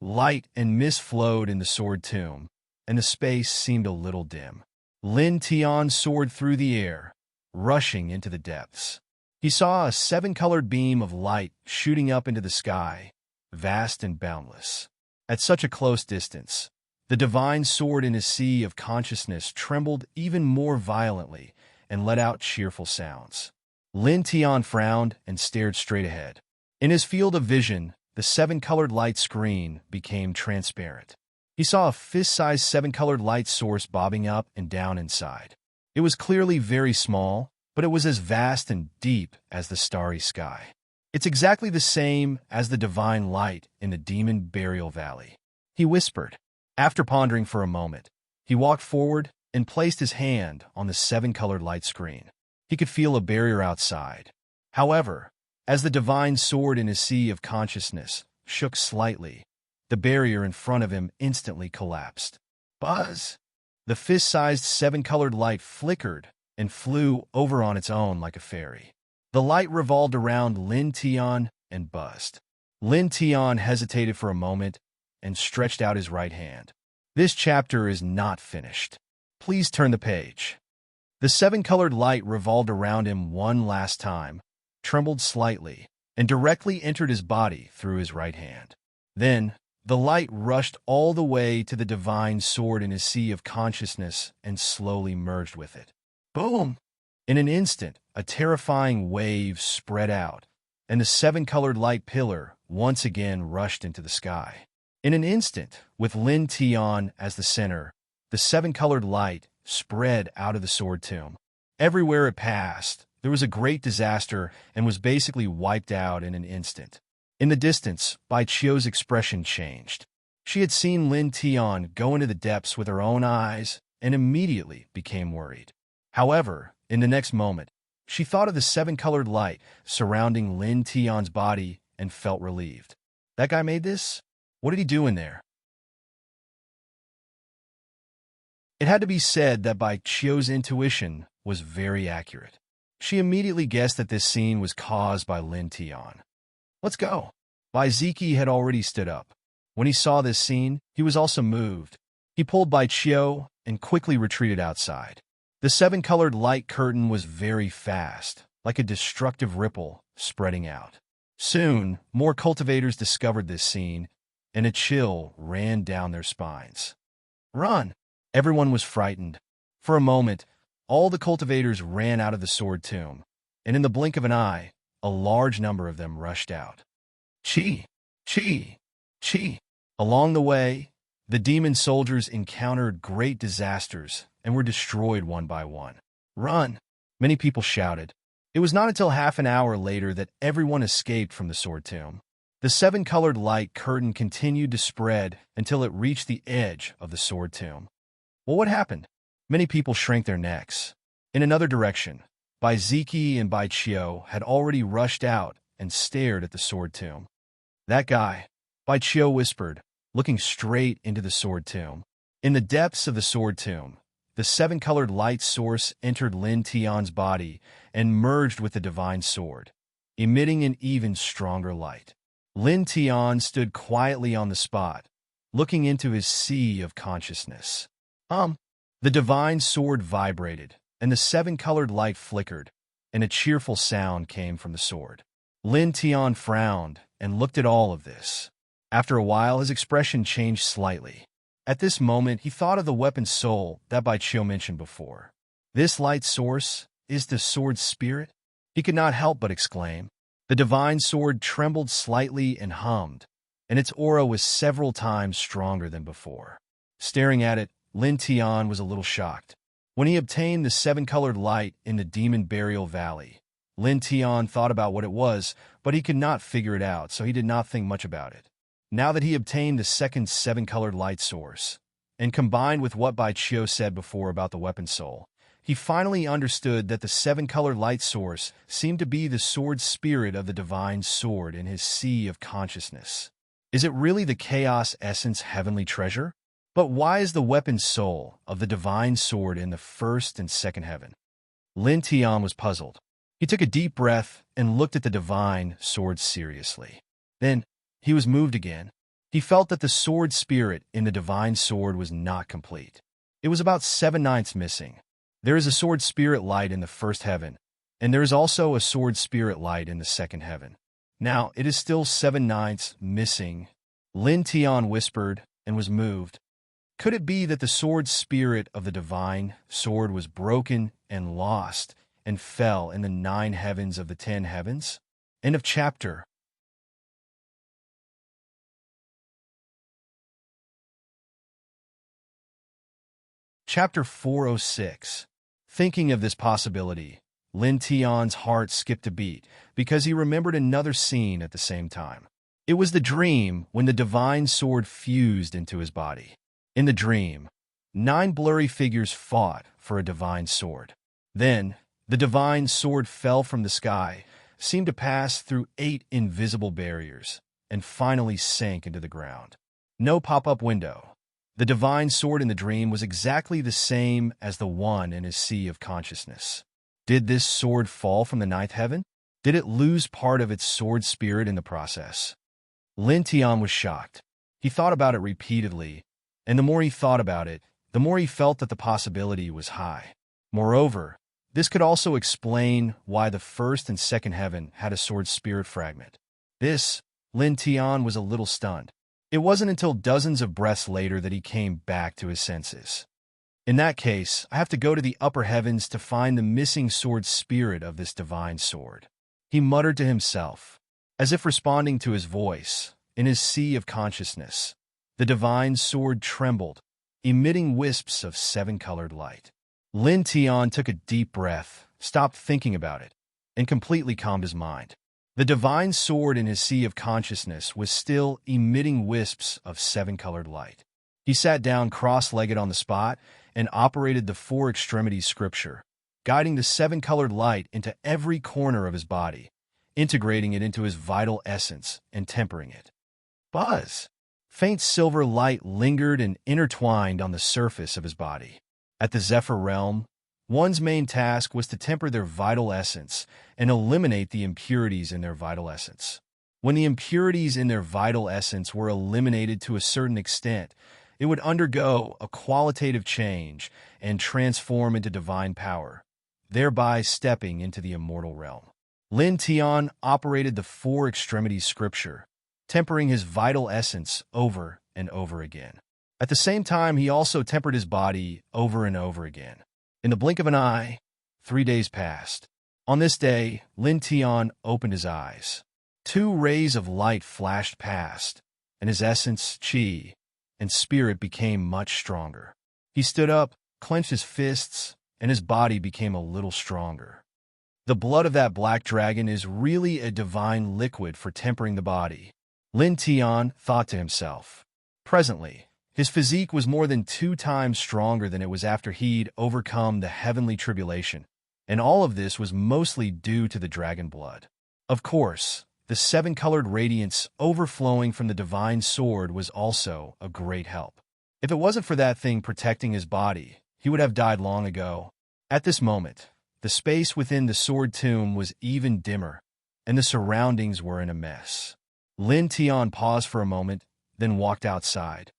A: Light and mist flowed in the sword tomb, and the space seemed a little dim. Lin Tian soared through the air, rushing into the depths. He saw a 7-colored beam of light shooting up into the sky, vast and boundless. At such a close distance, the divine sword in his sea of consciousness trembled even more violently and let out cheerful sounds. Lin Tian frowned and stared straight ahead. In his field of vision, the 7-colored light screen became transparent. He saw a fist-sized 7-colored light source bobbing up and down inside. It was clearly very small, but it was as vast and deep as the starry sky. It's exactly the same as the divine light in the Demon Burial Valley, he whispered. After pondering for a moment, he walked forward and placed his hand on the 7-colored light screen. He could feel a barrier outside. However, as the divine sword in his sea of consciousness shook slightly, the barrier in front of him instantly collapsed. Buzz! The fist-sized 7-colored light flickered and flew over on its own like a fairy. The light revolved around Lin Tian and buzzed. Lin Tian hesitated for a moment and stretched out his right hand. This chapter is not finished. Please turn the page. The seven-colored light revolved around him one last time, trembled slightly, and directly entered his body through his right hand. Then, the light rushed all the way to the divine sword in his sea of consciousness and slowly merged with it. Boom! In an instant, a terrifying wave spread out, and the seven-colored light pillar once again rushed into the sky. In an instant, with Lin Tian as the center, the seven-colored light spread out of the sword tomb. Everywhere it passed, there was a great disaster and was basically wiped out in an instant. In the distance, Bai Qiu's expression changed. She had seen Lin Tian go into the depths with her own eyes and immediately became worried. However, in the next moment, she thought of the seven-colored light surrounding Lin Tian's body and felt relieved. That guy made this? What did he do in there? It had to be said that Bai Qiu's intuition was very accurate. She immediately guessed that this scene was caused by Lin Tian. Let's go. Bai Ziki had already stood up. When he saw this scene, he was also moved. He pulled Bai Qiu and quickly retreated outside. The seven-colored light curtain was very fast, like a destructive ripple spreading out. Soon, more cultivators discovered this scene, and a chill ran down their spines. Run! Everyone was frightened. For a moment, all the cultivators ran out of the sword tomb, and in the blink of an eye, a large number of them rushed out. Chi! Chi! Chi! Along the way, the demon soldiers encountered great disasters and were destroyed one by one. Run! Many people shouted. It was not until half an hour later that everyone escaped from the sword tomb. The seven-colored light curtain continued to spread until it reached the edge of the sword tomb. Well, what happened? Many people shrank their necks. In another direction, Bai Ziki and Bai Qiu had already rushed out and stared at the sword tomb. That guy, Bai Qiu whispered, looking straight into the sword tomb. In the depths of the sword tomb, the seven-colored light source entered Lin Tian's body and merged with the divine sword, emitting an even stronger light. Lin Tian stood quietly on the spot, looking into his sea of consciousness. The divine sword vibrated, and the seven-colored light flickered, and a cheerful sound came from the sword. Lin Tian frowned and looked at all of this. After a while, his expression changed slightly. At this moment, he thought of the weapon soul that Bai Qiu mentioned before. This light source is the sword's spirit? He could not help but exclaim. The divine sword trembled slightly and hummed, and its aura was several times stronger than before. Staring at it, Lin Tian was a little shocked. When he obtained the seven-colored light in the Demon Burial Valley, Lin Tian thought about what it was, but he could not figure it out, so he did not think much about it. Now that he obtained the second seven-colored light source, and combined with what Bai Qiu said before about the weapon soul, he finally understood that the seven-colored light source seemed to be the sword spirit of the divine sword in his sea of consciousness. Is it really the chaos essence heavenly treasure? But why is the weapon soul of the divine sword in the first and second heaven? Lin Tian was puzzled. He took a deep breath and looked at the divine sword seriously. Then, he was moved again. He felt that the sword spirit in the divine sword was not complete. It was about 7/9 missing. There is a sword spirit light in the first heaven, and there is also a sword spirit light in the second heaven. Now, it is still 7/9 missing. Lin Tian whispered and was moved. Could it be that the sword spirit of the divine sword was broken and lost and fell in the 9 heavens of the 10 heavens? End of chapter. Chapter 406. Thinking of this possibility, Lin Tian's heart skipped a beat because he remembered another scene at the same time. It was the dream when the divine sword fused into his body. In the dream, 9 blurry figures fought for a divine sword. Then, the divine sword fell from the sky, seemed to pass through 8 invisible barriers, and finally sank into the ground. No pop-up window. The divine sword in the dream was exactly the same as the one in his sea of consciousness. Did this sword fall from the 9th heaven? Did it lose part of its sword spirit in the process? Lin Tian was shocked. He thought about it repeatedly, and the more he thought about it, the more he felt that the possibility was high. Moreover, this could also explain why the first and second heaven had a sword spirit fragment. This, Lin Tian was a little stunned. It wasn't until dozens of breaths later that he came back to his senses. In that case, I have to go to the upper heavens to find the missing sword spirit of this divine sword. He muttered to himself, as if responding to his voice. In his sea of consciousness, the divine sword trembled, emitting wisps of seven-colored light. Lin Tian took a deep breath, stopped thinking about it, and completely calmed his mind. The divine sword in his sea of consciousness was still emitting wisps of seven-colored light. He sat down cross-legged on the spot and operated the four extremities scripture, guiding the seven-colored light into every corner of his body, integrating it into his vital essence and tempering it. Buzz! Faint silver light lingered and intertwined on the surface of his body. At the Zephyr realm, one's main task was to temper their vital essence and eliminate the impurities in their vital essence. When the impurities in their vital essence were eliminated to a certain extent, it would undergo a qualitative change and transform into divine power, thereby stepping into the immortal realm. Lin Tian operated the four extremities scripture, tempering his vital essence over and over again. At the same time, he also tempered his body over and over again. In the blink of an eye, 3 days passed. On this day, Lin Tian opened his eyes. 2 rays of light flashed past, and his essence, qi, and spirit became much stronger. He stood up, clenched his fists, and his body became a little stronger. The blood of that black dragon is really a divine liquid for tempering the body, Lin Tian thought to himself. Presently, his physique was more than 2 times stronger than it was after he'd overcome the heavenly tribulation, and all of this was mostly due to the dragon blood. Of course, the 7-colored radiance overflowing from the divine sword was also a great help. If it wasn't for that thing protecting his body, he would have died long ago. At this moment, the space within the sword tomb was even dimmer, and the surroundings were in a mess. Lin Tian paused for a moment, then walked outside.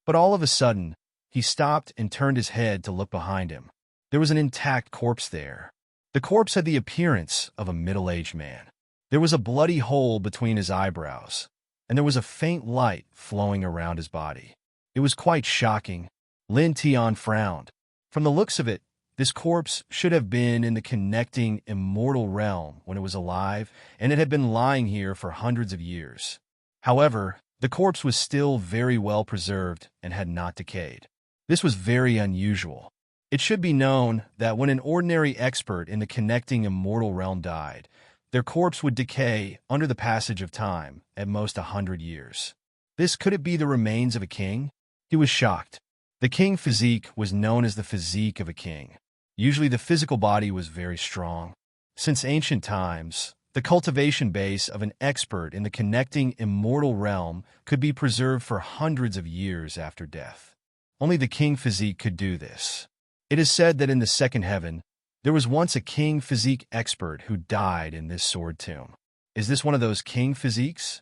A: But all of a sudden, he stopped and turned his head to look behind him. There was an intact corpse there. The corpse had the appearance of a middle-aged man. There was a bloody hole between his eyebrows, and there was a faint light flowing around his body. It was quite shocking. Lin Tian frowned. From the looks of it, this corpse should have been in the connecting immortal realm when it was alive, and it had been lying here for hundreds of years. However, the corpse was still very well preserved and had not decayed. This was very unusual. It should be known that when an ordinary expert in the connecting immortal realm died, their corpse would decay under the passage of time, at most 100 years. Could it be the remains of a king? He was shocked. The king physique was known as the physique of a king. Usually the physical body was very strong. Since ancient times, the cultivation base of an expert in the connecting immortal realm could be preserved for hundreds of years after death. Only the king physique could do this. It is said that in the second heaven, there was once a king physique expert who died in this sword tomb. Is this one of those king physiques?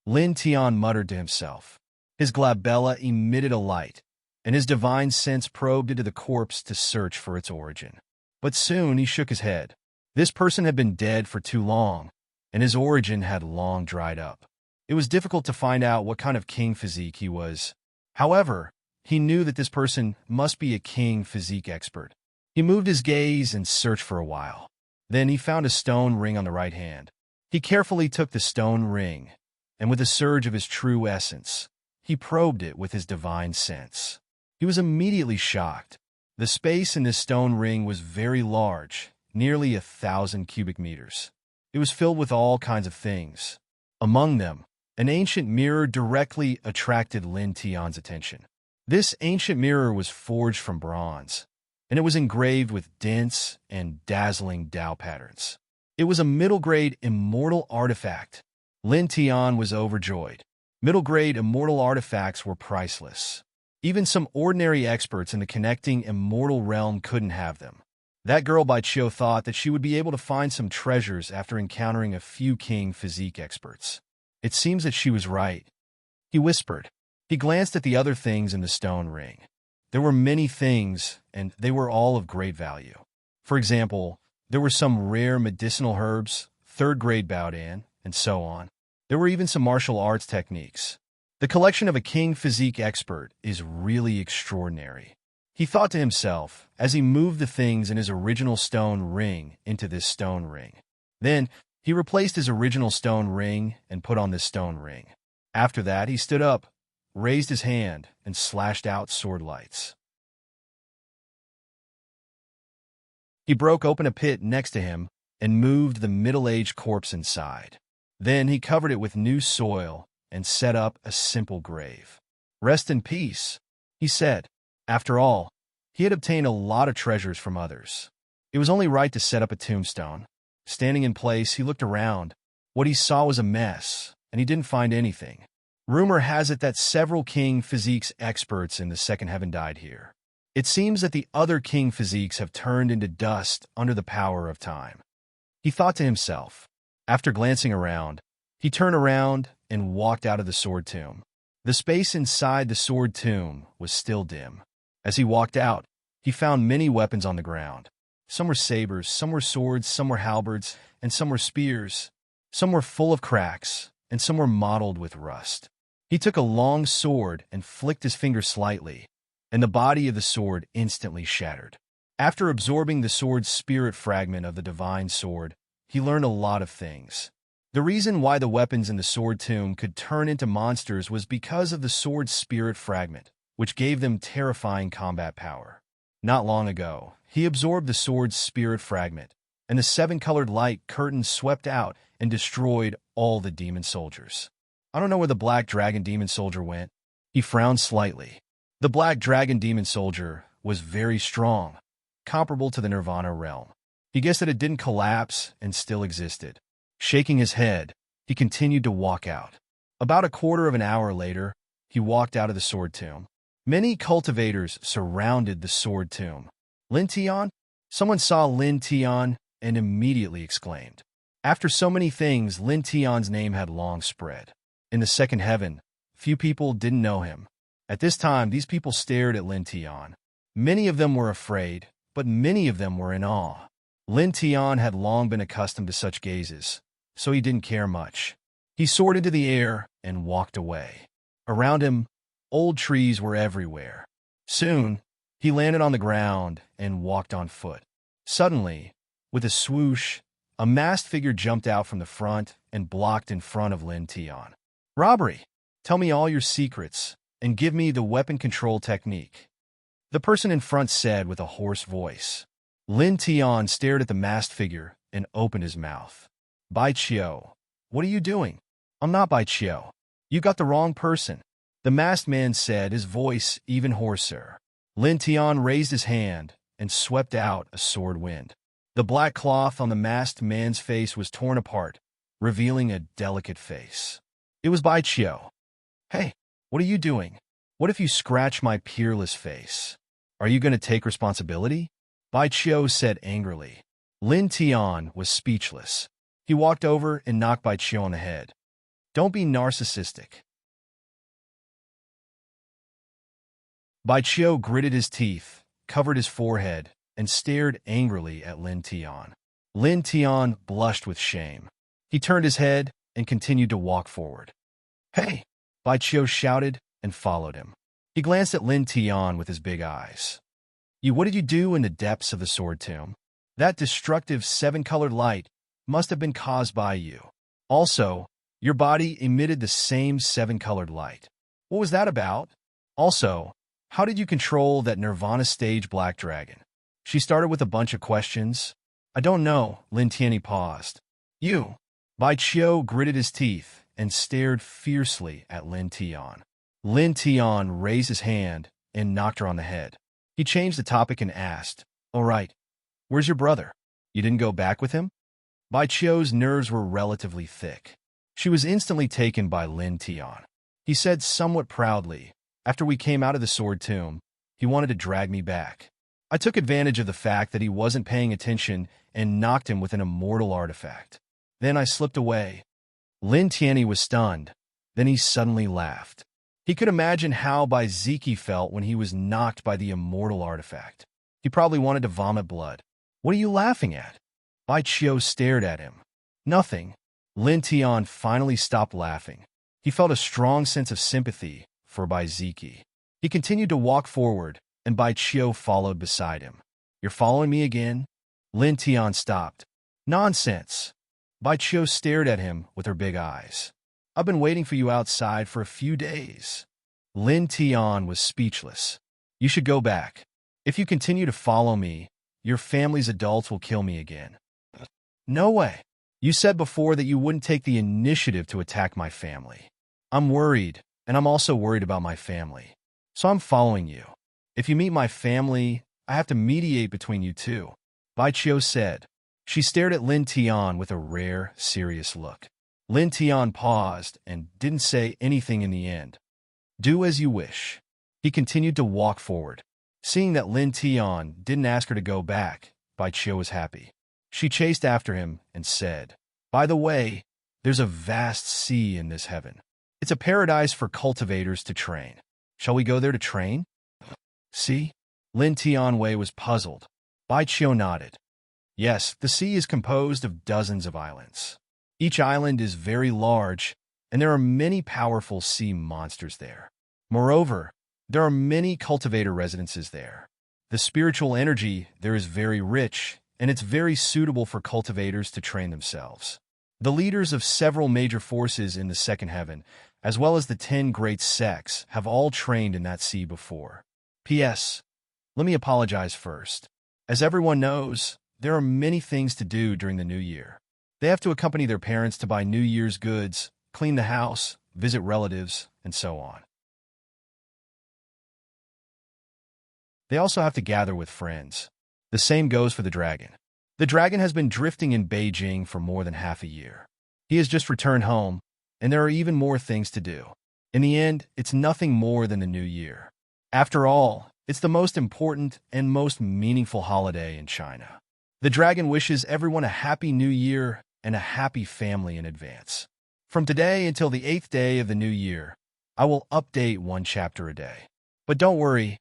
A: Lin Tian muttered to himself. His glabella emitted a light, and his divine sense probed into the corpse to search for its origin. But soon he shook his head. This person had been dead for too long, and his origin had long dried up. It was difficult to find out what kind of king physique he was. However, he knew that this person must be a king physique expert. He moved his gaze and searched for a while. Then he found a stone ring on the right hand. He carefully took the stone ring, and with a surge of his true essence, he probed it with his divine sense. He was immediately shocked. The space in this stone ring was very large, nearly 1,000 cubic meters. It was filled with all kinds of things. Among them, an ancient mirror directly attracted Lin Tian's attention. This ancient mirror was forged from bronze, and it was engraved with dense and dazzling Tao patterns. It was a middle-grade immortal artifact. Lin Tian was overjoyed. Middle-grade immortal artifacts were priceless. Even some ordinary experts in the connecting immortal realm couldn't have them. That girl Bai Chio thought that she would be able to find some treasures after encountering a few king physique experts. It seems that she was right, he whispered. He glanced at the other things in the stone ring. There were many things, and they were all of great value. For example, there were some rare medicinal herbs, third-grade Baodan, and so on. There were even some martial arts techniques. The collection of a king physique expert is really extraordinary, he thought to himself as he moved the things in his original stone ring into this stone ring. Then, he replaced his original stone ring and put on this stone ring. After that, he stood up, raised his hand, and slashed out sword lights. He broke open a pit next to him and moved the middle-aged corpse inside. Then he covered it with new soil and set up a simple grave. Rest in peace, he said. After all, he had obtained a lot of treasures from others. It was only right to set up a tombstone. Standing in place, he looked around. What he saw was a mess, and he didn't find anything. Rumor has it that several king physiques experts in the second heaven died here. It seems that the other king physiques have turned into dust under the power of time. He thought to himself. After glancing around, he turned around and walked out of the sword tomb. The space inside the sword tomb was still dim. As he walked out, he found many weapons on the ground. Some were sabers, some were swords, some were halberds, and some were spears. Some were full of cracks, and some were mottled with rust. He took a long sword and flicked his finger slightly, and the body of the sword instantly shattered. After absorbing the sword's spirit fragment of the divine sword, he learned a lot of things. The reason why the weapons in the sword tomb could turn into monsters was because of the sword's spirit fragment, which gave them terrifying combat power. Not long ago, he absorbed the sword's spirit fragment, and the seven-colored light curtain swept out and destroyed all the demon soldiers. I don't know where the black dragon demon soldier went. He frowned slightly. The black dragon demon soldier was very strong, comparable to the Nirvana realm. He guessed that it didn't collapse and still existed. Shaking his head, he continued to walk out. About a quarter of an hour later, he walked out of the sword tomb. Many cultivators surrounded the sword tomb. Lin Tian? Someone saw Lin Tian and immediately exclaimed. After so many things, Lin Tian's name had long spread. In the second heaven, few people didn't know him. At this time, these people stared at Lin Tian. Many of them were afraid, but many of them were in awe. Lin Tian had long been accustomed to such gazes, so he didn't care much. He soared into the air and walked away. Around him, old trees were everywhere. Soon, he landed on the ground and walked on foot. Suddenly, with a swoosh, a masked figure jumped out from the front and blocked in front of Lin Tian. Robbery! Tell me all your secrets, and give me the weapon control technique, the person in front said with a hoarse voice. Lin Tian stared at the masked figure and opened his mouth. Bai Chio, what are you doing? I'm not Bai Chio. You got the wrong person, the masked man said, his voice even hoarser. Lin Tian raised his hand and swept out a sword wind. The black cloth on the masked man's face was torn apart, revealing a delicate face. It was Bai Chio. Hey, what are you doing? What if you scratch my peerless face? Are you going to take responsibility? Bai Chio said angrily. Lin Tian was speechless. He walked over and knocked Bai Chio on the head. Don't be narcissistic. Bai Chio gritted his teeth, covered his forehead, and stared angrily at Lin Tian. Lin Tian blushed with shame. He turned his head and continued to walk forward. Hey! Bai Chio shouted and followed him. He glanced at Lin Tian with his big eyes. What did you do in the depths of the sword tomb? That destructive seven-colored light must have been caused by you. Also, your body emitted the same seven-colored light. What was that about? Also, how did you control that Nirvana stage black dragon? She started with a bunch of questions. I don't know, Lin Tian paused. You? Bai Chio gritted his teeth and stared fiercely at Lin Tian. Lin Tian raised his hand and knocked her on the head. He changed the topic and asked, All right, where's your brother? You didn't go back with him? Bai Chio's nerves were relatively thick. She was instantly taken by Lin Tian. He said somewhat proudly, after we came out of the sword tomb, he wanted to drag me back. I took advantage of the fact that he wasn't paying attention and knocked him with an immortal artifact. Then I slipped away. Lin Tianyi was stunned. Then he suddenly laughed. He could imagine how Bai Ziki felt when he was knocked by the immortal artifact. He probably wanted to vomit blood. What are you laughing at? Bai Qiu stared at him. Nothing. Lin Tian finally stopped laughing. He felt a strong sense of sympathy for Bai Ziki. He continued to walk forward, and Bai Qiu followed beside him. You're following me again? Lin Tian stopped. Nonsense. Bai Qiu stared at him with her big eyes. I've been waiting for you outside for a few days. Lin Tian was speechless. You should go back. If you continue to follow me, your family's adults will kill me again. No way. You said before that you wouldn't take the initiative to attack my family. I'm worried, and I'm also worried about my family. So I'm following you. If you meet my family, I have to mediate between you two. Bai Qiu said. She stared at Lin Tian with a rare, serious look. Lin Tian paused and didn't say anything in the end. Do as you wish. He continued to walk forward. Seeing that Lin Tian didn't ask her to go back, Bai Qiu was happy. She chased after him and said, By the way, there's a vast sea in this heaven. It's a paradise for cultivators to train. Shall we go there to train? See? Lin Tianwei was puzzled. Bai Qiu nodded. Yes, the sea is composed of dozens of islands. Each island is very large, and there are many powerful sea monsters there. Moreover, there are many cultivator residences there. The spiritual energy there is very rich, and it's very suitable for cultivators to train themselves. The leaders of several major forces in the second heaven, as well as the 10 great sects, have all trained in that sea before. P.S. Let me apologize first. As everyone knows, there are many things to do during the new year. They have to accompany their parents to buy New Year's goods, clean the house, visit relatives, and so on. They also have to gather with friends. The same goes for the dragon. The dragon has been drifting in Beijing for more than half a year. He has just returned home, and there are even more things to do. In the end, it's nothing more than the new year. After all, it's the most important and most meaningful holiday in China. The dragon wishes everyone a happy new year and a happy family in advance. From today until the 8th day of the new year, I will update 1 chapter a day. But don't worry,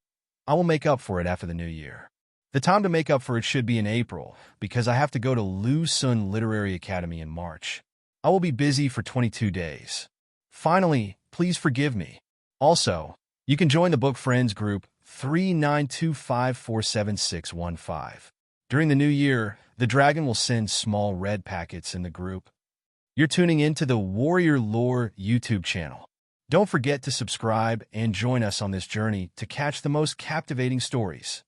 A: I will make up for it after the new year. The time to make up for it should be in April, because I have to go to Lu Sun Literary Academy in March. I will be busy for 22 days. Finally, please forgive me. Also, you can join the Book Friends group 3925471615. During the new year, the dragon will send small red packets in the group. You're tuning in to the Warrior Lore YouTube channel. Don't forget to subscribe and join us on this journey to catch the most captivating stories.